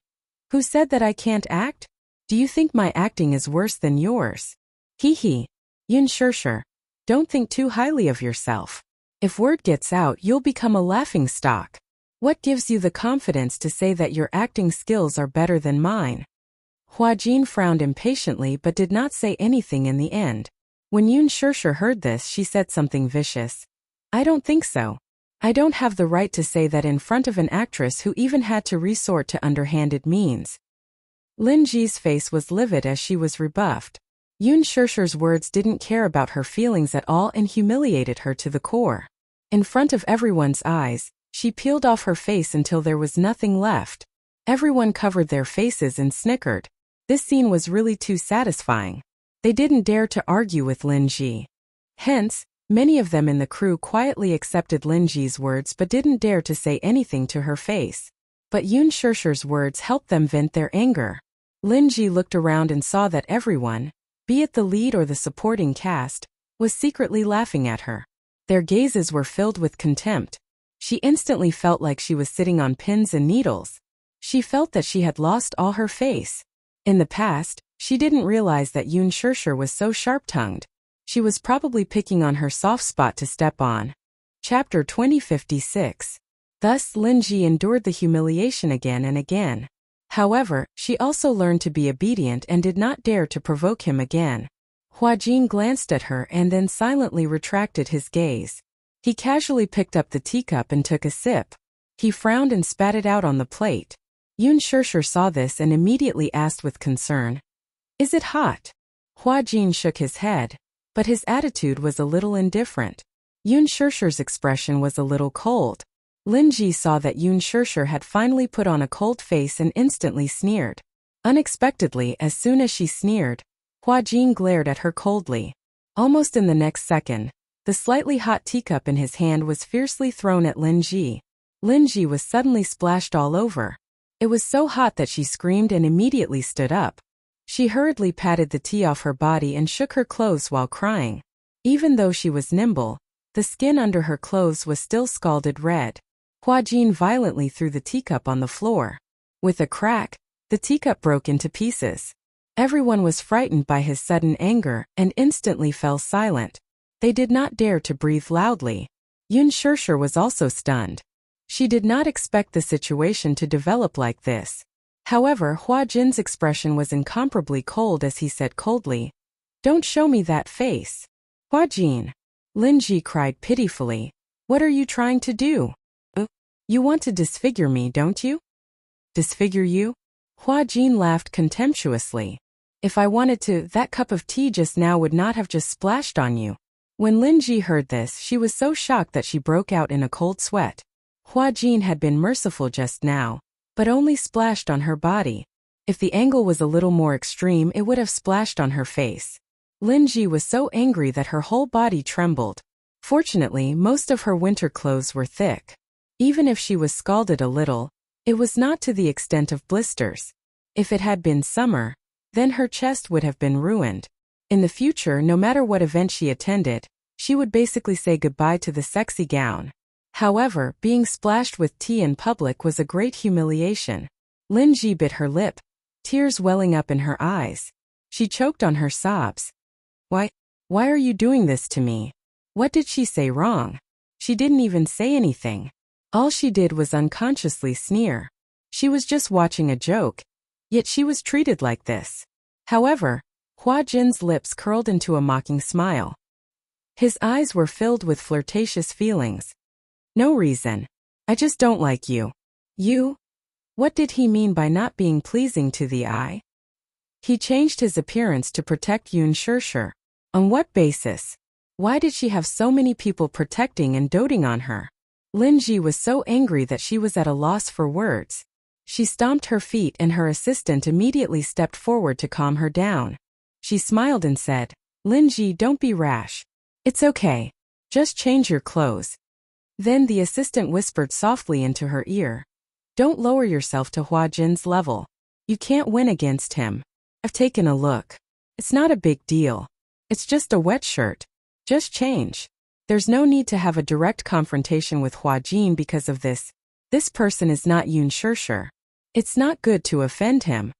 Who said that I can't act? Do you think my acting is worse than yours? Hee hee. Yun Shirshir, don't think too highly of yourself. If word gets out, you'll become a laughingstock. What gives you the confidence to say that your acting skills are better than mine? Hua Jin frowned impatiently but did not say anything in the end. When Yun Shirshir heard this, she said something vicious. I don't think so. I don't have the right to say that in front of an actress who even had to resort to underhanded means. Lin Ji's face was livid as she was rebuffed. Yun Shirshir's words didn't care about her feelings at all and humiliated her to the core. In front of everyone's eyes, she peeled off her face until there was nothing left. Everyone covered their faces and snickered. This scene was really too satisfying. They didn't dare to argue with Lin Ji. Hence, many of them in the crew quietly accepted Lin Ji's words but didn't dare to say anything to her face. But Yun Shirshir's words helped them vent their anger. Lin Ji looked around and saw that everyone, be it the lead or the supporting cast, was secretly laughing at her. Their gazes were filled with contempt. She instantly felt like she was sitting on pins and needles. She felt that she had lost all her face. In the past, she didn't realize that Yun Shirshir was so sharp-tongued. She was probably picking on her soft spot to step on. Chapter 2056. Thus Lin Ji endured the humiliation again and again. However, she also learned to be obedient and did not dare to provoke him again. Hua Jin glanced at her and then silently retracted his gaze. He casually picked up the teacup and took a sip. He frowned and spat it out on the plate. Yun Shirshir saw this and immediately asked with concern, Is it hot? Hua Jin shook his head, but his attitude was a little indifferent. Yun Shishir's expression was a little cold. Lin Ji saw that Yun Shishir had finally put on a cold face and instantly sneered. Unexpectedly, as soon as she sneered, Hua Jin glared at her coldly. Almost in the next second, the slightly hot teacup in his hand was fiercely thrown at Lin Ji. Lin Ji was suddenly splashed all over. It was so hot that she screamed and immediately stood up. She hurriedly patted the tea off her body and shook her clothes while crying. Even though she was nimble, the skin under her clothes was still scalded red. Hua Jin violently threw the teacup on the floor. With a crack, the teacup broke into pieces. Everyone was frightened by his sudden anger and instantly fell silent. They did not dare to breathe loudly. Yun Shishir was also stunned. She did not expect the situation to develop like this. However, Hua Jin's expression was incomparably cold as he said coldly, "Don't show me that face." "Hua Jin," Lin Ji cried pitifully, "what are you trying to do? You want to disfigure me, don't you?" "Disfigure you?" Hua Jin laughed contemptuously. "If I wanted to, that cup of tea just now would not have just splashed on you." When Lin Ji heard this, she was so shocked that she broke out in a cold sweat. Hua Jin had been merciful just now, but only splashed on her body. If the angle was a little more extreme, it would have splashed on her face. Lin Ji was so angry that her whole body trembled. Fortunately, most of her winter clothes were thick. Even if she was scalded a little, it was not to the extent of blisters. If it had been summer, then her chest would have been ruined. In the future, no matter what event she attended, she would basically say goodbye to the sexy gown. However, being splashed with tea in public was a great humiliation. Lin Ji bit her lip, tears welling up in her eyes. She choked on her sobs. Why are you doing this to me? What did she say wrong? She didn't even say anything. All she did was unconsciously sneer. She was just watching a joke, yet she was treated like this. However, Hua Jin's lips curled into a mocking smile. His eyes were filled with flirtatious feelings. "No reason. I just don't like you." "You?" What did he mean by not being pleasing to the eye? He changed his appearance to protect Yun Shishir. On what basis? Why did she have so many people protecting and doting on her? Lin Ji was so angry that she was at a loss for words. She stomped her feet and her assistant immediately stepped forward to calm her down. She smiled and said, "Lin Ji, don't be rash. It's okay. Just change your clothes." Then the assistant whispered softly into her ear, "Don't lower yourself to Hua Jin's level. You can't win against him. I've taken a look. It's not a big deal. It's just a wet shirt. Just change. There's no need to have a direct confrontation with Hua Jin because of this. This person is not Yun Shishir. It's not good to offend him."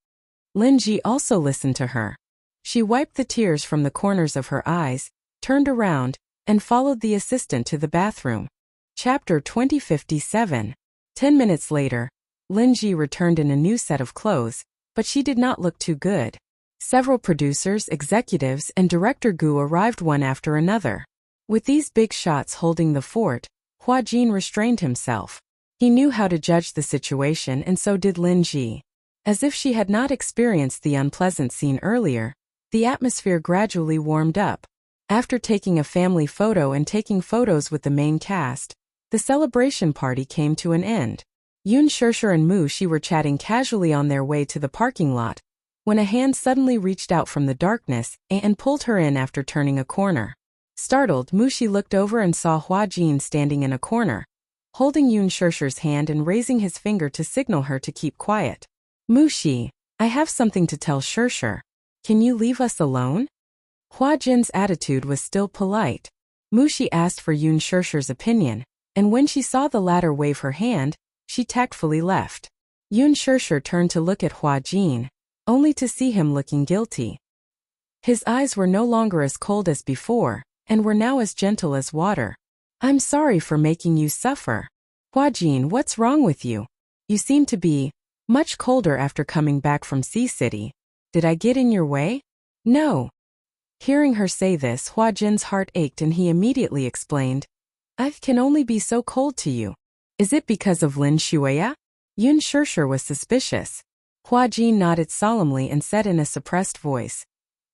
Lin Ji also listened to her. She wiped the tears from the corners of her eyes, turned around, and followed the assistant to the bathroom. Chapter 2057. 10 minutes later, Lin Ji returned in a new set of clothes, but she did not look too good. Several producers, executives, and Director Gu arrived one after another. With these big shots holding the fort, Hua Jin restrained himself. He knew how to judge the situation and so did Lin Ji. As if she had not experienced the unpleasant scene earlier, the atmosphere gradually warmed up. After taking a family photo and taking photos with the main cast, the celebration party came to an end. Yun Shishir and Mu Shi were chatting casually on their way to the parking lot, when a hand suddenly reached out from the darkness and pulled her in after turning a corner. Startled, Mu Shi looked over and saw Hua Jin standing in a corner, holding Yun Shishir's hand and raising his finger to signal her to keep quiet. "Mu Shi, I have something to tell Shishir. Can you leave us alone?" Hua Jin's attitude was still polite. Mu Shi asked for Yun Shishir's opinion, and when she saw the latter wave her hand, she tactfully left. Yun Shishir turned to look at Hua Jin, only to see him looking guilty. His eyes were no longer as cold as before, and were now as gentle as water. "I'm sorry for making you suffer. Hua Jin, what's wrong with you? You seem to be much colder after coming back from Sea City. Did I get in your way?" "No." Hearing her say this, Hua Jin's heart ached and he immediately explained, "I can only be so cold to you. Is it because of Lin Shuya?" Yun Shishir was suspicious. Hua Jin nodded solemnly and said in a suppressed voice,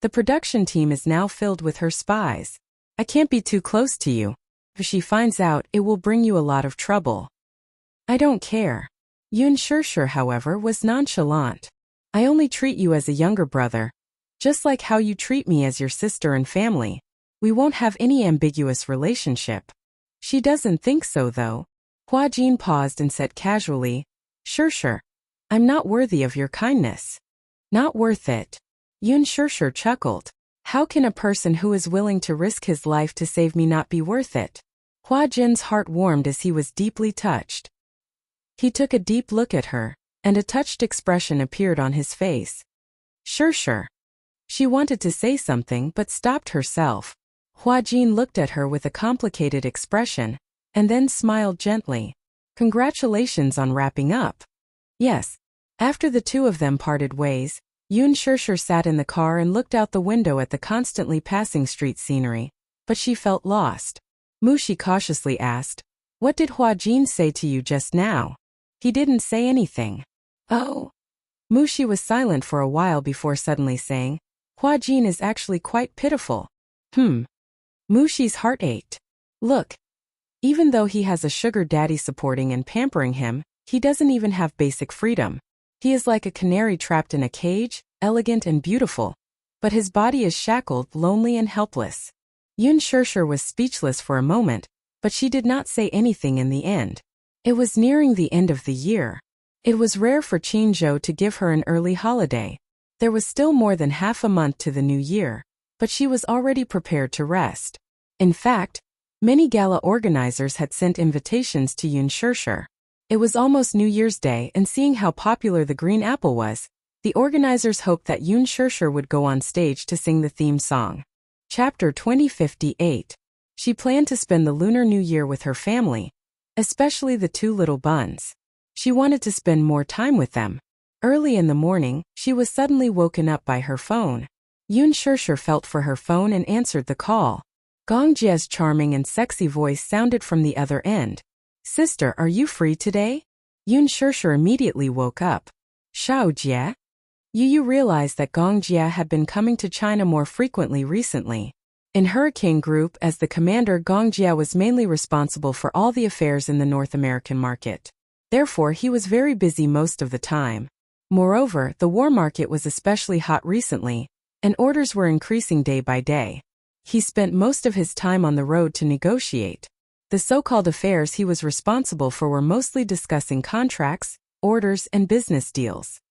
"The production team is now filled with her spies. I can't be too close to you. If she finds out, it will bring you a lot of trouble." "I don't care." Yun Shishir, however, was nonchalant. "I only treat you as a younger brother, just like how you treat me as your sister and family. We won't have any ambiguous relationship." "She doesn't think so, though." Hua Jin paused and said casually, "Shishir, I'm not worthy of your kindness." "Not worth it." Yun Shishir chuckled. "How can a person who is willing to risk his life to save me not be worth it?" Hua Jin's heart warmed as he was deeply touched. He took a deep look at her, and a touched expression appeared on his face. "Shishir." She wanted to say something but stopped herself. Hua Jin looked at her with a complicated expression, and then smiled gently. "Congratulations on wrapping up." "Yes." After the two of them parted ways, Yun Shishir sat in the car and looked out the window at the constantly passing street scenery, but she felt lost. Mushi cautiously asked, "What did Hua Jin say to you just now?" "He didn't say anything." "Oh." Mushi was silent for a while before suddenly saying, "Hua Jin is actually quite pitiful." Mushi's heart ached. "Look. Even though he has a sugar daddy supporting and pampering him, he doesn't even have basic freedom. He is like a canary trapped in a cage, elegant and beautiful, but his body is shackled, lonely and helpless." Yun Shishir was speechless for a moment, but she did not say anything in the end. It was nearing the end of the year. It was rare for Qinzhou to give her an early holiday. There was still more than half a month to the new year, but she was already prepared to rest. In fact, many gala organizers had sent invitations to Yun Shishir. It was almost New Year's Day, and seeing how popular the green apple was, the organizers hoped that Yun Shishir would go on stage to sing the theme song. Chapter 2058. She planned to spend the Lunar New Year with her family, especially the two little buns. She wanted to spend more time with them. Early in the morning, she was suddenly woken up by her phone. Yun Shishir felt for her phone and answered the call. Gong Jie's charming and sexy voice sounded from the other end. "Sister, are you free today?" Yun Shishir immediately woke up. "Xiao Jie?" You realized that Gong Jie had been coming to China more frequently recently. In Hurricane Group, as the commander, Gong Jie was mainly responsible for all the affairs in the North American market. Therefore, he was very busy most of the time. Moreover, the war market was especially hot recently, and orders were increasing day by day. He spent most of his time on the road to negotiate. The so-called affairs he was responsible for were mostly discussing contracts, orders, and business deals.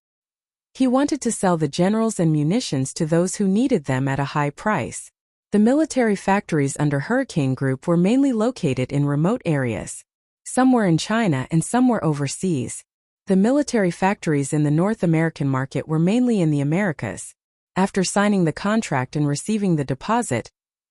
He wanted to sell the generals and munitions to those who needed them at a high price. The military factories under Hurricane Group were mainly located in remote areas. Some were in China and some were overseas. The military factories in the North American market were mainly in the Americas. After signing the contract and receiving the deposit,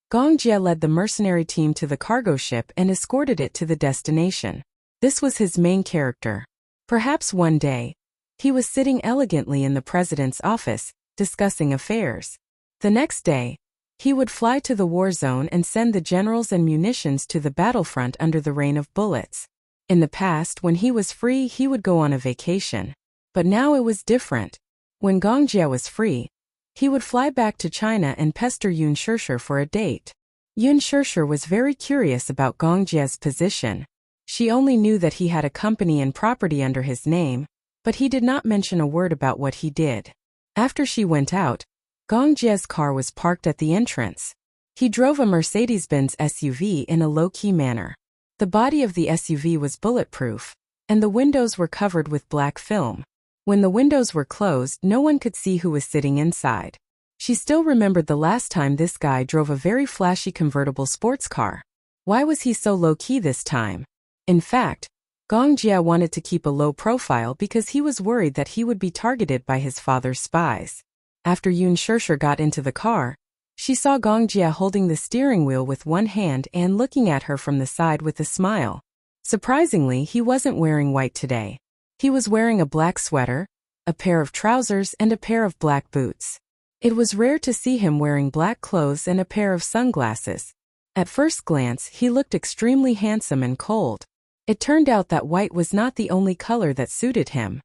Gong Jie led the mercenary team to the cargo ship and escorted it to the destination. This was his main character. Perhaps one day, he was sitting elegantly in the president's office, discussing affairs. The next day, he would fly to the war zone and send the generals and munitions to the battlefront under the rain of bullets. In the past, when he was free, he would go on a vacation. But now it was different. When Gong Jie was free, he would fly back to China and pester Yun Shishir for a date. Yun Shishir was very curious about Gong Jie's position. She only knew that he had a company and property under his name, but he did not mention a word about what he did. After she went out, Gong Jie's car was parked at the entrance. He drove a Mercedes-Benz SUV in a low-key manner. The body of the SUV was bulletproof, and the windows were covered with black film. When the windows were closed, no one could see who was sitting inside. She still remembered the last time this guy drove a very flashy convertible sports car. Why was he so low-key this time? In fact, Gong Jie wanted to keep a low profile because he was worried that he would be targeted by his father's spies. After Yun Shishir got into the car, she saw Gong Jie holding the steering wheel with one hand and looking at her from the side with a smile. Surprisingly, he wasn't wearing white today. He was wearing a black sweater, a pair of trousers, and a pair of black boots. It was rare to see him wearing black clothes and a pair of sunglasses. At first glance, he looked extremely handsome and cold. It turned out that white was not the only color that suited him.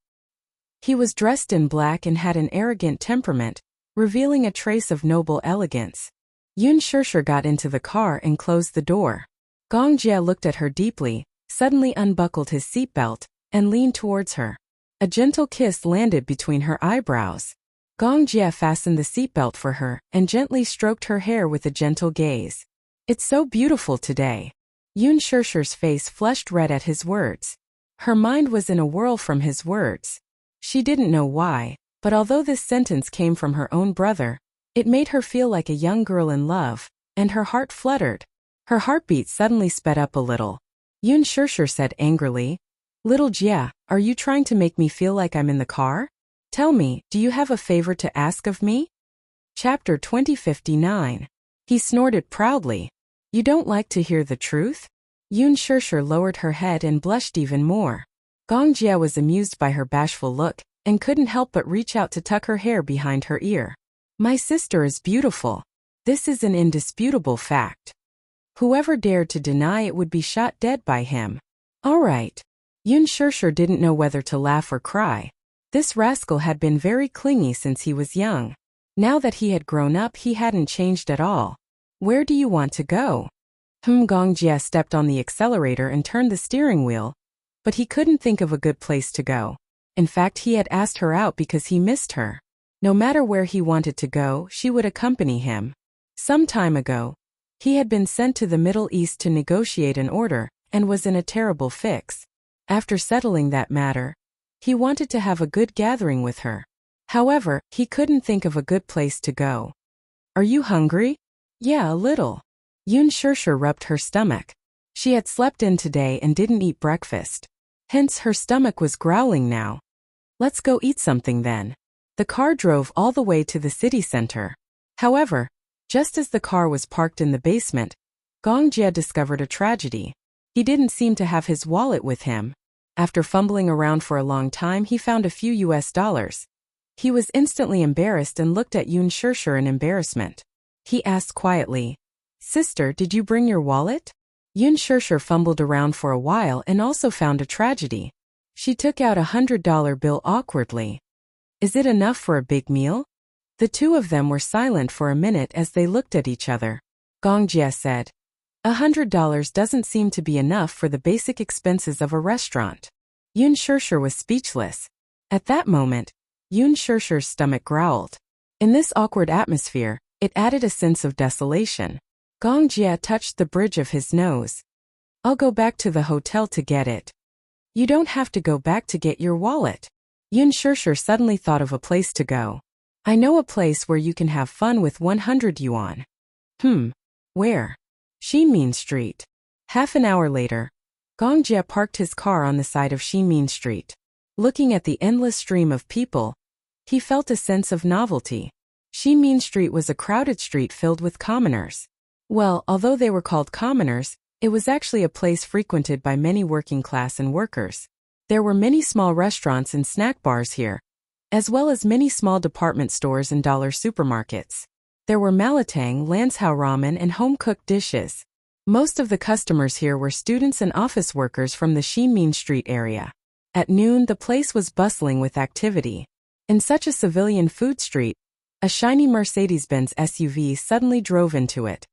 He was dressed in black and had an arrogant temperament, revealing a trace of noble elegance. Yun Shishir got into the car and closed the door. Gong Jia looked at her deeply, suddenly unbuckled his seatbelt, and leaned towards her. A gentle kiss landed between her eyebrows. Gong Jia fastened the seatbelt for her and gently stroked her hair with a gentle gaze. "It's so beautiful today." Yun Shishir's face flushed red at his words. Her mind was in a whirl from his words. She didn't know why, but although this sentence came from her own brother, it made her feel like a young girl in love, and her heart fluttered. Her heartbeat suddenly sped up a little. Yun Shishir said angrily, "Little Jia, are you trying to make me feel like I'm in the car? Tell me, do you have a favor to ask of me?" Chapter 2059. He snorted proudly. "You don't like to hear the truth?" Yun Shishir lowered her head and blushed even more. Gong Jia was amused by her bashful look, and couldn't help but reach out to tuck her hair behind her ear. "My sister is beautiful. This is an indisputable fact. Whoever dared to deny it would be shot dead by him." "All right." Yun Shishir didn't know whether to laugh or cry. This rascal had been very clingy since he was young. Now that he had grown up, he hadn't changed at all. "Where do you want to go?" Gong Jia stepped on the accelerator and turned the steering wheel, but he couldn't think of a good place to go. In fact, he had asked her out because he missed her. No matter where he wanted to go, she would accompany him. Some time ago, he had been sent to the Middle East to negotiate an order, and was in a terrible fix. After settling that matter, he wanted to have a good gathering with her. However, he couldn't think of a good place to go. "Are you hungry?" "Yeah, a little." Yun Shishir rubbed her stomach. She had slept in today and didn't eat breakfast. Hence her stomach was growling now. "Let's go eat something then." The car drove all the way to the city center. However, just as the car was parked in the basement, Gong Jia discovered a tragedy. He didn't seem to have his wallet with him. After fumbling around for a long time, he found a few US$. He was instantly embarrassed and looked at Yun Shishir in embarrassment. He asked quietly, "Sister, did you bring your wallet?" Yun Shishir fumbled around for a while and also found a tragedy. She took out $100 bill awkwardly. "Is it enough for a big meal?" The two of them were silent for a minute as they looked at each other. Gong Jia said, $100 doesn't seem to be enough for the basic expenses of a restaurant." Yun Shishir was speechless. At that moment, Yun Shishir's stomach growled. In this awkward atmosphere, it added a sense of desolation. Gong Jia touched the bridge of his nose. "I'll go back to the hotel to get it." "You don't have to go back to get your wallet." Yun Shishir suddenly thought of a place to go. "I know a place where you can have fun with 100 yuan. Where?" Xinmin Street. Half an hour later, Gong Jia parked his car on the side of Xinmin Street. Looking at the endless stream of people, he felt a sense of novelty. Xinmin Street was a crowded street filled with commoners. Well, although they were called commoners, it was actually a place frequented by many working class and workers. There were many small restaurants and snack bars here, as well as many small department stores and dollar supermarkets. There were malatang, Lanzhou ramen, and home-cooked dishes. Most of the customers here were students and office workers from the Xinmin Street area. At noon, the place was bustling with activity. In such a civilian food street, a shiny Mercedes-Benz SUV suddenly drove into it.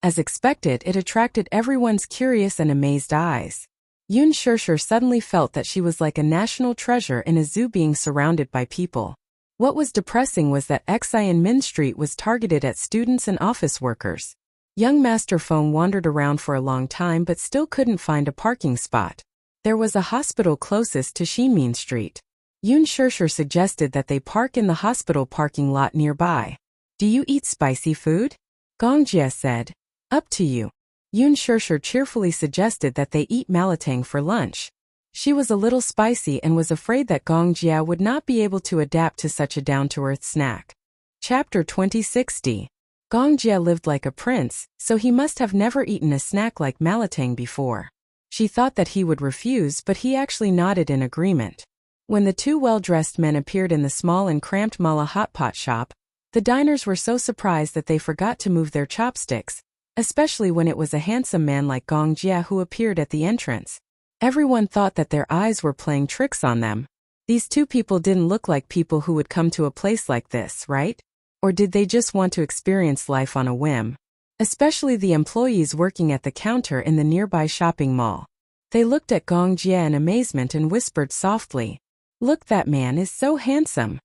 As expected, it attracted everyone's curious and amazed eyes. Yun Shishir suddenly felt that she was like a national treasure in a zoo being surrounded by people. What was depressing was that Xianmin Street was targeted at students and office workers. Young Master Feng wandered around for a long time but still couldn't find a parking spot. There was a hospital closest to Xinmin Street. Yun Shishir suggested that they park in the hospital parking lot nearby. "Do you eat spicy food?" Gong Jia said. "Up to you." Yun Shishir cheerfully suggested that they eat malatang for lunch. She was a little spicy and was afraid that Gong Jia would not be able to adapt to such a down-to-earth snack. Chapter 2060. Gong Jia lived like a prince, so he must have never eaten a snack like malatang before. She thought that he would refuse, but he actually nodded in agreement. When the two well-dressed men appeared in the small and cramped mala hotpot shop, the diners were so surprised that they forgot to move their chopsticks, especially when it was a handsome man like Gong Jia who appeared at the entrance. Everyone thought that their eyes were playing tricks on them. These two people didn't look like people who would come to a place like this, right? Or did they just want to experience life on a whim? Especially the employees working at the counter in the nearby shopping mall. They looked at Gong Jie in amazement and whispered softly, "Look, that man is so handsome.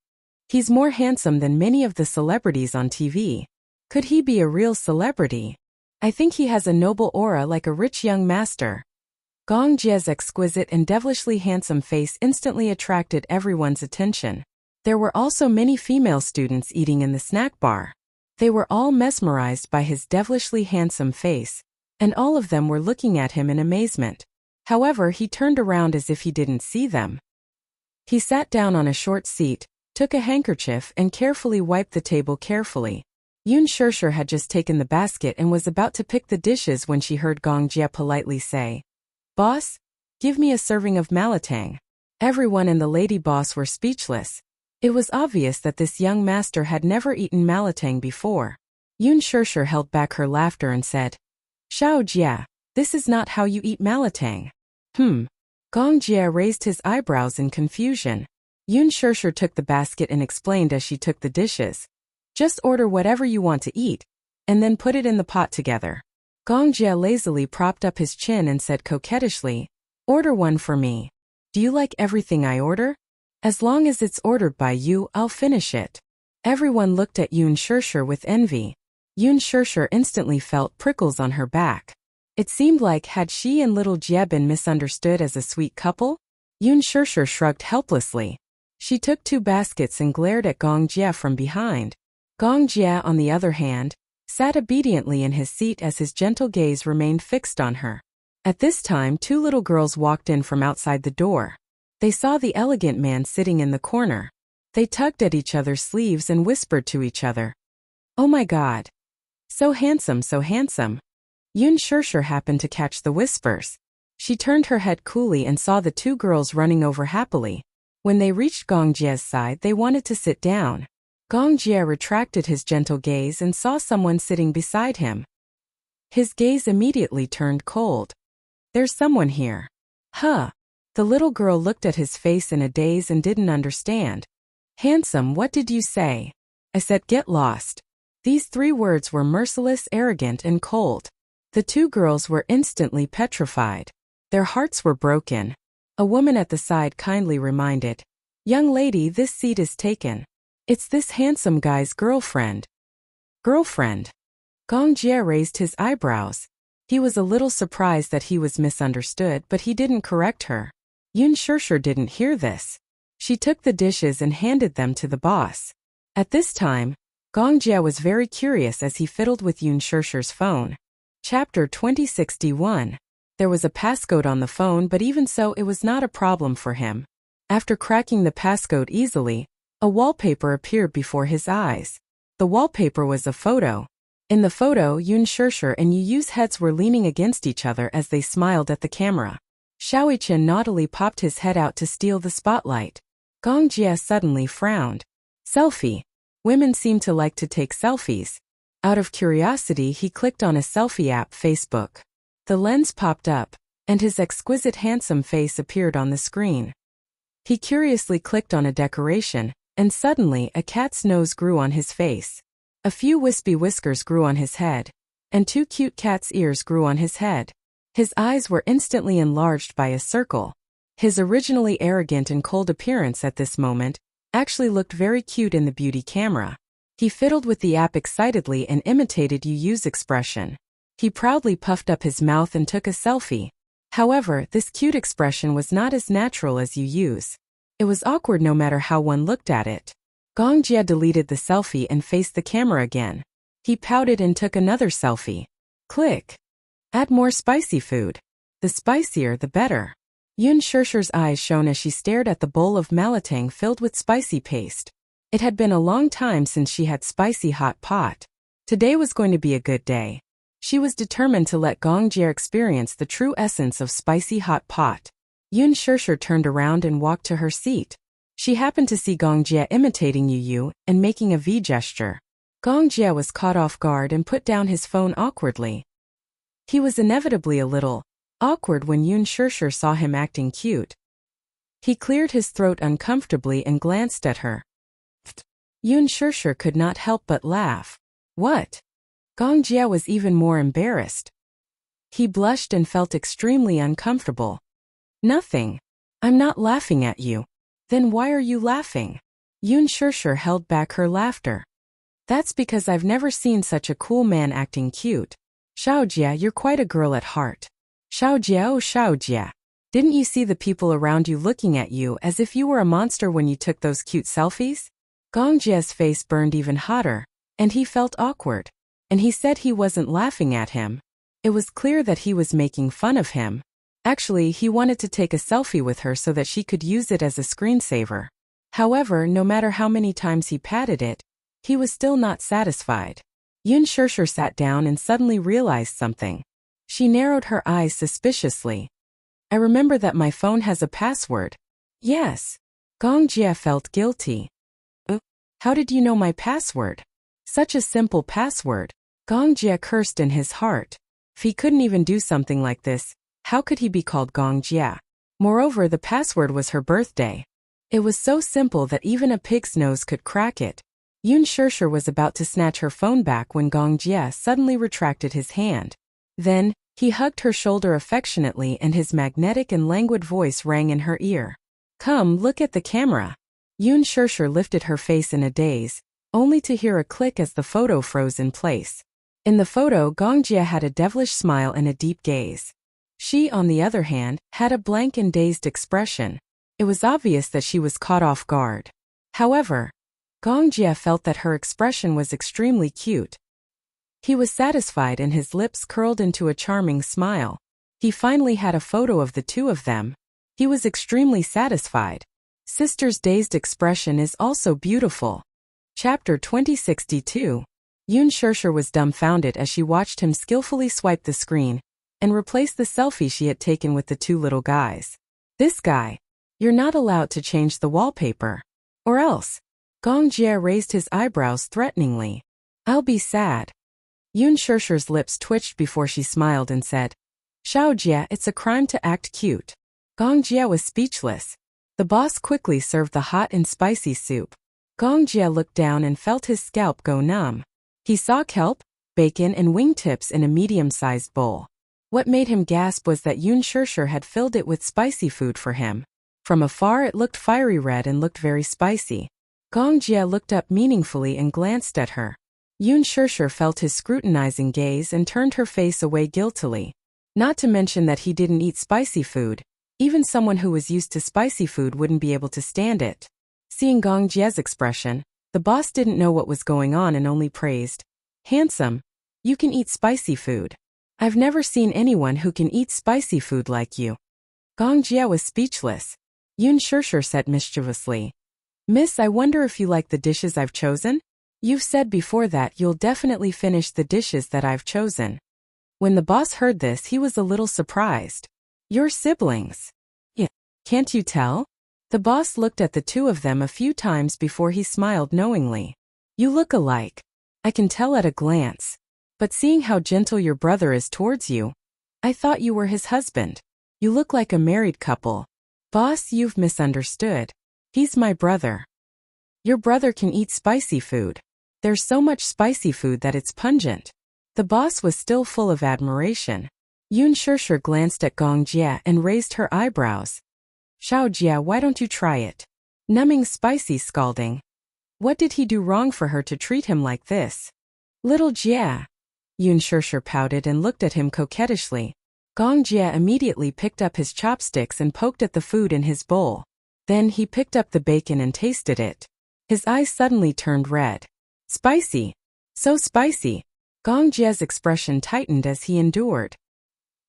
He's more handsome than many of the celebrities on TV. Could he be a real celebrity? I think he has a noble aura like a rich young master." Gong Jie's exquisite and devilishly handsome face instantly attracted everyone's attention. There were also many female students eating in the snack bar. They were all mesmerized by his devilishly handsome face, and all of them were looking at him in amazement. However, he turned around as if he didn't see them. He sat down on a short seat, took a handkerchief and carefully wiped the table carefully. Yun Shirshir had just taken the basket and was about to pick the dishes when she heard Gong Jie politely say, "Boss, give me a serving of malatang." Everyone and the lady boss were speechless. It was obvious that this young master had never eaten malatang before. Yun Shirshir held back her laughter and said, "Xiao Jie, this is not how you eat malatang." Gong Jie raised his eyebrows in confusion. Yun Shirshir took the basket and explained as she took the dishes, "Just order whatever you want to eat, and then put it in the pot together." Gong Jie lazily propped up his chin and said coquettishly, "Order one for me. Do you like everything I order? As long as it's ordered by you, I'll finish it." Everyone looked at Yun Shirshir with envy. Yun Shirshir instantly felt prickles on her back. It seemed like had she and little Jie been misunderstood as a sweet couple? Yun Shirshir shrugged helplessly. She took 2 baskets and glared at Gong Jie from behind. Gong Jie, on the other hand, sat obediently in his seat as his gentle gaze remained fixed on her. At this time 2 little girls walked in from outside the door. They saw the elegant man sitting in the corner. They tugged at each other's sleeves and whispered to each other, "Oh my God! So handsome, so handsome." Yun Shirshir happened to catch the whispers. She turned her head coolly and saw the 2 girls running over happily. When they reached Gong Jie's side, they wanted to sit down. Gong Jie retracted his gentle gaze and saw someone sitting beside him. His gaze immediately turned cold. "There's someone here." "Huh." The little girl looked at his face in a daze and didn't understand. "Handsome, what did you say?" "I said get lost." These 3 words were merciless, arrogant, and cold. The 2 girls were instantly petrified. Their hearts were broken. A woman at the side kindly reminded, "Young lady, this seat is taken. It's this handsome guy's girlfriend." "Girlfriend?" Gong Jie raised his eyebrows. He was a little surprised that he was misunderstood, but he didn't correct her. Yun Shirshir didn't hear this. She took the dishes and handed them to the boss. At this time, Gong Jie was very curious as he fiddled with Yun Shirshir's phone. Chapter 2061. There was a passcode on the phone, but even so it was not a problem for him. After cracking the passcode easily, a wallpaper appeared before his eyes. The wallpaper was a photo. In the photo, Yun Shirshir and Yu Yu's heads were leaning against each other as they smiled at the camera. Xiaoichen naughtily popped his head out to steal the spotlight. Gong Jie suddenly frowned. Selfie. Women seem to like to take selfies. Out of curiosity, he clicked on a selfie app, Facebook. The lens popped up, and his exquisite handsome face appeared on the screen. He curiously clicked on a decoration, and suddenly a cat's nose grew on his face. A few wispy whiskers grew on his head, and 2 cute cat's ears grew on his head. His eyes were instantly enlarged by a circle. His originally arrogant and cold appearance at this moment actually looked very cute in the beauty camera. He fiddled with the app excitedly and imitated Yu Yu's expression. He proudly puffed up his mouth and took a selfie. However, this cute expression was not as natural as Yu Yu's. It was awkward no matter how one looked at it. Gong Jie deleted the selfie and faced the camera again. He pouted and took another selfie. Click. Add more spicy food. The spicier, the better. Yun Shirshir's eyes shone as she stared at the bowl of malatang filled with spicy paste. It had been a long time since she had spicy hot pot. Today was going to be a good day. She was determined to let Gong Jie experience the true essence of spicy hot pot. Yun Shirshir turned around and walked to her seat. She happened to see Gong Jie imitating Yu Yu and making a V gesture. Gong Jie was caught off guard and put down his phone awkwardly. He was inevitably a little awkward when Yun Shirshir saw him acting cute. He cleared his throat uncomfortably and glanced at her. Yun Shirshir could not help but laugh. What? Gong Jia was even more embarrassed. He blushed and felt extremely uncomfortable. Nothing. I'm not laughing at you. Then why are you laughing? Yun Shirshir held back her laughter. That's because I've never seen such a cool man acting cute. Xiaojia, you're quite a girl at heart. Xiaojia, oh Xiaojia. Didn't you see the people around you looking at you as if you were a monster when you took those cute selfies? Gong Jia's face burned even hotter, and he felt awkward. And he said he wasn't laughing at him. It was clear that he was making fun of him. Actually, he wanted to take a selfie with her so that she could use it as a screensaver. However, no matter how many times he patted it, he was still not satisfied. Yun Shirshir sat down and suddenly realized something. She narrowed her eyes suspiciously. I remember that my phone has a password. Yes. Gong Jia felt guilty. How did you know my password? Such a simple password. Gong Jia cursed in his heart. If he couldn't even do something like this, how could he be called Gong Jia? Moreover, the password was her birthday. It was so simple that even a pig's nose could crack it. Yun Shirshir was about to snatch her phone back when Gong Jia suddenly retracted his hand. Then, he hugged her shoulder affectionately and his magnetic and languid voice rang in her ear. Come, look at the camera. Yun Shirshir lifted her face in a daze, only to hear a click as the photo froze in place. In the photo, Gong Jia had a devilish smile and a deep gaze. She, on the other hand, had a blank and dazed expression. It was obvious that she was caught off guard. However, Gong Jia felt that her expression was extremely cute. He was satisfied and his lips curled into a charming smile. He finally had a photo of the two of them. He was extremely satisfied. Sister's dazed expression is also beautiful. Chapter 2062. Yun Shirshir was dumbfounded as she watched him skillfully swipe the screen and replace the selfie she had taken with the two little guys. This guy. You're not allowed to change the wallpaper. Or else. Gong Jia raised his eyebrows threateningly. I'll be sad. Yun Shirshir's lips twitched before she smiled and said, Xiaojia, it's a crime to act cute. Gong Jia was speechless. The boss quickly served the hot and spicy soup. Gong Jia looked down and felt his scalp go numb. He saw kelp, bacon and wingtips in a medium-sized bowl. What made him gasp was that Yun Shirshir had filled it with spicy food for him. From afar it looked fiery red and looked very spicy. Gong Jia looked up meaningfully and glanced at her. Yun Shirshir felt his scrutinizing gaze and turned her face away guiltily. Not to mention that he didn't eat spicy food. Even someone who was used to spicy food wouldn't be able to stand it. Seeing Gong Jia's expression, the boss didn't know what was going on and only praised. Handsome. You can eat spicy food. I've never seen anyone who can eat spicy food like you. Gong Jia was speechless. Yun Shirshir said mischievously. Miss, I wonder if you like the dishes I've chosen? You've said before that you'll definitely finish the dishes that I've chosen. When the boss heard this, he was a little surprised. You're siblings. Yeah. Can't you tell? The boss looked at the two of them a few times before he smiled knowingly. You look alike. I can tell at a glance. But seeing how gentle your brother is towards you, I thought you were his husband. You look like a married couple. Boss, you've misunderstood. He's my brother. Your brother can eat spicy food. There's so much spicy food that it's pungent. The boss was still full of admiration. Yun Shirshir glanced at Gong Jia and raised her eyebrows. Xiaojia, why don't you try it? Numbing spicy scalding. What did he do wrong for her to treat him like this? Little Jia. Yun Shirshir pouted and looked at him coquettishly. Gong Jia immediately picked up his chopsticks and poked at the food in his bowl. Then he picked up the bacon and tasted it. His eyes suddenly turned red. Spicy. So spicy. Gong Jia's expression tightened as he endured.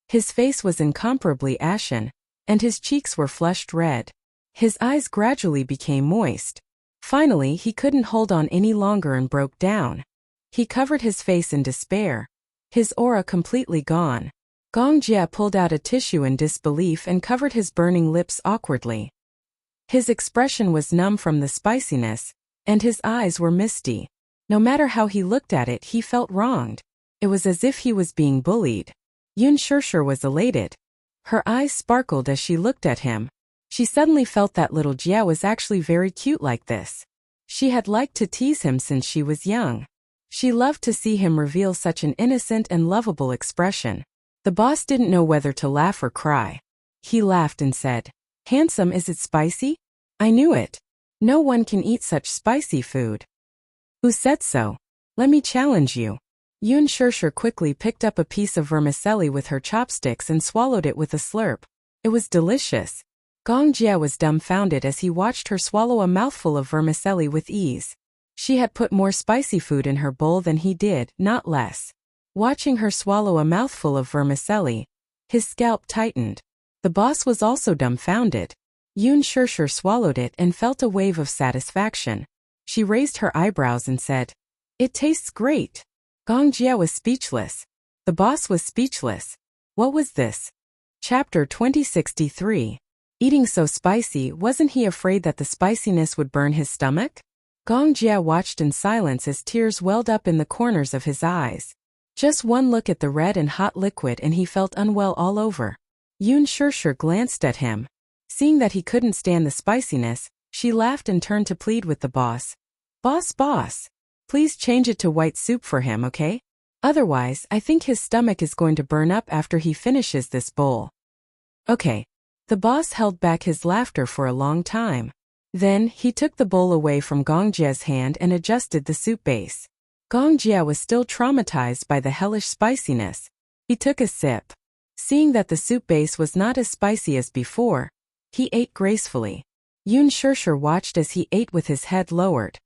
His face was incomparably ashen, and his cheeks were flushed red. His eyes gradually became moist. Finally, he couldn't hold on any longer and broke down. He covered his face in despair. His aura completely gone. Gong Jia pulled out a tissue in disbelief and covered his burning lips awkwardly. His expression was numb from the spiciness, and his eyes were misty. No matter how he looked at it, he felt wronged. It was as if he was being bullied. Yun Shirshir was elated. Her eyes sparkled as she looked at him. She suddenly felt that little Jia was actually very cute like this. She had liked to tease him since she was young. She loved to see him reveal such an innocent and lovable expression. The boss didn't know whether to laugh or cry. He laughed and said, "Handsome, is it spicy?" "I knew it. No one can eat such spicy food." "Who said so? Let me challenge you." Yun Shirshir quickly picked up a piece of vermicelli with her chopsticks and swallowed it with a slurp. It was delicious. Gong Jia was dumbfounded as he watched her swallow a mouthful of vermicelli with ease. She had put more spicy food in her bowl than he did, not less. Watching her swallow a mouthful of vermicelli, his scalp tightened. The boss was also dumbfounded. Yun Shirshir swallowed it and felt a wave of satisfaction. She raised her eyebrows and said, "It tastes great." Gong Jia was speechless. The boss was speechless. What was this? Chapter 2063. Eating so spicy, wasn't he afraid that the spiciness would burn his stomach? Gong Jia watched in silence as tears welled up in the corners of his eyes. Just one look at the red and hot liquid and he felt unwell all over. Yun Shirshir glanced at him. Seeing that he couldn't stand the spiciness, she laughed and turned to plead with the boss. Boss, please change it to white soup for him, okay? Otherwise, I think his stomach is going to burn up after he finishes this bowl." "Okay." The boss held back his laughter for a long time. Then, he took the bowl away from Gong Jia's hand and adjusted the soup base. Gong Jia was still traumatized by the hellish spiciness. He took a sip. Seeing that the soup base was not as spicy as before, he ate gracefully. Yun Shirshir watched as he ate with his head lowered.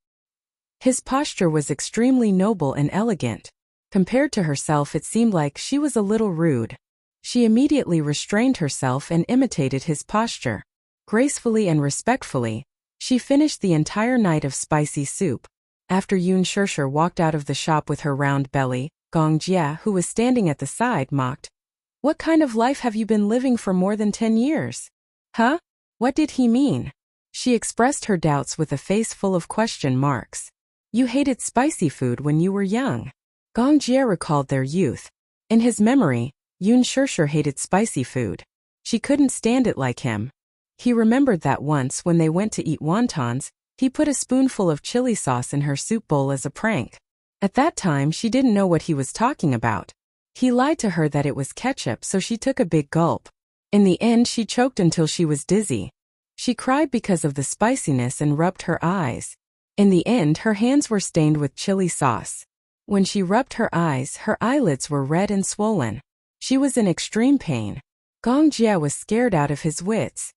His posture was extremely noble and elegant. Compared to herself, it seemed like she was a little rude. She immediately restrained herself and imitated his posture. Gracefully and respectfully, she finished the entire night of spicy soup. After Yun Shirshir walked out of the shop with her round belly, Gong Jia, who was standing at the side, mocked, "What kind of life have you been living for more than 10 years? Huh? What did he mean?" She expressed her doubts with a face full of question marks. "You hated spicy food when you were young." Gong Jia recalled their youth. In his memory, Yun Shirshir hated spicy food. She couldn't stand it like him. He remembered that once when they went to eat wontons, he put a spoonful of chili sauce in her soup bowl as a prank. At that time, she didn't know what he was talking about. He lied to her that it was ketchup, so she took a big gulp. In the end, she choked until she was dizzy. She cried because of the spiciness and rubbed her eyes. In the end, her hands were stained with chili sauce. When she rubbed her eyes, her eyelids were red and swollen. She was in extreme pain. Gong Jia was scared out of his wits.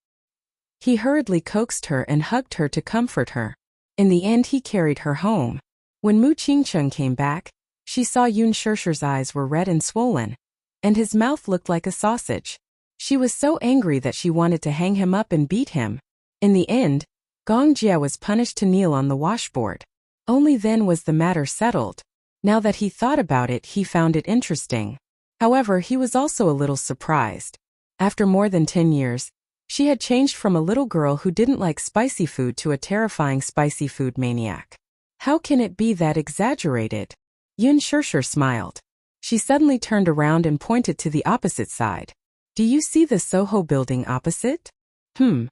He hurriedly coaxed her and hugged her to comfort her. In the end, he carried her home. When Mu Qingcheng came back, she saw Yun Shirshir's eyes were red and swollen, and his mouth looked like a sausage. She was so angry that she wanted to hang him up and beat him. In the end, Gong Jia was punished to kneel on the washboard. Only then was the matter settled. Now that he thought about it, he found it interesting. However, he was also a little surprised. After more than 10 years, she had changed from a little girl who didn't like spicy food to a terrifying spicy food maniac. How can it be that exaggerated? Yun Shirshir smiled. She suddenly turned around and pointed to the opposite side. "Do you see the Soho building opposite?" Gong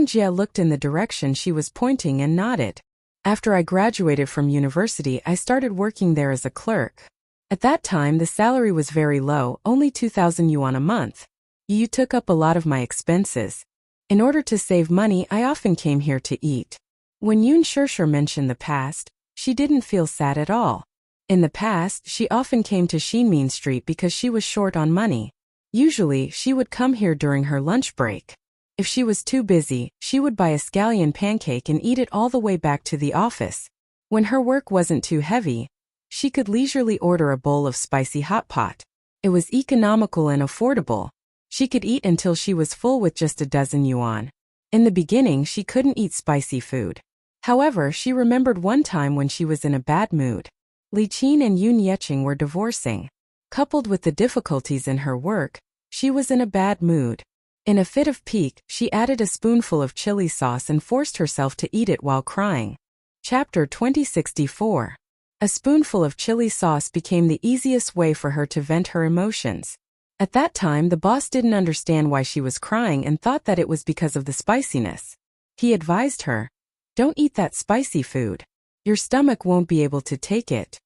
Jia looked in the direction she was pointing and nodded. "After I graduated from university, I started working there as a clerk. At that time, the salary was very low, only 2,000 yuan a month. You took up a lot of my expenses. In order to save money, I often came here to eat." When Yun Shirshir mentioned the past, she didn't feel sad at all. In the past, she often came to Xinmin Street because she was short on money. Usually, she would come here during her lunch break. If she was too busy, she would buy a scallion pancake and eat it all the way back to the office. When her work wasn't too heavy, she could leisurely order a bowl of spicy hot pot. It was economical and affordable. She could eat until she was full with just a dozen yuan. In the beginning, she couldn't eat spicy food. However, she remembered one time when she was in a bad mood. Li Qin and Yun Yecheng were divorcing. Coupled with the difficulties in her work, she was in a bad mood. In a fit of pique, she added a spoonful of chili sauce and forced herself to eat it while crying. Chapter 2064. A spoonful of chili sauce became the easiest way for her to vent her emotions. At that time, the boss didn't understand why she was crying and thought that it was because of the spiciness. He advised her, "Don't eat that spicy food. Your stomach won't be able to take it."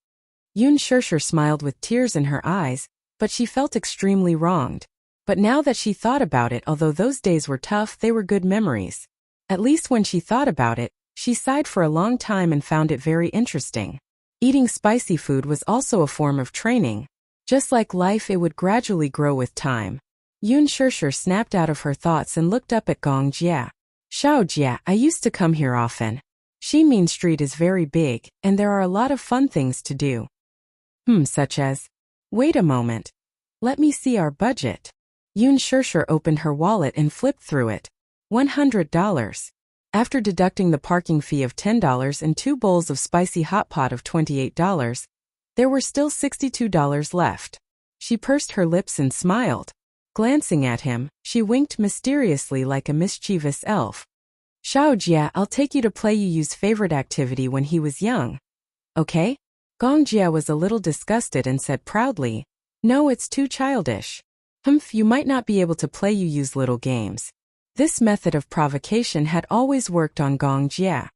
Yoon Shirshir smiled with tears in her eyes, but she felt extremely wronged. But now that she thought about it, although those days were tough, they were good memories. At least when she thought about it, she sighed for a long time and found it very interesting. Eating spicy food was also a form of training. Just like life, it would gradually grow with time. Yoon Shirshir snapped out of her thoughts and looked up at Gong Jia. "Xiao Jia, I used to come here often. Ximin Street is very big, and there are a lot of fun things to do." Such as? Wait a moment. Let me see our budget. Yoon Shirshir opened her wallet and flipped through it. $100. After deducting the parking fee of $10 and 2 bowls of spicy hot pot of $28, there were still $62 left. She pursed her lips and smiled. Glancing at him, she winked mysteriously like a mischievous elf. "Xiao Jia, I'll take you to play Yu's favorite activity when he was young. Okay?" Gong Jia was a little disgusted and said proudly, "No, it's too childish. You might not be able to play Yu's little games." This method of provocation had always worked on Gong Jia.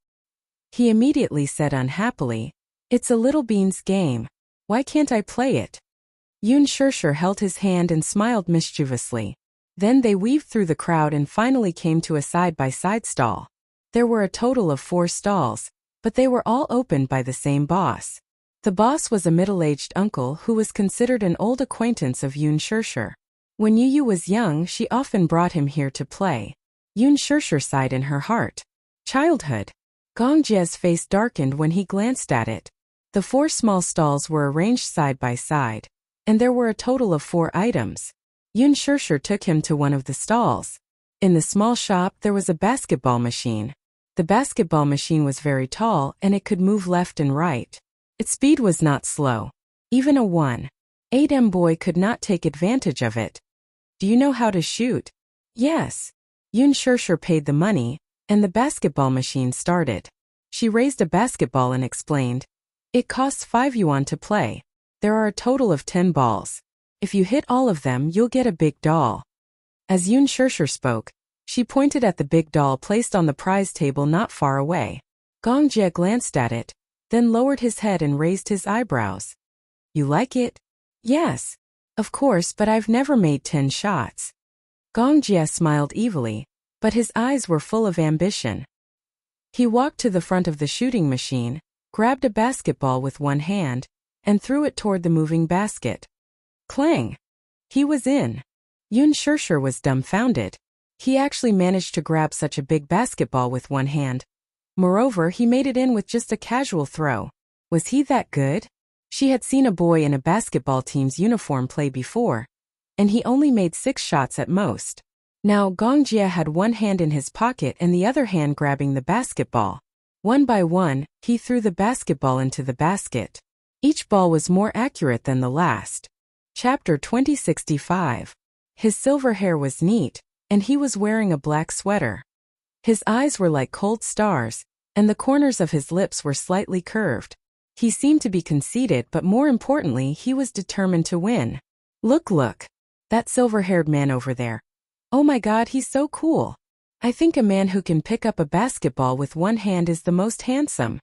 He immediately said unhappily, "It's a little bean's game. Why can't I play it?" Yoon Shirshir held his hand and smiled mischievously. Then they weaved through the crowd and finally came to a side-by-side stall. There were a total of 4 stalls, but they were all opened by the same boss. The boss was a middle-aged uncle who was considered an old acquaintance of Yoon Shirshir. When Yu was young, she often brought him here to play. Yoon Shirshir sighed in her heart. Childhood. Gong Jia's face darkened when he glanced at it. The 4 small stalls were arranged side by side, and there were a total of 4 items. Yoon Shirshir took him to one of the stalls. In the small shop, there was a basketball machine. The basketball machine was very tall and it could move left and right. Its speed was not slow. Even a 1.8 boy could not take advantage of it. "Do you know how to shoot?" "Yes." Yoon Shirshir paid the money, and the basketball machine started. She raised a basketball and explained, "It costs 5 yuan to play. There are a total of 10 balls. If you hit all of them, you'll get a big doll." As Yoon Shirshir spoke, she pointed at the big doll placed on the prize table not far away. Gong Jia glanced at it, then lowered his head and raised his eyebrows. "You like it?" "Yes. Of course, but I've never made 10 shots." Gong Jia smiled evilly, but his eyes were full of ambition. He walked to the front of the shooting machine, grabbed a basketball with one hand, and threw it toward the moving basket. Clang! He was in. Yoon Shirshir was dumbfounded. He actually managed to grab such a big basketball with one hand. Moreover, he made it in with just a casual throw. Was he that good? She had seen a boy in a basketball team's uniform play before, and he only made 6 shots at most. Now Gong Jia had one hand in his pocket and the other hand grabbing the basketball. One by one, he threw the basketball into the basket. Each ball was more accurate than the last. Chapter 2065. His silver hair was neat, and he was wearing a black sweater. His eyes were like cold stars, and the corners of his lips were slightly curved. He seemed to be conceited, but more importantly, he was determined to win. Look, that silver-haired man over there. Oh my God, he's so cool. I think a man who can pick up a basketball with one hand is the most handsome.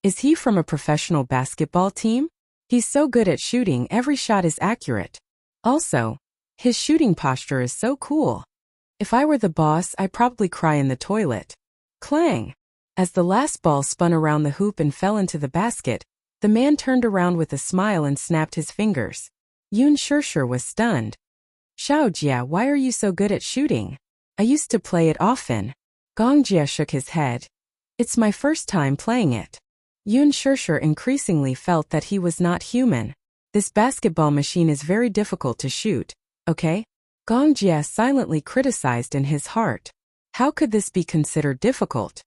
Is he from a professional basketball team? He's so good at shooting, every shot is accurate. Also, his shooting posture is so cool. If I were the boss, I'd probably cry in the toilet. Clang! As the last ball spun around the hoop and fell into the basket, the man turned around with a smile and snapped his fingers. Yoon Shirshir was stunned. Xiao Jia, why are you so good at shooting? I used to play it often. Gong Jia shook his head. It's my first time playing it. Yoon Shirshir increasingly felt that he was not human. This basketball machine is very difficult to shoot, okay? Gong Jia silently criticized in his heart. How could this be considered difficult?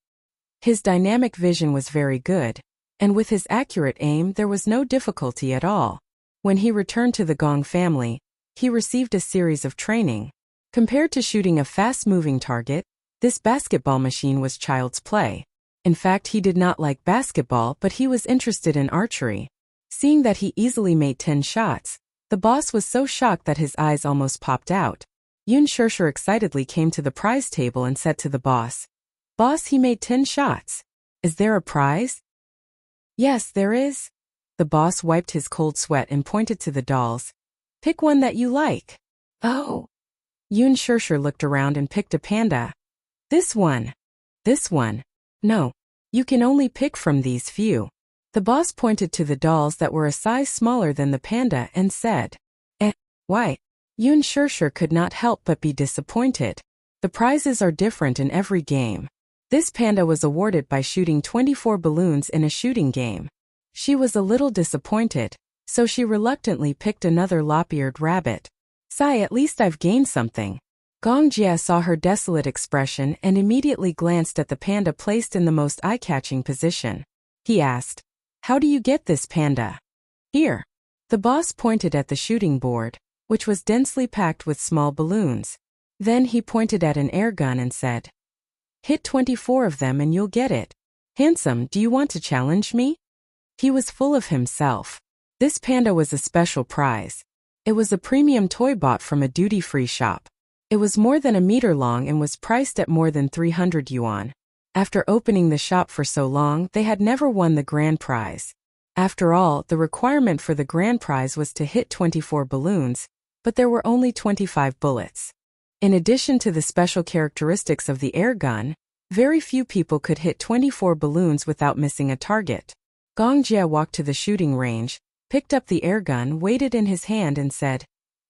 His dynamic vision was very good, and with his accurate aim there was no difficulty at all. When he returned to the Gong family, he received a series of training. Compared to shooting a fast-moving target, this basketball machine was child's play. In fact, he did not like basketball, but he was interested in archery. Seeing that he easily made 10 shots, The boss was so shocked that his eyes almost popped out. Yun Shirshir excitedly came to the prize table and said to the boss, "Boss, he made 10 shots. Is there a prize?" "Yes, there is." The boss wiped his cold sweat and pointed to the dolls. "Pick one that you like." "Oh." Yun Shirshir looked around and picked a panda. "This one. This one. No. You can only pick from these few." The boss pointed to the dolls that were a size smaller than the panda and said, Why?" Yun Shirshir could not help but be disappointed. The prizes are different in every game. This panda was awarded by shooting 24 balloons in a shooting game. She was a little disappointed, so she reluctantly picked another lop-eared rabbit. "Sigh, at least I've gained something." Gong Jia saw her desolate expression and immediately glanced at the panda placed in the most eye-catching position. He asked, "How do you get this panda?" "Here." The boss pointed at the shooting board, which was densely packed with small balloons. Then he pointed at an air gun and said, "Hit 24 of them and you'll get it. Handsome, do you want to challenge me?" He was full of himself. This panda was a special prize. It was a premium toy bought from a duty-free shop. It was more than a meter long and was priced at more than 300 yuan. After opening the shop for so long, they had never won the grand prize. After all, the requirement for the grand prize was to hit 24 balloons, but there were only 25 bullets. In addition to the special characteristics of the air gun, very few people could hit 24 balloons without missing a target. Gong Jia walked to the shooting range, picked up the air gun, weighed it in his hand and said,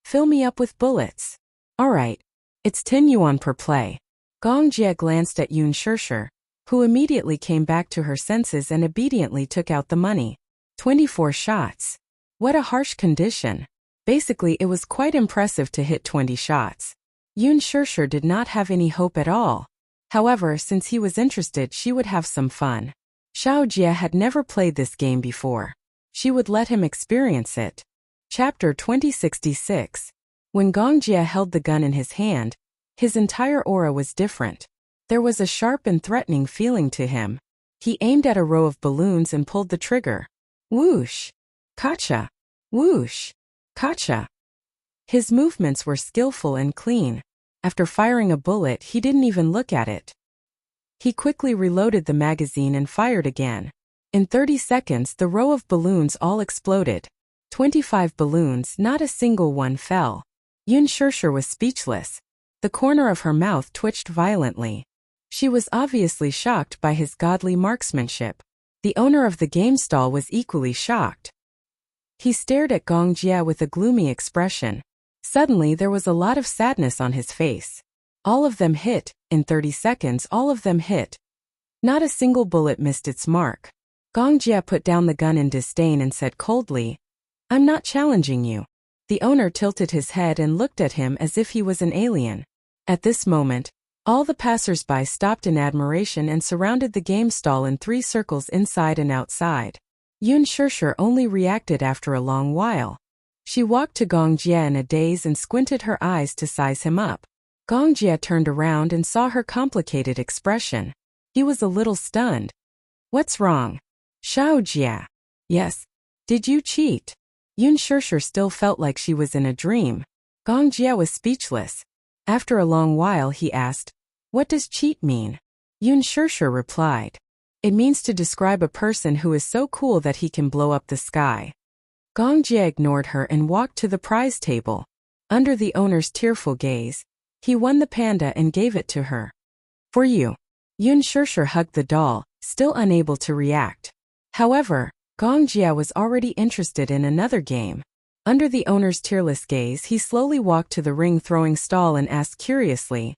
"Fill me up with bullets." "All right. It's 10 yuan per play." Gong Jia glanced at Yun Shirshir, who immediately came back to her senses and obediently took out the money. 24 shots. What a harsh condition. Basically, it was quite impressive to hit 20 shots. Yun Shirshir did not have any hope at all. However, since he was interested, she would have some fun. Xiao Jia had never played this game before. She would let him experience it. Chapter 2066. When Gong Jia held the gun in his hand, his entire aura was different. There was a sharp and threatening feeling to him. He aimed at a row of balloons and pulled the trigger. Whoosh! Kacha! Whoosh! Kacha! His movements were skillful and clean. After firing a bullet, he didn't even look at it. He quickly reloaded the magazine and fired again. In 30 seconds, the row of balloons all exploded. 25 balloons, not a single one fell. Yun Shirshir was speechless. The corner of her mouth twitched violently. She was obviously shocked by his godly marksmanship. The owner of the game stall was equally shocked. He stared at Gong Jia with a gloomy expression. Suddenly there was a lot of sadness on his face. All of them hit. In 30 seconds, all of them hit. Not a single bullet missed its mark. Gong Jia put down the gun in disdain and said coldly, "I'm not challenging you." The owner tilted his head and looked at him as if he was an alien. At this moment, all the passers-by stopped in admiration and surrounded the game stall in 3 circles inside and outside. Yun Shirshir only reacted after a long while. She walked to Gong Jia in a daze and squinted her eyes to size him up. Gong Jia turned around and saw her complicated expression. He was a little stunned. "What's wrong?" "Xiao Jia." "Yes. Did you cheat?" Yun Shirshir still felt like she was in a dream. Gong Jia was speechless. After a long while he asked, "What does cheat mean?" Yun Shirshir replied, "It means to describe a person who is so cool that he can blow up the sky." Gong Jia ignored her and walked to the prize table. Under the owner's tearful gaze, he won the panda and gave it to her. "For you." Yun Shirshir hugged the doll, still unable to react. However, Gong Jia was already interested in another game. Under the owner's tearless gaze, he slowly walked to the ring-throwing stall and asked curiously,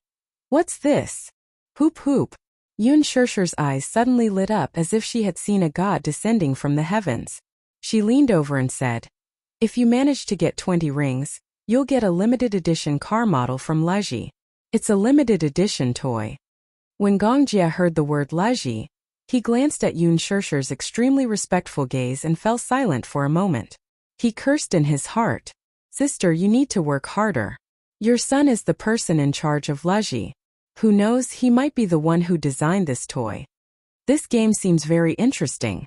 "What's this?" "Hoop hoop." Yun Shirshir's eyes suddenly lit up as if she had seen a god descending from the heavens. She leaned over and said, "If you manage to get 20 rings, you'll get a limited edition car model from Laji. It's a limited edition toy." When Gong Jia heard the word Laji, he glanced at Yun Shirshir's extremely respectful gaze and fell silent for a moment. He cursed in his heart. "Sister, you need to work harder. Your son is the person in charge of Laji. Who knows, he might be the one who designed this toy. This game seems very interesting."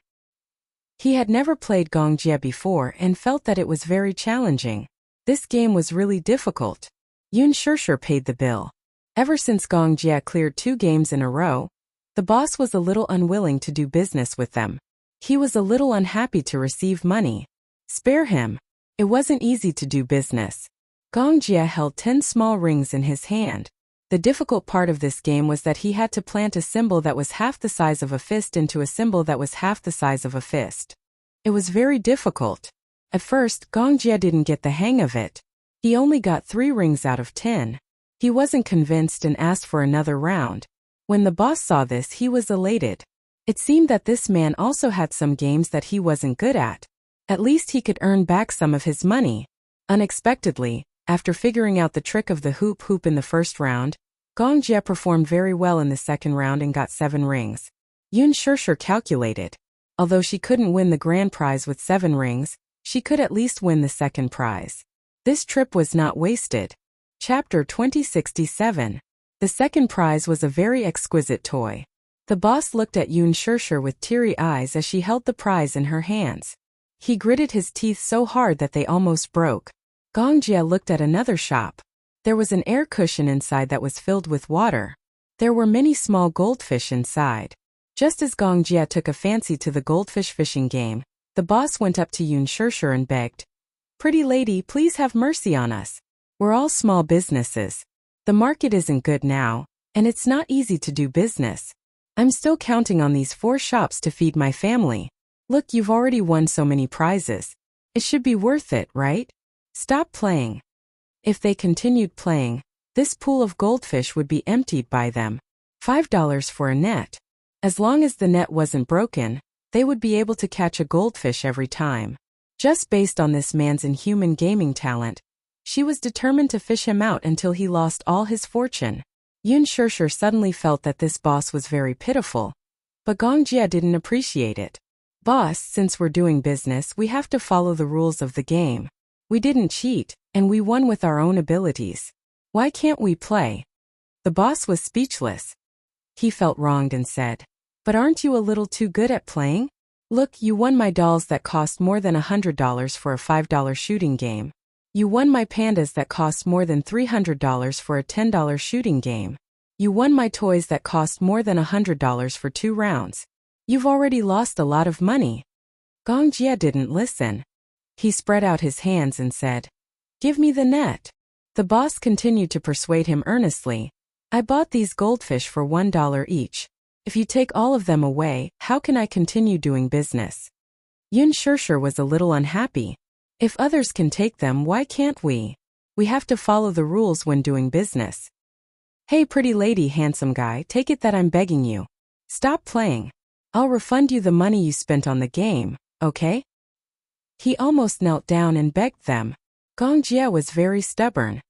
He had never played Gongjie before and felt that it was very challenging. This game was really difficult. Yun Shishir paid the bill. Ever since Gongjie cleared 2 games in a row, the boss was a little unwilling to do business with them. He was a little unhappy to receive money. Spare him. It wasn't easy to do business. Gongjie held 10 small rings in his hand. The difficult part of this game was that he had to plant a symbol that was half the size of a fist into a symbol that was half the size of a fist. It was very difficult. At first, Gongjie didn't get the hang of it. He only got 3 rings out of 10. He wasn't convinced and asked for another round. When the boss saw this, he was elated. It seemed that this man also had some games that he wasn't good at. At least he could earn back some of his money. Unexpectedly, after figuring out the trick of the hoop in the first round, Gongjie performed very well in the second round and got 7 rings. Yun Shishir calculated. Although she couldn't win the grand prize with 7 rings, she could at least win the second prize. This trip was not wasted. Chapter 2067. The second prize was a very exquisite toy. The boss looked at Yun Shishir with teary eyes as she held the prize in her hands. He gritted his teeth so hard that they almost broke. Gongjie looked at another shop. There was an air cushion inside that was filled with water. There were many small goldfish inside. Just as Gongjie took a fancy to the goldfish fishing game, the boss went up to Yun Shishir and begged, "Pretty lady, please have mercy on us. We're all small businesses. The market isn't good now, and it's not easy to do business. I'm still counting on these 4 shops to feed my family. Look, you've already won so many prizes. It should be worth it, right? Stop playing." If they continued playing, this pool of goldfish would be emptied by them. $5 for a net. As long as the net wasn't broken, they would be able to catch a goldfish every time. Just based on this man's inhuman gaming talent, she was determined to fish him out until he lost all his fortune. Yun Shishir suddenly felt that this boss was very pitiful. But Gongjie didn't appreciate it. "Boss, since we're doing business, we have to follow the rules of the game. We didn't cheat, and we won with our own abilities. Why can't we play?" The boss was speechless. He felt wronged and said, "But aren't you a little too good at playing? Look, you won my dolls that cost more than $100 for a $5 shooting game. You won my pandas that cost more than $300 for a $10 shooting game. You won my toys that cost more than $100 for 2 rounds. You've already lost a lot of money." Gongjie didn't listen. He spread out his hands and said, "Give me the net." The boss continued to persuade him earnestly. "I bought these goldfish for $1 each. If you take all of them away, how can I continue doing business?" Yun Shishir was a little unhappy. If others can take them, why can't we? We have to follow the rules when doing business. "Hey, pretty lady, handsome guy, take it that I'm begging you. Stop playing. I'll refund you the money you spent on the game, okay?" He almost knelt down and begged them. Gongjie was very stubborn.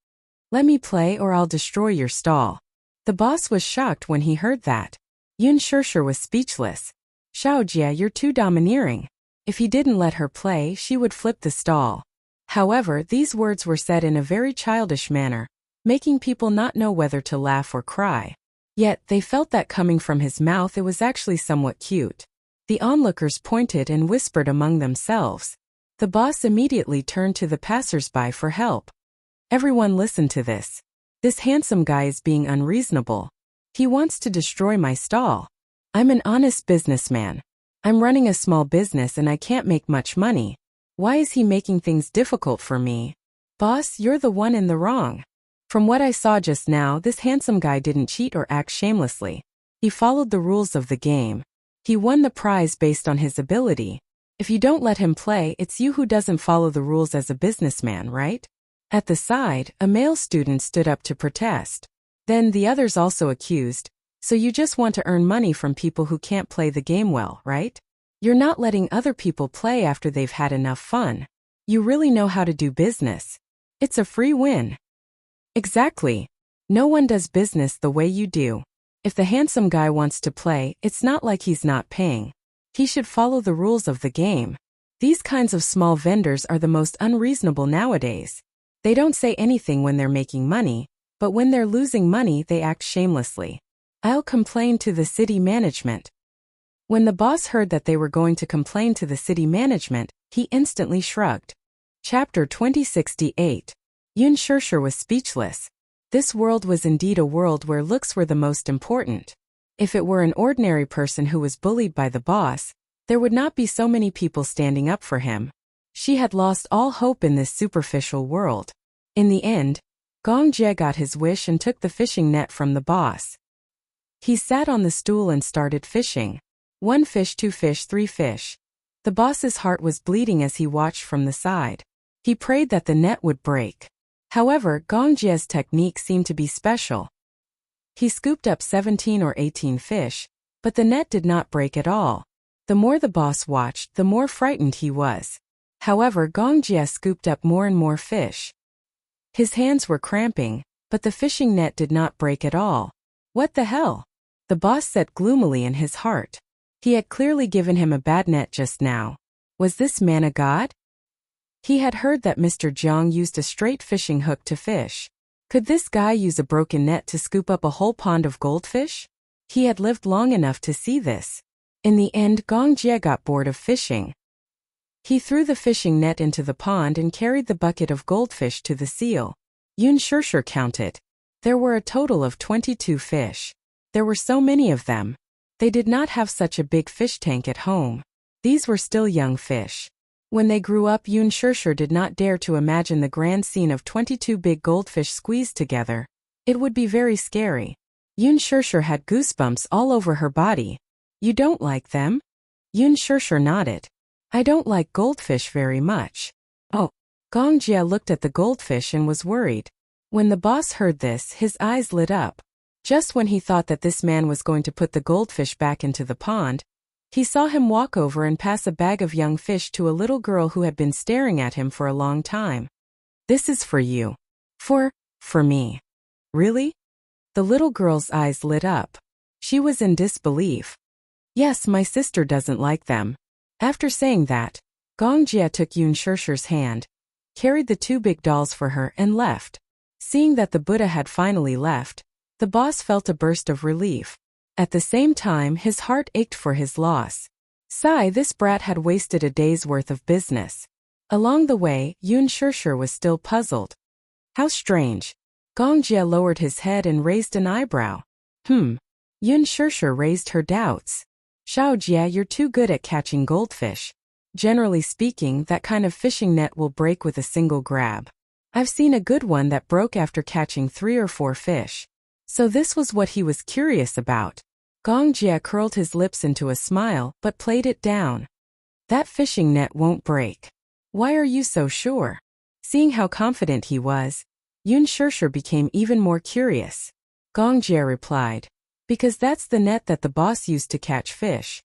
"Let me play or I'll destroy your stall." The boss was shocked when he heard that. Yun Shishir was speechless. "Xiaojie, you're too domineering." If he didn't let her play, she would flip the stall. However, these words were said in a very childish manner, making people not know whether to laugh or cry. Yet, they felt that coming from his mouth it was actually somewhat cute. The onlookers pointed and whispered among themselves. The boss immediately turned to the passers-by for help. "Everyone listen to this. This handsome guy is being unreasonable. He wants to destroy my stall. I'm an honest businessman. I'm running a small business and I can't make much money. Why is he making things difficult for me? Boss, you're the one in the wrong. From what I saw just now, this handsome guy didn't cheat or act shamelessly. He followed the rules of the game. He won the prize based on his ability. If you don't let him play, it's you who doesn't follow the rules as a businessman, right?" At the side, a male student stood up to protest. Then the others also accused, "So you just want to earn money from people who can't play the game well, right? You're not letting other people play after they've had enough fun. You really know how to do business. It's a free win." "Exactly. No one does business the way you do. If the handsome guy wants to play, it's not like he's not paying. He should follow the rules of the game. These kinds of small vendors are the most unreasonable nowadays. They don't say anything when they're making money, but when they're losing money they act shamelessly. I'll complain to the city management." When the boss heard that they were going to complain to the city management, he instantly shrugged. Chapter 2068. Yun Shirshir was speechless. This world was indeed a world where looks were the most important. If it were an ordinary person who was bullied by the boss, there would not be so many people standing up for him. She had lost all hope in this superficial world. In the end, Gong Jie got his wish and took the fishing net from the boss. He sat on the stool and started fishing. 1 fish, 2 fish, 3 fish. The boss's heart was bleeding as he watched from the side. He prayed that the net would break. However, Gong Jie's technique seemed to be special. He scooped up 17 or 18 fish, but the net did not break at all. The more the boss watched, the more frightened he was. However, Gong Jie scooped up more and more fish. His hands were cramping, but the fishing net did not break at all. What the hell? The boss said gloomily in his heart. He had clearly given him a bad net just now. Was this man a god? He had heard that Mr. Jiang used a straight fishing hook to fish. Could this guy use a broken net to scoop up a whole pond of goldfish? He had lived long enough to see this. In the end, Gong Jie got bored of fishing. He threw the fishing net into the pond and carried the bucket of goldfish to the seal. Yun Shirshir counted. There were a total of 22 fish. There were so many of them. They did not have such a big fish tank at home. These were still young fish. When they grew up, Yun Shirshir did not dare to imagine the grand scene of 22 big goldfish squeezed together. It would be very scary. Yun Shirshir had goosebumps all over her body. You don't like them? Yun Shirshir nodded. I don't like goldfish very much. Oh. Gong Jie looked at the goldfish and was worried. When the boss heard this, his eyes lit up. Just when he thought that this man was going to put the goldfish back into the pond, he saw him walk over and pass a bag of young fish to a little girl who had been staring at him for a long time. This is for you. For me. Really? The little girl's eyes lit up. She was in disbelief. Yes, my sister doesn't like them. After saying that, Gong Jie took Yun Shirshir's hand, carried the 2 big dolls for her and left. Seeing that the Buddha had finally left, the boss felt a burst of relief. At the same time, his heart ached for his loss. Sigh, this brat had wasted a day's worth of business. Along the way, Yun Shirshir was still puzzled. How strange. Gong Jie lowered his head and raised an eyebrow. Yun Shirshir raised her doubts. Xiao Jie, you're too good at catching goldfish. Generally speaking, that kind of fishing net will break with a single grab. I've seen a good one that broke after catching 3 or 4 fish. So this was what he was curious about. Gong Jie curled his lips into a smile, but played it down. That fishing net won't break. Why are you so sure? Seeing how confident he was, Yun Shirshir became even more curious. Gong Jie replied, because that's the net that the boss used to catch fish.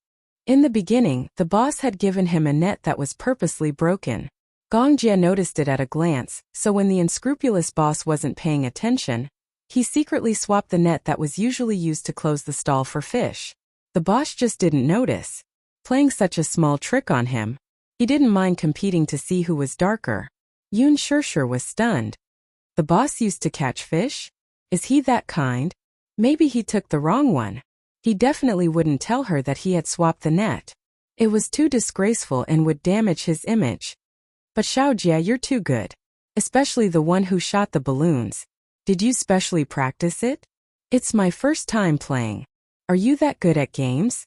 In the beginning, the boss had given him a net that was purposely broken. Gong Jie noticed it at a glance, so when the unscrupulous boss wasn't paying attention, he secretly swapped the net that was usually used to close the stall for fish. The boss just didn't notice. Playing such a small trick on him, he didn't mind competing to see who was darker. Yun Shirshir was stunned. The boss used to catch fish? Is he that kind? Maybe he took the wrong one. He definitely wouldn't tell her that he had swapped the net. It was too disgraceful and would damage his image. But Xiao Jie, you're too good. Especially the one who shot the balloons. Did you specially practice it? It's my first time playing. Are you that good at games?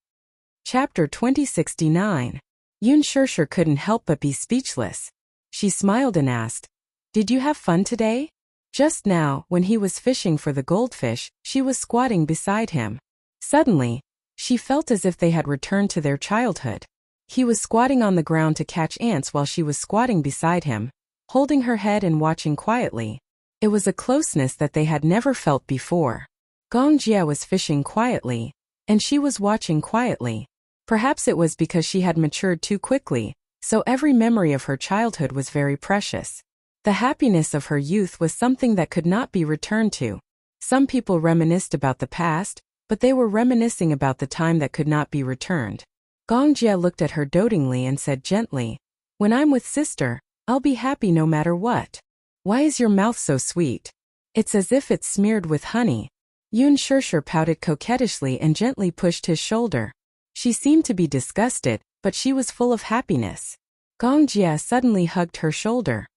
Chapter 2069. Yun Shirshir couldn't help but be speechless. She smiled and asked, did you have fun today? Just now, when he was fishing for the goldfish, she was squatting beside him. Suddenly, she felt as if they had returned to their childhood. He was squatting on the ground to catch ants while she was squatting beside him, holding her head and watching quietly. It was a closeness that they had never felt before. Gong Jie was fishing quietly, and she was watching quietly. Perhaps it was because she had matured too quickly, so every memory of her childhood was very precious. The happiness of her youth was something that could not be returned to. Some people reminisced about the past, but they were reminiscing about the time that could not be returned. Gong Jie looked at her dotingly and said gently, when I'm with sister, I'll be happy no matter what. Why is your mouth so sweet? It's as if it's smeared with honey. Yun Shirshir pouted coquettishly and gently pushed his shoulder. She seemed to be disgusted, but she was full of happiness. Gong Jia suddenly hugged her shoulder.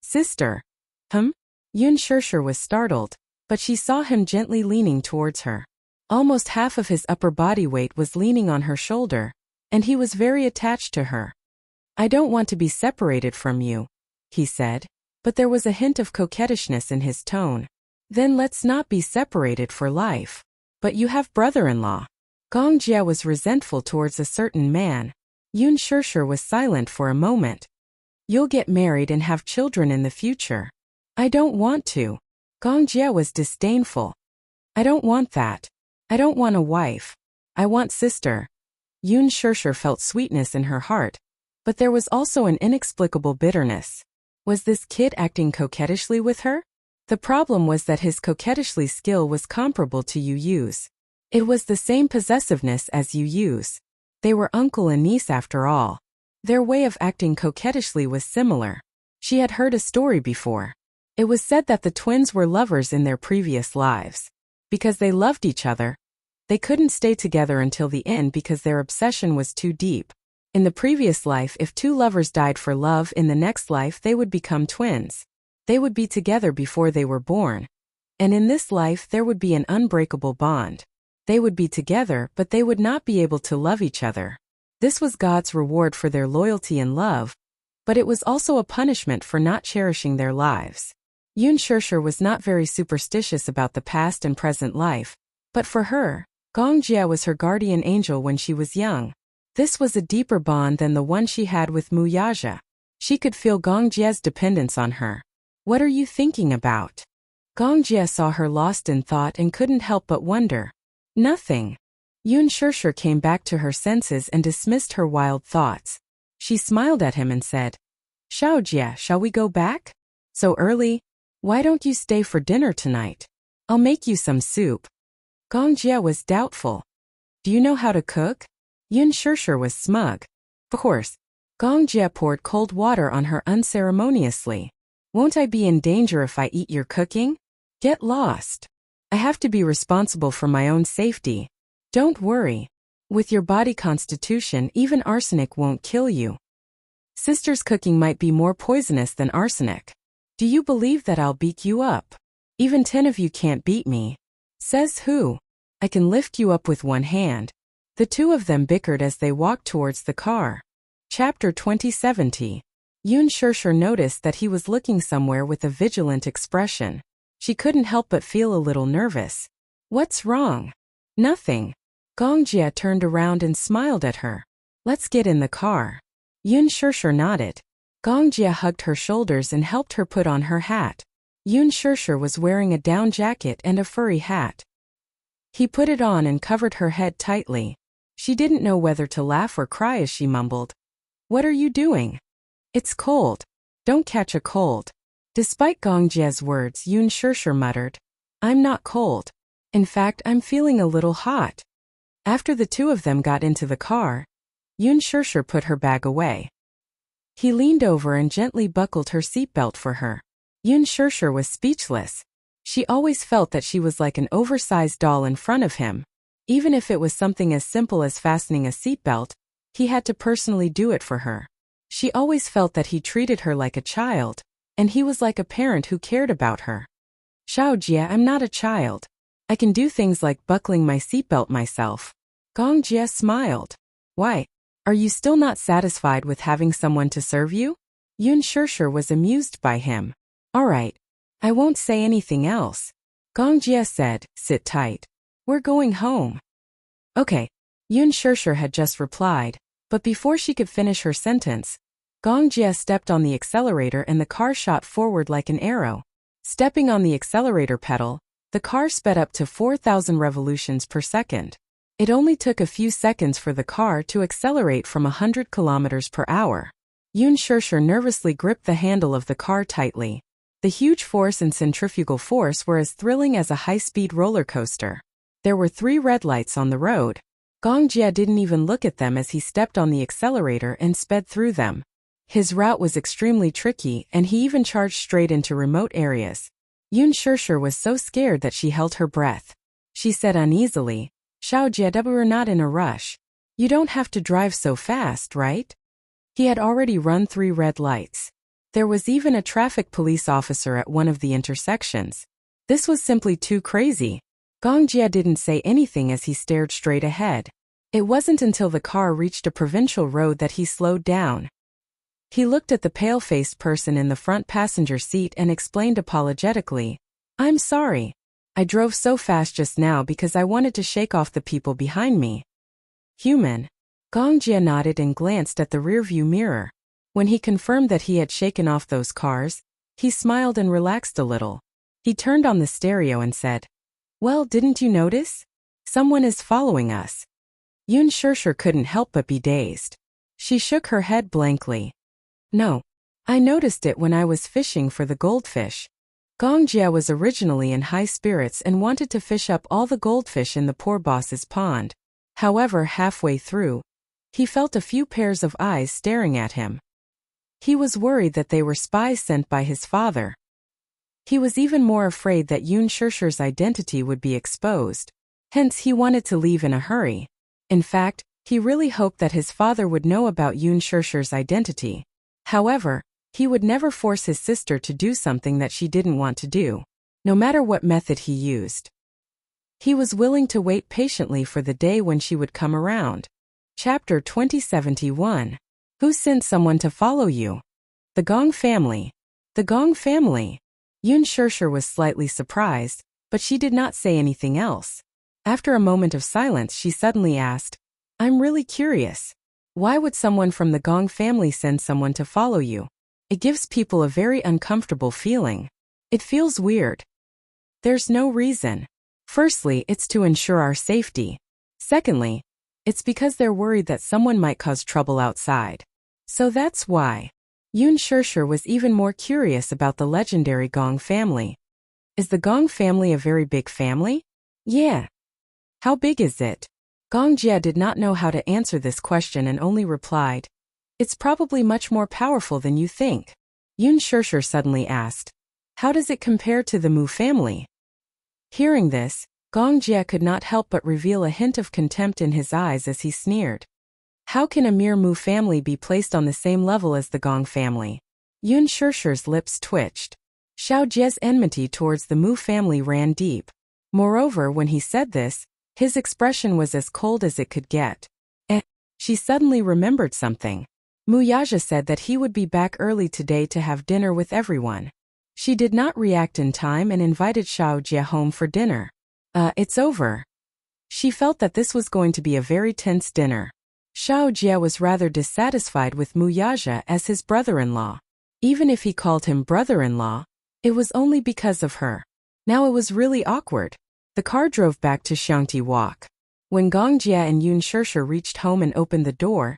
Sister. Yun Shirshir was startled, but she saw him gently leaning towards her. Almost half of his upper body weight was leaning on her shoulder, and he was very attached to her. I don't want to be separated from you, he said, but there was a hint of coquettishness in his tone. Then let's not be separated for life. But you have brother-in-law. Gong Jia was resentful towards a certain man. Yun Shirshir was silent for a moment. You'll get married and have children in the future. I don't want to. Gong Jia was disdainful. I don't want that. I don't want a wife. I want sister. Yun Shirshir felt sweetness in her heart, but there was also an inexplicable bitterness. Was this kid acting coquettishly with her? The problem was that his coquettishly skill was comparable to Yu Yu's. It was the same possessiveness as Yu Yu's. They were uncle and niece after all. Their way of acting coquettishly was similar. She had heard a story before. It was said that the twins were lovers in their previous lives. Because they loved each other, they couldn't stay together until the end because their obsession was too deep. In the previous life, if two lovers died for love, in the next life they would become twins. They would be together before they were born. And in this life there would be an unbreakable bond. They would be together, but they would not be able to love each other. This was God's reward for their loyalty and love, but it was also a punishment for not cherishing their lives. Yun Shirshir was not very superstitious about the past and present life, but for her, Gong Jia was her guardian angel when she was young. This was a deeper bond than the one she had with Mu Yaja. She could feel Gong Jia's dependence on her. What are you thinking about? Gong Jia saw her lost in thought and couldn't help but wonder. Nothing. Yun Shirshir came back to her senses and dismissed her wild thoughts. She smiled at him and said, Xiao Jia, shall we go back? So early? Why don't you stay for dinner tonight? I'll make you some soup. Gong Jia was doubtful. Do you know how to cook? Yun Shirshir was smug. Of course. Gong Jia poured cold water on her unceremoniously. Won't I be in danger if I eat your cooking? Get lost. I have to be responsible for my own safety. Don't worry. With your body constitution, even arsenic won't kill you. Sister's cooking might be more poisonous than arsenic. Do you believe that I'll beat you up? Even 10 of you can't beat me. Says who? I can lift you up with one hand. The two of them bickered as they walked towards the car. Chapter 2070. Yun Shirshir noticed that he was looking somewhere with a vigilant expression. She couldn't help but feel a little nervous. What's wrong? Nothing. Gong Jia turned around and smiled at her. Let's get in the car. Yun Shirshir nodded. Gong Jia hugged her shoulders and helped her put on her hat. Yun Shirshir was wearing a down jacket and a furry hat. He put it on and covered her head tightly. She didn't know whether to laugh or cry as she mumbled. What are you doing? It's cold. Don't catch a cold. Despite Gong Jia's words, Yun Shirshir muttered, I'm not cold. In fact, I'm feeling a little hot. After the two of them got into the car, Yun Shirshir put her bag away. He leaned over and gently buckled her seatbelt for her. Yun Shirshir was speechless. She always felt that she was like an oversized doll in front of him. Even if it was something as simple as fastening a seatbelt, he had to personally do it for her. She always felt that he treated her like a child, and he was like a parent who cared about her. Xiao Jia, I'm not a child. I can do things like buckling my seatbelt myself. Gong Jia smiled. Why? Are you still not satisfied with having someone to serve you? Yun Shirshir was amused by him. All right. I won't say anything else. Gong Jia said, sit tight. We're going home. Okay. Yun Shirshir had just replied, but before she could finish her sentence, Gong Jia stepped on the accelerator and the car shot forward like an arrow. Stepping on the accelerator pedal, the car sped up to 4,000 revolutions per second. It only took a few seconds for the car to accelerate from 100 kilometers per hour. Yun Shirshir nervously gripped the handle of the car tightly. The huge force and centrifugal force were as thrilling as a high-speed roller coaster. There were 3 red lights on the road. Gong Jia didn't even look at them as he stepped on the accelerator and sped through them. His route was extremely tricky, and he even charged straight into remote areas. Yun Shirshir was so scared that she held her breath. She said uneasily, Xiao Jia, we're not in a rush. You don't have to drive so fast, right? He had already run 3 red lights. There was even a traffic police officer at one of the intersections. This was simply too crazy. Gong Jia didn't say anything as he stared straight ahead. It wasn't until the car reached a provincial road that he slowed down. He looked at the pale-faced person in the front passenger seat and explained apologetically, "I'm sorry. I drove so fast just now because I wanted to shake off the people behind me." Human. Gong Jia nodded and glanced at the rearview mirror. When he confirmed that he had shaken off those cars, he smiled and relaxed a little. He turned on the stereo and said, "Well, didn't you notice? Someone is following us." Yun Shirshir couldn't help but be dazed. She shook her head blankly. "No. I noticed it when I was fishing for the goldfish." Gong Jia was originally in high spirits and wanted to fish up all the goldfish in the poor boss's pond. However, halfway through, he felt a few pairs of eyes staring at him. He was worried that they were spies sent by his father. He was even more afraid that Yun Shirshir's identity would be exposed. Hence, he wanted to leave in a hurry. In fact, he really hoped that his father would know about Yun Shirshir's identity. However, he would never force his sister to do something that she didn't want to do, no matter what method he used. He was willing to wait patiently for the day when she would come around. Chapter 2071. Who sent someone to follow you? The Gong family. The Gong family. Yun Shirshir was slightly surprised, but she did not say anything else. After a moment of silence, she suddenly asked, "I'm really curious. Why would someone from the Gong family send someone to follow you? It gives people a very uncomfortable feeling. It feels weird." "There's no reason. Firstly, it's to ensure our safety. Secondly, it's because they're worried that someone might cause trouble outside. So that's why." Yun Shirshir was even more curious about the legendary Gong family. "Is the Gong family a very big family?" "Yeah." "How big is it?" Gong Jia did not know how to answer this question and only replied, "It's probably much more powerful than you think." Yun Shirshir suddenly asked, "How does it compare to the Mu family?" Hearing this, Gong Jia could not help but reveal a hint of contempt in his eyes as he sneered. How can a mere Mu family be placed on the same level as the Gong family? Yun Shirshir's lips twitched. Xiao Jie's enmity towards the Mu family ran deep. Moreover, when he said this, his expression was as cold as it could get. She suddenly remembered something. Mu Yaja said that he would be back early today to have dinner with everyone. She did not react in time and invited Xiao Jie home for dinner. It's over. She felt that this was going to be a very tense dinner. Xiao Jie was rather dissatisfied with Mu Yaja as his brother-in-law. Even if he called him brother-in-law, it was only because of her. Now it was really awkward. The car drove back to Xiangti Walk. When Gong Jia and Yun Shirshir reached home and opened the door,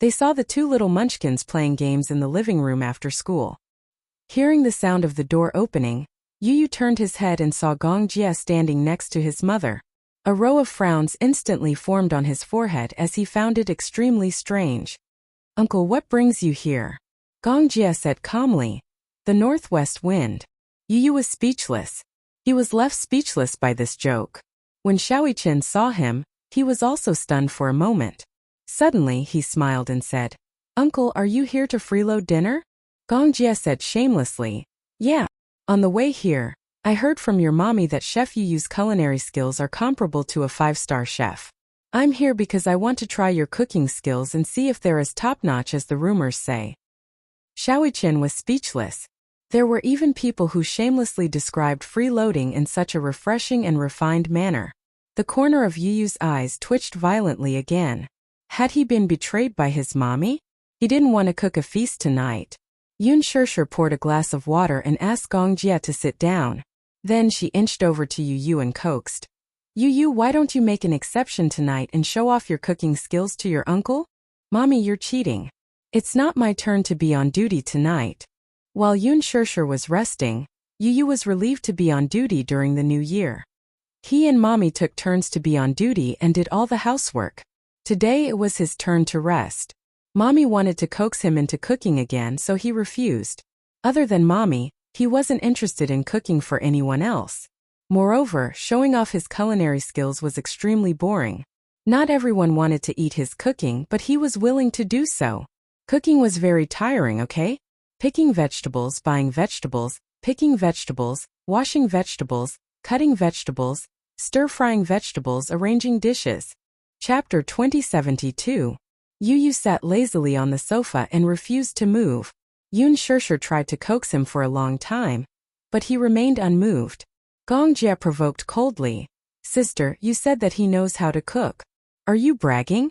they saw the 2 little munchkins playing games in the living room after school. Hearing the sound of the door opening, Yu turned his head and saw Gong Jia standing next to his mother. A row of frowns instantly formed on his forehead as he found it extremely strange. "Uncle, what brings you here?" Gong Jia said calmly. "The northwest wind." Yu was speechless. He was left speechless by this joke. When Xiaoyichen saw him, he was also stunned for a moment. Suddenly, he smiled and said, "Uncle, are you here to freeload dinner?" Gong Jia said shamelessly, "Yeah. On the way here, I heard from your mommy that Chef Yu's culinary skills are comparable to a 5-star chef. I'm here because I want to try your cooking skills and see if they're as top-notch as the rumors say." Xiaoyichen was speechless. There were even people who shamelessly described freeloading in such a refreshing and refined manner. The corner of Yu's eyes twitched violently again. Had he been betrayed by his mommy? He didn't want to cook a feast tonight. Yun Shirshir poured a glass of water and asked Gong Jia to sit down. Then she inched over to Yu and coaxed, "Yu, why don't you make an exception tonight and show off your cooking skills to your uncle?" "Mommy, you're cheating. It's not my turn to be on duty tonight." While Yun Shirshir was resting, Yu was relieved to be on duty during the new year. He and Mommy took turns to be on duty and did all the housework. Today it was his turn to rest. Mommy wanted to coax him into cooking again, so he refused. Other than Mommy, he wasn't interested in cooking for anyone else. Moreover, showing off his culinary skills was extremely boring. Not everyone wanted to eat his cooking, but he was willing to do so. Cooking was very tiring, okay? Picking vegetables, buying vegetables, picking vegetables, washing vegetables, cutting vegetables, stir-frying vegetables, arranging dishes. Chapter 2072. Yu sat lazily on the sofa and refused to move. Yun Shirshir tried to coax him for a long time, but he remained unmoved. Gong Jie provoked coldly. Sister, you said that he knows how to cook. Are you bragging?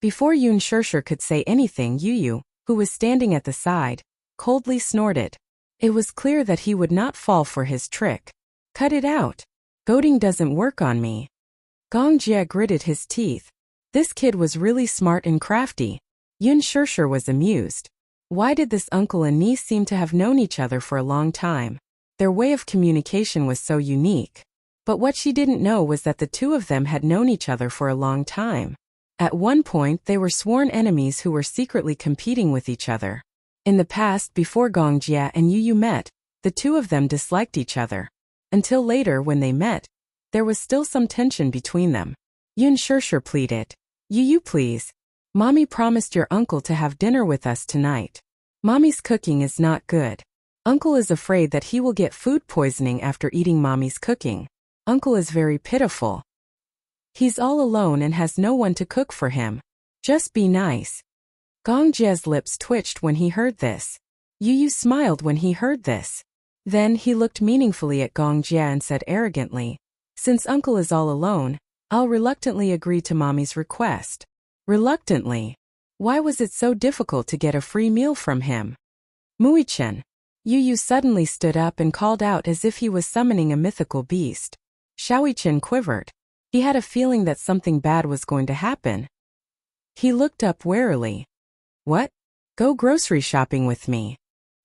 Before Yun Shirshir could say anything, Yu, who was standing at the side, coldly snorted. It was clear that he would not fall for his trick. Cut it out. Goading doesn't work on me. Gong Jie gritted his teeth. This kid was really smart and crafty. Yun Shirshir was amused. Why did this uncle and niece seem to have known each other for a long time? Their way of communication was so unique. But what she didn't know was that the two of them had known each other for a long time. At one point, they were sworn enemies who were secretly competing with each other. In the past, before Gong Jie and Yu met, the two of them disliked each other. Until later, when they met, there was still some tension between them. Yun Shirshir pleaded. Yu, please. Mommy promised your uncle to have dinner with us tonight. Mommy's cooking is not good. Uncle is afraid that he will get food poisoning after eating Mommy's cooking. Uncle is very pitiful. He's all alone and has no one to cook for him. Just be nice. Gong Jie's lips twitched when he heard this. Yu smiled when he heard this. Then he looked meaningfully at Gong Jie and said arrogantly, since uncle is all alone, I'll reluctantly agree to Mommy's request. Reluctantly? Why was it so difficult to get a free meal from him? Muichen. Yu suddenly stood up and called out as if he was summoning a mythical beast. Shaoichen quivered. He had a feeling that something bad was going to happen. He looked up warily. What? Go grocery shopping with me?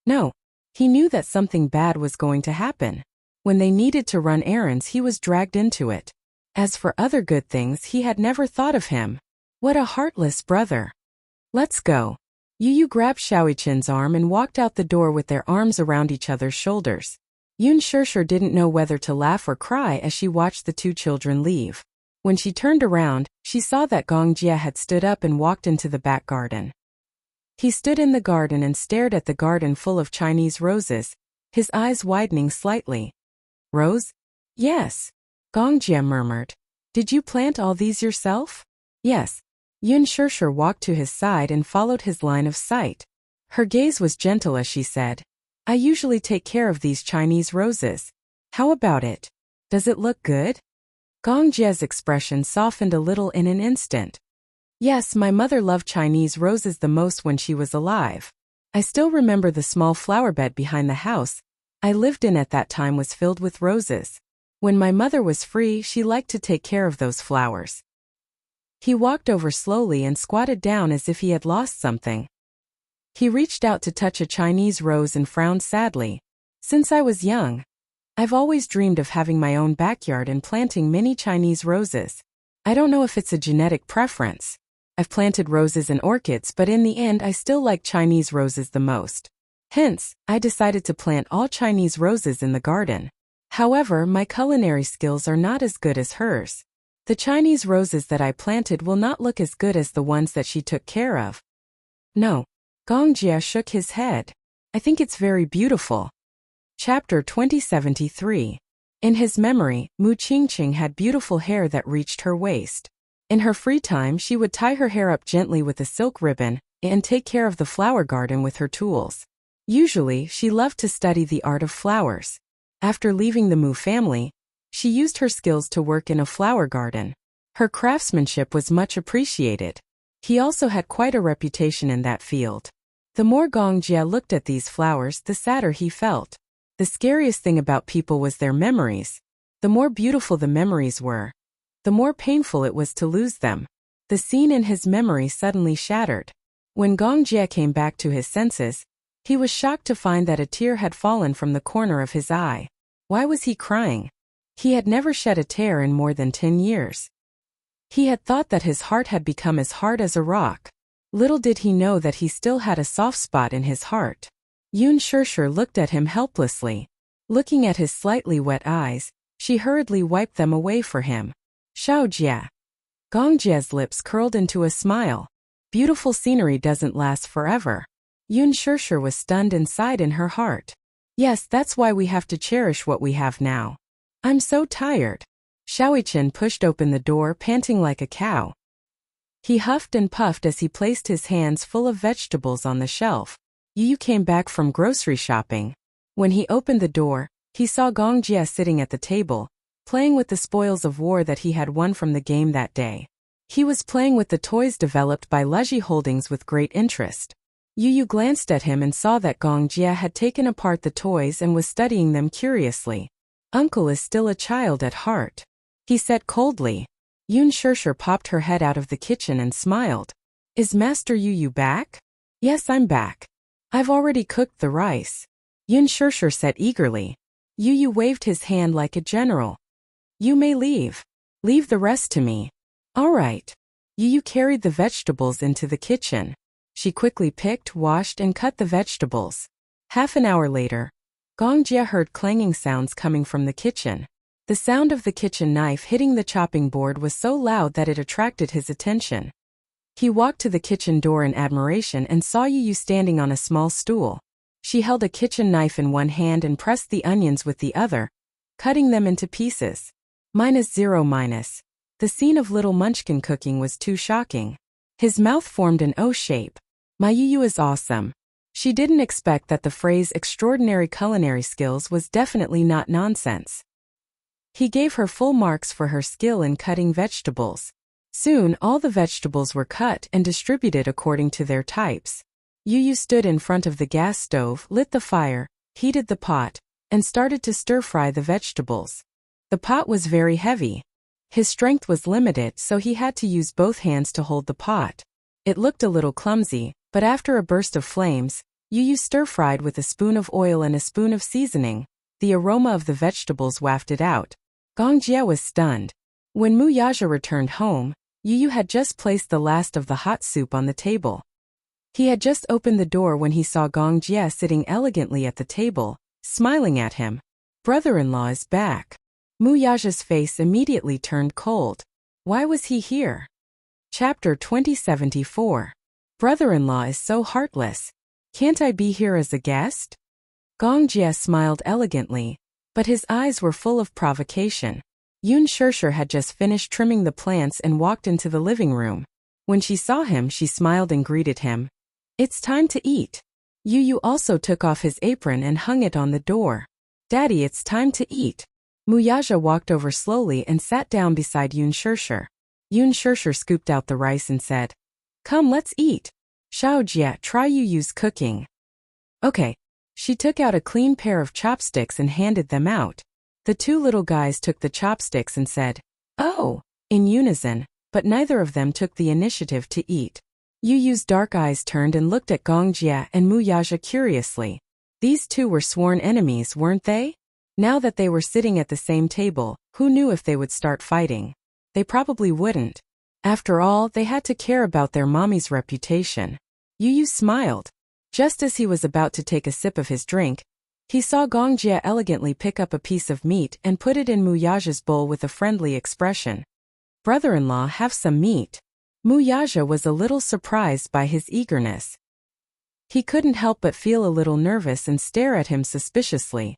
No. He knew that something bad was going to happen. When they needed to run errands, he was dragged into it. As for other good things, he had never thought of him. What a heartless brother. Let's go. Yu grabbed Shaoichen's arm and walked out the door with their arms around each other's shoulders. Yun Shirshir didn't know whether to laugh or cry as she watched the two children leave. When she turned around, she saw that Gong Jie had stood up and walked into the back garden. He stood in the garden and stared at the garden full of Chinese roses, his eyes widening slightly. Rose? Yes. Gong Jie murmured. Did you plant all these yourself? Yes. Yun Shirshir walked to his side and followed his line of sight. Her gaze was gentle as she said, I usually take care of these Chinese roses. How about it? Does it look good? Gong Jie's expression softened a little in an instant. Yes, my mother loved Chinese roses the most when she was alive. I still remember the small flower bed behind the house I lived in at that time was filled with roses. When my mother was free, she liked to take care of those flowers. He walked over slowly and squatted down as if he had lost something. He reached out to touch a Chinese rose and frowned sadly. Since I was young, I've always dreamed of having my own backyard and planting many Chinese roses. I don't know if it's a genetic preference. I've planted roses and orchids, but in the end I still like Chinese roses the most. Hence, I decided to plant all Chinese roses in the garden. However, my culinary skills are not as good as hers. The Chinese roses that I planted will not look as good as the ones that she took care of. No. Gong Jie shook his head. I think it's very beautiful. Chapter 2073. In his memory, Mu Qingqing had beautiful hair that reached her waist. In her free time, she would tie her hair up gently with a silk ribbon and take care of the flower garden with her tools. Usually, she loved to study the art of flowers. After leaving the Mu family, she used her skills to work in a flower garden. Her craftsmanship was much appreciated. He also had quite a reputation in that field. The more Gong Jie looked at these flowers, the sadder he felt. The scariest thing about people was their memories. The more beautiful the memories were, the more painful it was to lose them. The scene in his memory suddenly shattered. When Gong Jie came back to his senses, he was shocked to find that a tear had fallen from the corner of his eye. Why was he crying? He had never shed a tear in more than 10 years. He had thought that his heart had become as hard as a rock. Little did he know that he still had a soft spot in his heart. Yun Shirshir looked at him helplessly. Looking at his slightly wet eyes, she hurriedly wiped them away for him. Xiao Jie. Gong Jie's lips curled into a smile. Beautiful scenery doesn't last forever. Yun Shirshir was stunned and sighed in her heart. Yes, that's why we have to cherish what we have now. I'm so tired. Xiaoqian pushed open the door, panting like a cow. He huffed and puffed as he placed his hands full of vegetables on the shelf. Yu came back from grocery shopping. When he opened the door, he saw Gong Jie sitting at the table, playing with the spoils of war that he had won from the game that day. He was playing with the toys developed by Leji Holdings with great interest. Yu glanced at him and saw that Gong Jie had taken apart the toys and was studying them curiously. Uncle is still a child at heart, he said coldly. Yun Shirshir popped her head out of the kitchen and smiled. Is Master Yu back? Yes, I'm back. I've already cooked the rice, Yun Shirshir said eagerly. Yu waved his hand like a general. You may leave. Leave the rest to me. All right. Yu carried the vegetables into the kitchen. She quickly picked, washed, and cut the vegetables. Half an hour later, Gong Jie heard clanging sounds coming from the kitchen. The sound of the kitchen knife hitting the chopping board was so loud that it attracted his attention. He walked to the kitchen door in admiration and saw Yu standing on a small stool. She held a kitchen knife in one hand and pressed the onions with the other, cutting them into pieces. -0. The scene of little Munchkin cooking was too shocking. His mouth formed an O shape. My Yu is awesome. She didn't expect that the phrase extraordinary culinary skills was definitely not nonsense. He gave her full marks for her skill in cutting vegetables. Soon all the vegetables were cut and distributed according to their types. Yu stood in front of the gas stove, lit the fire, heated the pot, and started to stir-fry the vegetables. The pot was very heavy. His strength was limited, so he had to use both hands to hold the pot. It looked a little clumsy, but after a burst of flames, Yu stir-fried with a spoon of oil and a spoon of seasoning. The aroma of the vegetables wafted out. Gong Jie was stunned. When Mu Yaja returned home, Yu had just placed the last of the hot soup on the table. He had just opened the door when he saw Gong Jie sitting elegantly at the table, smiling at him. Brother-in-law is back. Mu Yaja's face immediately turned cold. Why was he here? Chapter 2074. Brother-in-law is so heartless. Can't I be here as a guest? Gong Jie smiled elegantly, but his eyes were full of provocation. Yun Shirshir had just finished trimming the plants and walked into the living room. When she saw him, she smiled and greeted him. It's time to eat. Yu also took off his apron and hung it on the door. Daddy, it's time to eat. Mu Yaja walked over slowly and sat down beside Yun Shirshir. Yun Shirshir scooped out the rice and said, Come, let's eat. Xiaojie, try Yu's cooking. Okay. She took out a clean pair of chopsticks and handed them out. The two little guys took the chopsticks and said, Oh, in unison, but neither of them took the initiative to eat. Yu's dark eyes turned and looked at Gong Jie and Mu Yaja curiously. These two were sworn enemies, weren't they? Now that they were sitting at the same table, who knew if they would start fighting? They probably wouldn't. After all, they had to care about their mommy's reputation. Yu smiled. Just as he was about to take a sip of his drink, he saw Gong Jie elegantly pick up a piece of meat and put it in Mu Yaja's bowl with a friendly expression. Brother-in-law, have some meat. Mu Yaja was a little surprised by his eagerness. He couldn't help but feel a little nervous and stare at him suspiciously.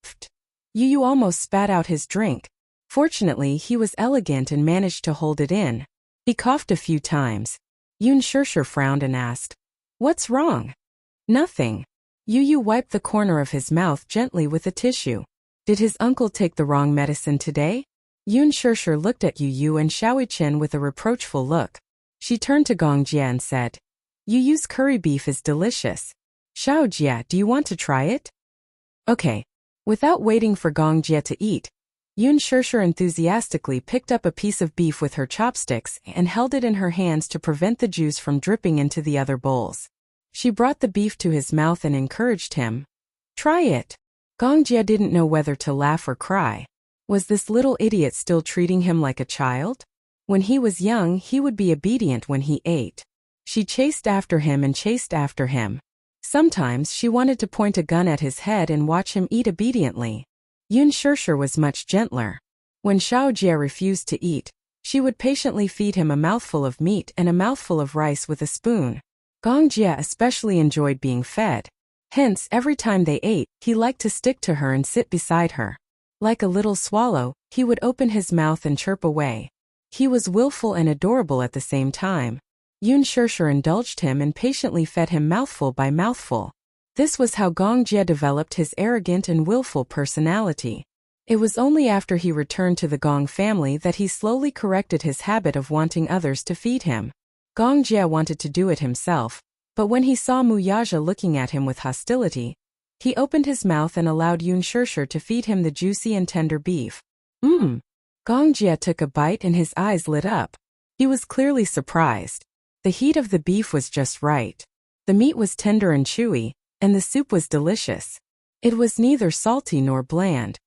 Pfft. Yu almost spat out his drink. Fortunately, he was elegant and managed to hold it in. He coughed a few times. Yun Shirshir frowned and asked, What's wrong? Nothing. Yu wiped the corner of his mouth gently with a tissue. Did his uncle take the wrong medicine today? Yun Shirshir looked at Yu and Xiaoqian with a reproachful look. She turned to Gong Jie and said, Yu's curry beef is delicious. Xiaojie, do you want to try it? Okay. Without waiting for Gong Jie to eat, Yun Shirshir enthusiastically picked up a piece of beef with her chopsticks and held it in her hands to prevent the juice from dripping into the other bowls. She brought the beef to his mouth and encouraged him. Try it. Gong Jie didn't know whether to laugh or cry. Was this little idiot still treating him like a child? When he was young, he would be obedient when he ate. She chased after him and chased after him. Sometimes she wanted to point a gun at his head and watch him eat obediently. Yun Shirshir was much gentler. When Xiaojie refused to eat, She would patiently feed him a mouthful of meat and a mouthful of rice with a spoon. Gong Jia especially enjoyed being fed. Hence, every time they ate, he liked to stick to her and sit beside her. Like a little swallow, he would open his mouth and chirp away. He was willful and adorable at the same time. Yun Shishir indulged him and patiently fed him mouthful by mouthful. This was how Gong Jia developed his arrogant and willful personality. It was only after he returned to the Gong family that he slowly corrected his habit of wanting others to feed him. Gong Jia wanted to do it himself, but when he saw Muyaja looking at him with hostility, he opened his mouth and allowed Yun Shishir to feed him the juicy and tender beef. Gong Jia took a bite and his eyes lit up. He was clearly surprised. The heat of the beef was just right. The meat was tender and chewy, and the soup was delicious. It was neither salty nor bland.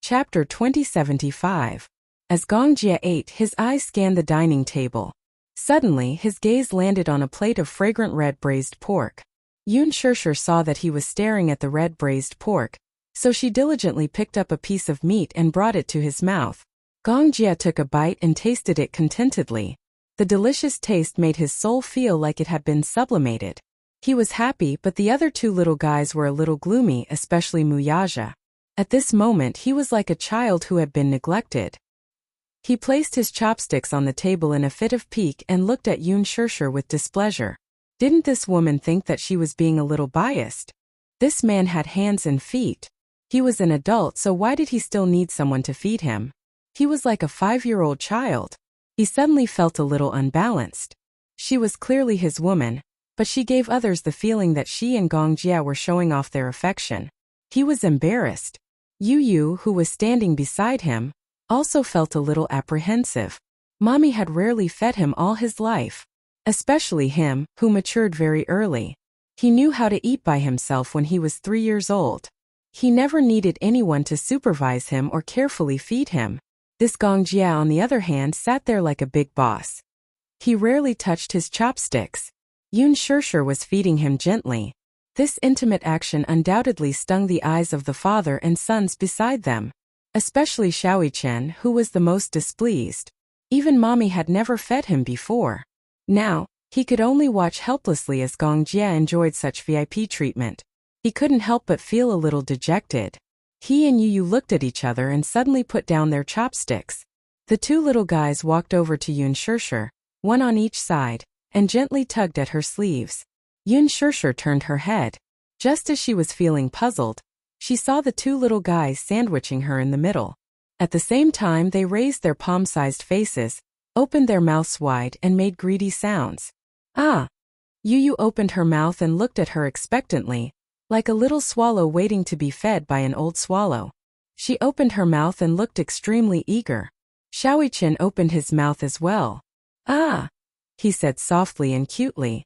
Chapter 2075. As Gong Jia ate, his eyes scanned the dining table. Suddenly, his gaze landed on a plate of fragrant red braised pork. Yun Shishir saw that he was staring at the red braised pork, so she diligently picked up a piece of meat and brought it to his mouth. Gong Jia took a bite and tasted it contentedly. The delicious taste made his soul feel like it had been sublimated. He was happy, but the other two little guys were a little gloomy, especially Muyaja. At this moment he was like a child who had been neglected. He placed his chopsticks on the table in a fit of pique and looked at Yun Shishir with displeasure. Didn't this woman think that she was being a little biased? This man had hands and feet. He was an adult, so why did he still need someone to feed him? He was like a 5-year-old child. He suddenly felt a little unbalanced. She was clearly his woman, but she gave others the feeling that she and Gong Jia were showing off their affection. He was embarrassed. Yu, who was standing beside him, also felt a little apprehensive. Mommy had rarely fed him all his life. Especially him, who matured very early. He knew how to eat by himself when he was 3 years old. He never needed anyone to supervise him or carefully feed him. This Gong Jia, on the other hand, sat there like a big boss. He rarely touched his chopsticks. Yun Shishir was feeding him gently. This intimate action undoubtedly stung the eyes of the father and sons beside them, especially Xiaoyichen, who was the most displeased. Even mommy had never fed him before. Now, he could only watch helplessly as Gong Jia enjoyed such VIP treatment. He couldn't help but feel a little dejected. He and Yu looked at each other and suddenly put down their chopsticks. The two little guys walked over to Yun Shishir, one on each side, and gently tugged at her sleeves. Yun Shishir turned her head. Just as she was feeling puzzled, she saw the two little guys sandwiching her in the middle. At the same time, they raised their palm-sized faces, opened their mouths wide, and made greedy sounds. Ah! Yu opened her mouth and looked at her expectantly, like a little swallow waiting to be fed by an old swallow. She opened her mouth and looked extremely eager. Xiaoyichen opened his mouth as well. Ah! He said softly and cutely.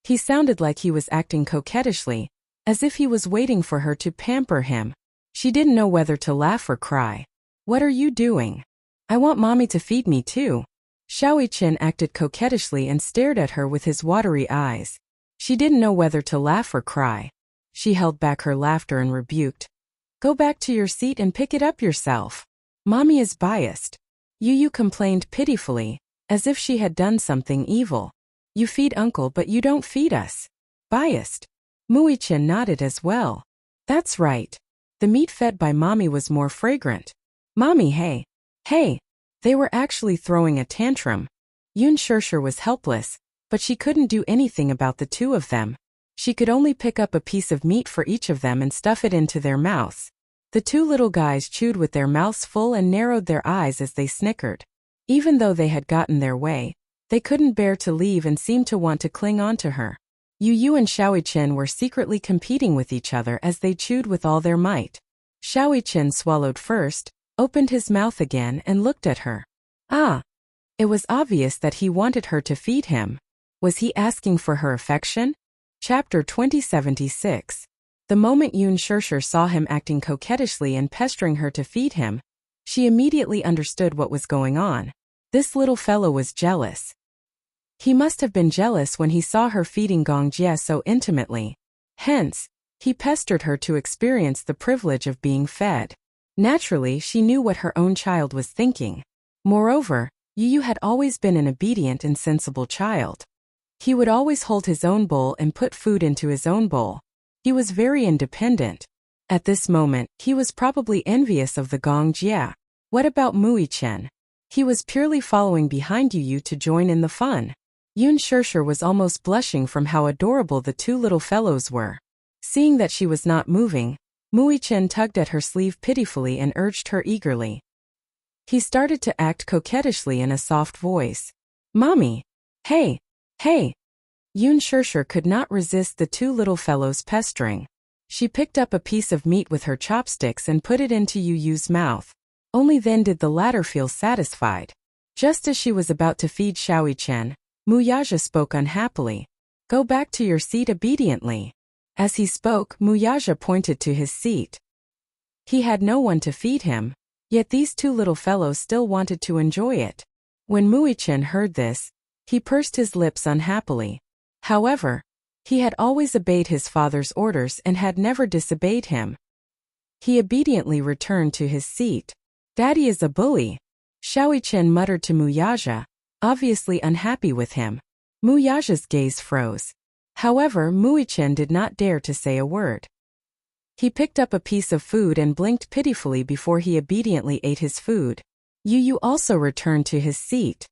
He sounded like he was acting coquettishly, as if he was waiting for her to pamper him. She didn't know whether to laugh or cry. What are you doing? I want mommy to feed me too. Xiaoyichen acted coquettishly and stared at her with his watery eyes. She didn't know whether to laugh or cry. She held back her laughter and rebuked. Go back to your seat and pick it up yourself. Mommy is biased. Yu complained pitifully, as if she had done something evil. You feed uncle but you don't feed us. Biased. Muichen nodded as well. That's right. The meat fed by mommy was more fragrant. Mommy, hey. Hey. They were actually throwing a tantrum. Yun Shishir was helpless, but she couldn't do anything about the two of them. She could only pick up a piece of meat for each of them and stuff it into their mouths. The two little guys chewed with their mouths full and narrowed their eyes as they snickered. Even though they had gotten their way, they couldn't bear to leave and seemed to want to cling on to her. Yu and Xiaoyichen were secretly competing with each other as they chewed with all their might. Xiaoyichen swallowed first, opened his mouth again and looked at her. Ah! It was obvious that he wanted her to feed him. Was he asking for her affection? Chapter 2076. The moment Yun Shishir saw him acting coquettishly and pestering her to feed him, she immediately understood what was going on. This little fellow was jealous. He must have been jealous when he saw her feeding Gong Jia so intimately. Hence, he pestered her to experience the privilege of being fed. Naturally, she knew what her own child was thinking. Moreover, Yu had always been an obedient and sensible child. He would always hold his own bowl and put food into his own bowl. He was very independent. At this moment, he was probably envious of the Gong Jia. What about Wuxian? He was purely following behind Yu to join in the fun. Yun Shirshir was almost blushing from how adorable the two little fellows were. Seeing that she was not moving, Wuxian tugged at her sleeve pitifully and urged her eagerly. He started to act coquettishly in a soft voice. Mommy! Hey! Hey! Yun Shirshir could not resist the two little fellows pestering. She picked up a piece of meat with her chopsticks and put it into Yu's mouth. Only then did the latter feel satisfied. Just as she was about to feed Xiaoyichen, Muyaja spoke unhappily. Go back to your seat obediently. As he spoke, Muyaja pointed to his seat. He had no one to feed him, yet these two little fellows still wanted to enjoy it. When Wuxian heard this, he pursed his lips unhappily. However, he had always obeyed his father's orders and had never disobeyed him. He obediently returned to his seat. Daddy is a bully, Xiaoyichen muttered to Muyaja, obviously unhappy with him. Muyaja's gaze froze. However, Wuxian did not dare to say a word. He picked up a piece of food and blinked pitifully before he obediently ate his food. Yu also returned to his seat.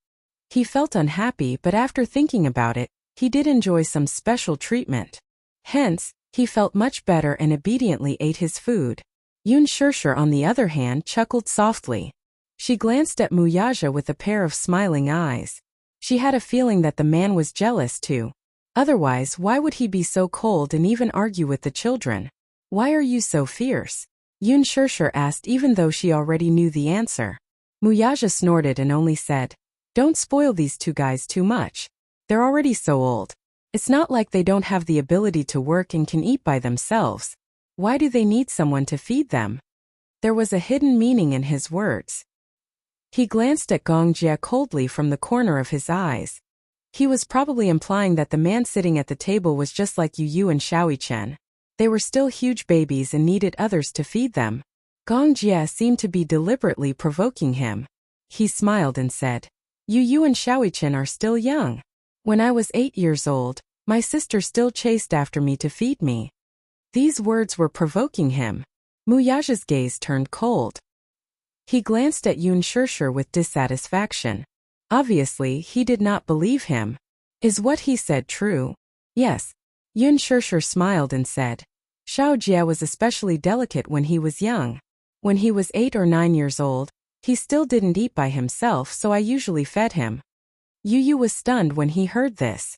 He felt unhappy, but after thinking about it, he did enjoy some special treatment. Hence, he felt much better and obediently ate his food. Yun Shirshir, on the other hand, chuckled softly. She glanced at Muyaja with a pair of smiling eyes. She had a feeling that the man was jealous too. Otherwise, why would he be so cold and even argue with the children? Why are you so fierce? Yun Shirshir asked, even though she already knew the answer. Muyaja snorted and only said, Don't spoil these two guys too much. They're already so old. It's not like they don't have the ability to work and can eat by themselves. Why do they need someone to feed them? There was a hidden meaning in his words. He glanced at Gong Jia coldly from the corner of his eyes. He was probably implying that the man sitting at the table was just like Yu and Xiaoyichen. They were still huge babies and needed others to feed them. Gong Jia seemed to be deliberately provoking him. He smiled and said, Yu and Xiaoyichen are still young. When I was 8 years old, my sister still chased after me to feed me. These words were provoking him. Muyaja's gaze turned cold. He glanced at Yun Shirshir with dissatisfaction. Obviously, he did not believe him. Is what he said true? Yes. Yun Shirshir smiled and said, Xiao Jia was especially delicate when he was young. When he was 8 or 9 years old, he still didn't eat by himself, so I usually fed him. Yu was stunned when he heard this.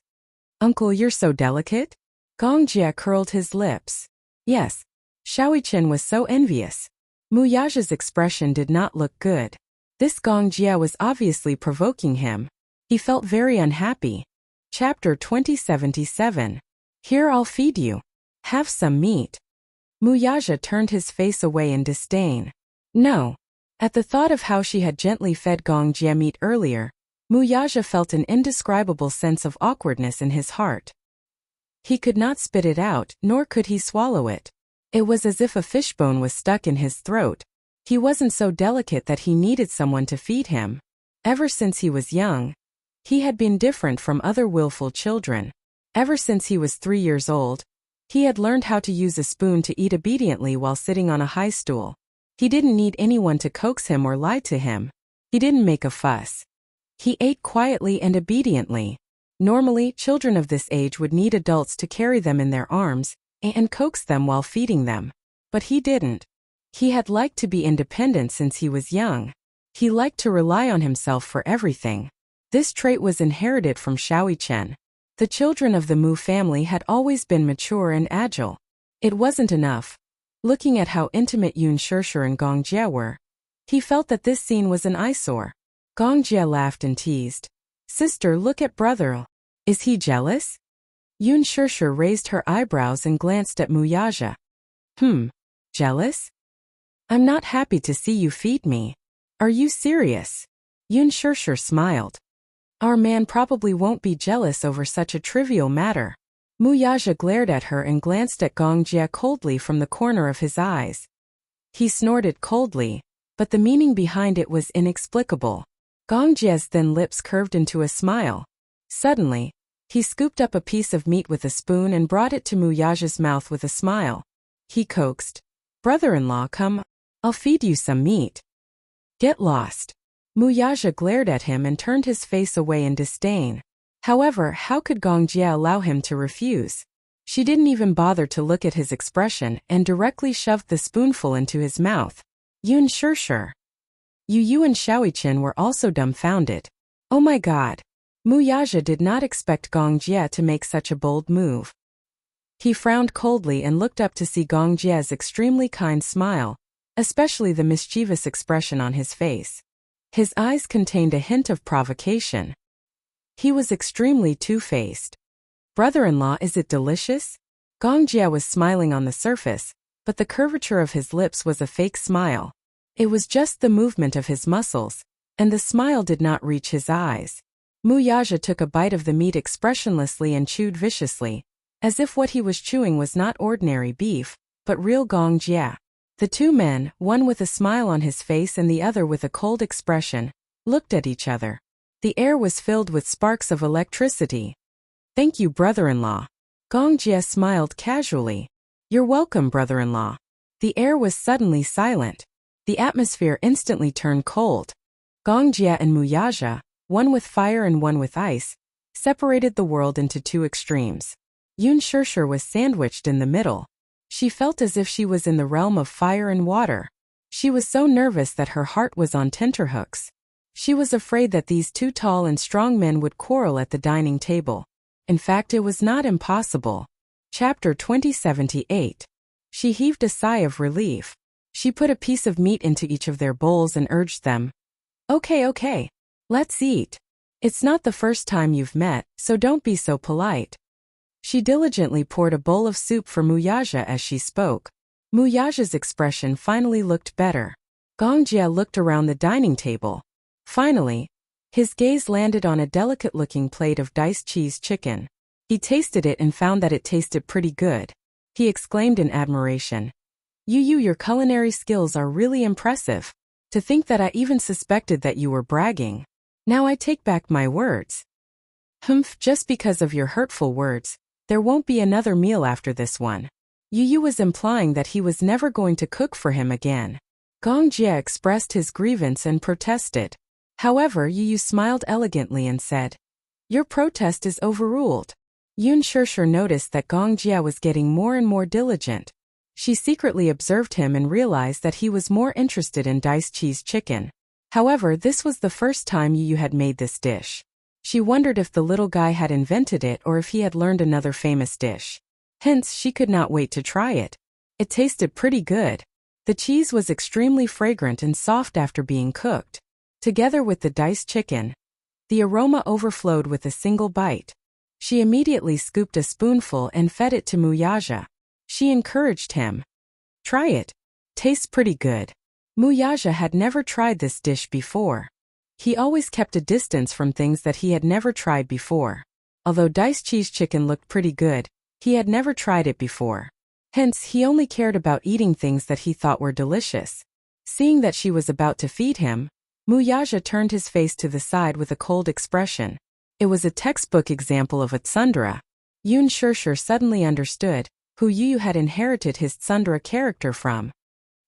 Uncle, you're so delicate? Gong Jia curled his lips. Yes. Xiaoyichen was so envious. Muyaja's expression did not look good. This Gong Jia was obviously provoking him. He felt very unhappy. Chapter 2077. Here, I'll feed you. Have some meat. Muyaja turned his face away in disdain. No. At the thought of how she had gently fed Gong Jia meat earlier, Muyaja felt an indescribable sense of awkwardness in his heart. He could not spit it out, nor could he swallow it. It was as if a fishbone was stuck in his throat. He wasn't so delicate that he needed someone to feed him. Ever since he was young, he had been different from other willful children. Ever since he was 3 years old, he had learned how to use a spoon to eat obediently while sitting on a high stool. He didn't need anyone to coax him or lie to him. He didn't make a fuss. He ate quietly and obediently. Normally, children of this age would need adults to carry them in their arms and coax them while feeding them. But he didn't. He had liked to be independent since he was young. He liked to rely on himself for everything. This trait was inherited from Xiaoyichen. The children of the Mu family had always been mature and agile. It wasn't enough. Looking at how intimate Yun Shirshir and Gong Jia were, he felt that this scene was an eyesore. Gong Jia laughed and teased. Sister, look at brother. Is he jealous? Yun Shirshir raised her eyebrows and glanced at Muyaja. Jealous? I'm not happy to see you feed me. Are you serious? Yun Shirshir smiled. Our man probably won't be jealous over such a trivial matter. Muyaja glared at her and glanced at Gong Jia coldly from the corner of his eyes. He snorted coldly, but the meaning behind it was inexplicable. Gong Jie's thin lips curved into a smile. Suddenly, he scooped up a piece of meat with a spoon and brought it to Muyaja's mouth with a smile. He coaxed, "Brother-in-law, come, I'll feed you some meat." "Get lost." Muyaja glared at him and turned his face away in disdain. However, how could Gong Jie allow him to refuse? She didn't even bother to look at his expression and directly shoved the spoonful into his mouth. Yun Shirshir. Yu and Shaoiqin were also dumbfounded. Oh my god. Muyaja did not expect Gong Jie to make such a bold move. He frowned coldly and looked up to see Gong Jie's extremely kind smile, especially the mischievous expression on his face. His eyes contained a hint of provocation. He was extremely two-faced. "Brother-in-law, is it delicious?" Gong Jie was smiling on the surface, but the curvature of his lips was a fake smile. It was just the movement of his muscles, and the smile did not reach his eyes. Muyaja took a bite of the meat expressionlessly and chewed viciously, as if what he was chewing was not ordinary beef, but real Gong Jie. The two men, one with a smile on his face and the other with a cold expression, looked at each other. The air was filled with sparks of electricity. "Thank you, brother-in-law." Gong Jie smiled casually. "You're welcome, brother-in-law." The air was suddenly silent. The atmosphere instantly turned cold. Gong Jie and Muyaja, one with fire and one with ice, separated the world into two extremes. Yun Shirshir was sandwiched in the middle. She felt as if she was in the realm of fire and water. She was so nervous that her heart was on tenterhooks. She was afraid that these two tall and strong men would quarrel at the dining table. In fact, it was not impossible. Chapter 2078. She heaved a sigh of relief. She put a piece of meat into each of their bowls and urged them. Okay, let's eat. It's not the first time you've met, so don't be so polite." She diligently poured a bowl of soup for Muyaja as she spoke. Muyaja's expression finally looked better. Gong Jie looked around the dining table. Finally, his gaze landed on a delicate-looking plate of diced cheese chicken. He tasted it and found that it tasted pretty good. He exclaimed in admiration. Your culinary skills are really impressive. To think that I even suspected that you were bragging. Now I take back my words." "Humph, just because of your hurtful words, there won't be another meal after this one." Yu was implying that he was never going to cook for him again. Gong Jie expressed his grievance and protested. However, Yu smiled elegantly and said, "Your protest is overruled." Yun Shirshir noticed that Gong Jie was getting more and more diligent. She secretly observed him and realized that he was more interested in diced cheese chicken. However, this was the first time Yu had made this dish. She wondered if the little guy had invented it or if he had learned another famous dish. Hence, she could not wait to try it. It tasted pretty good. The cheese was extremely fragrant and soft after being cooked. Together with the diced chicken, the aroma overflowed with a single bite. She immediately scooped a spoonful and fed it to Muyaja. She encouraged him. "Try it. Tastes pretty good." Muyaja had never tried this dish before. He always kept a distance from things that he had never tried before. Although diced cheese chicken looked pretty good, he had never tried it before. Hence, he only cared about eating things that he thought were delicious. Seeing that she was about to feed him, Muyaja turned his face to the side with a cold expression. It was a textbook example of a tsundere. Yun Shirshir suddenly understood who Yu had inherited his tsundere character from.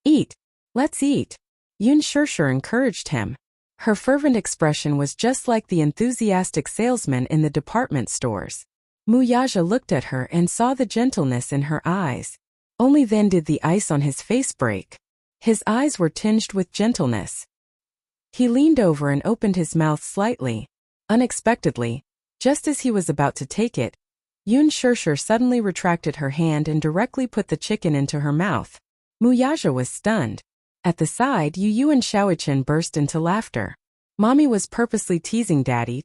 "Eat. Let's eat." Yun Shirshir encouraged him. Her fervent expression was just like the enthusiastic salesman in the department stores. Muyaja looked at her and saw the gentleness in her eyes. Only then did the ice on his face break. His eyes were tinged with gentleness. He leaned over and opened his mouth slightly. Unexpectedly, just as he was about to take it, Yun Shirshir suddenly retracted her hand and directly put the chicken into her mouth. Muyaja was stunned. At the side, Yu and Shaoiqin burst into laughter. Mommy was purposely teasing Daddy.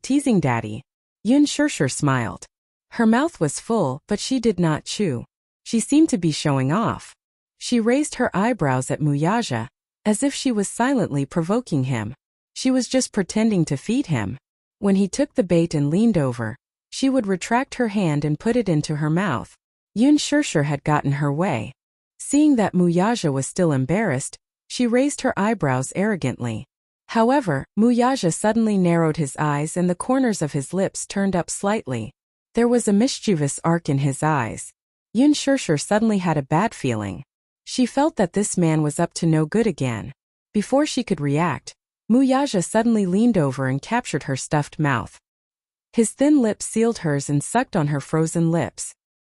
Yun Shirshir smiled. Her mouth was full, but she did not chew. She seemed to be showing off. She raised her eyebrows at Muyaja, as if she was silently provoking him. She was just pretending to feed him. When he took the bait and leaned over, she would retract her hand and put it into her mouth. Yun Shirshir had gotten her way. Seeing that Muyaja was still embarrassed, she raised her eyebrows arrogantly. However, Muyaja suddenly narrowed his eyes and the corners of his lips turned up slightly. There was a mischievous arc in his eyes. Yun Shirshir suddenly had a bad feeling. She felt that this man was up to no good again. Before she could react, Muyaja suddenly leaned over and captured her stuffed mouth. His thin lips sealed hers and sucked on her frozen lips.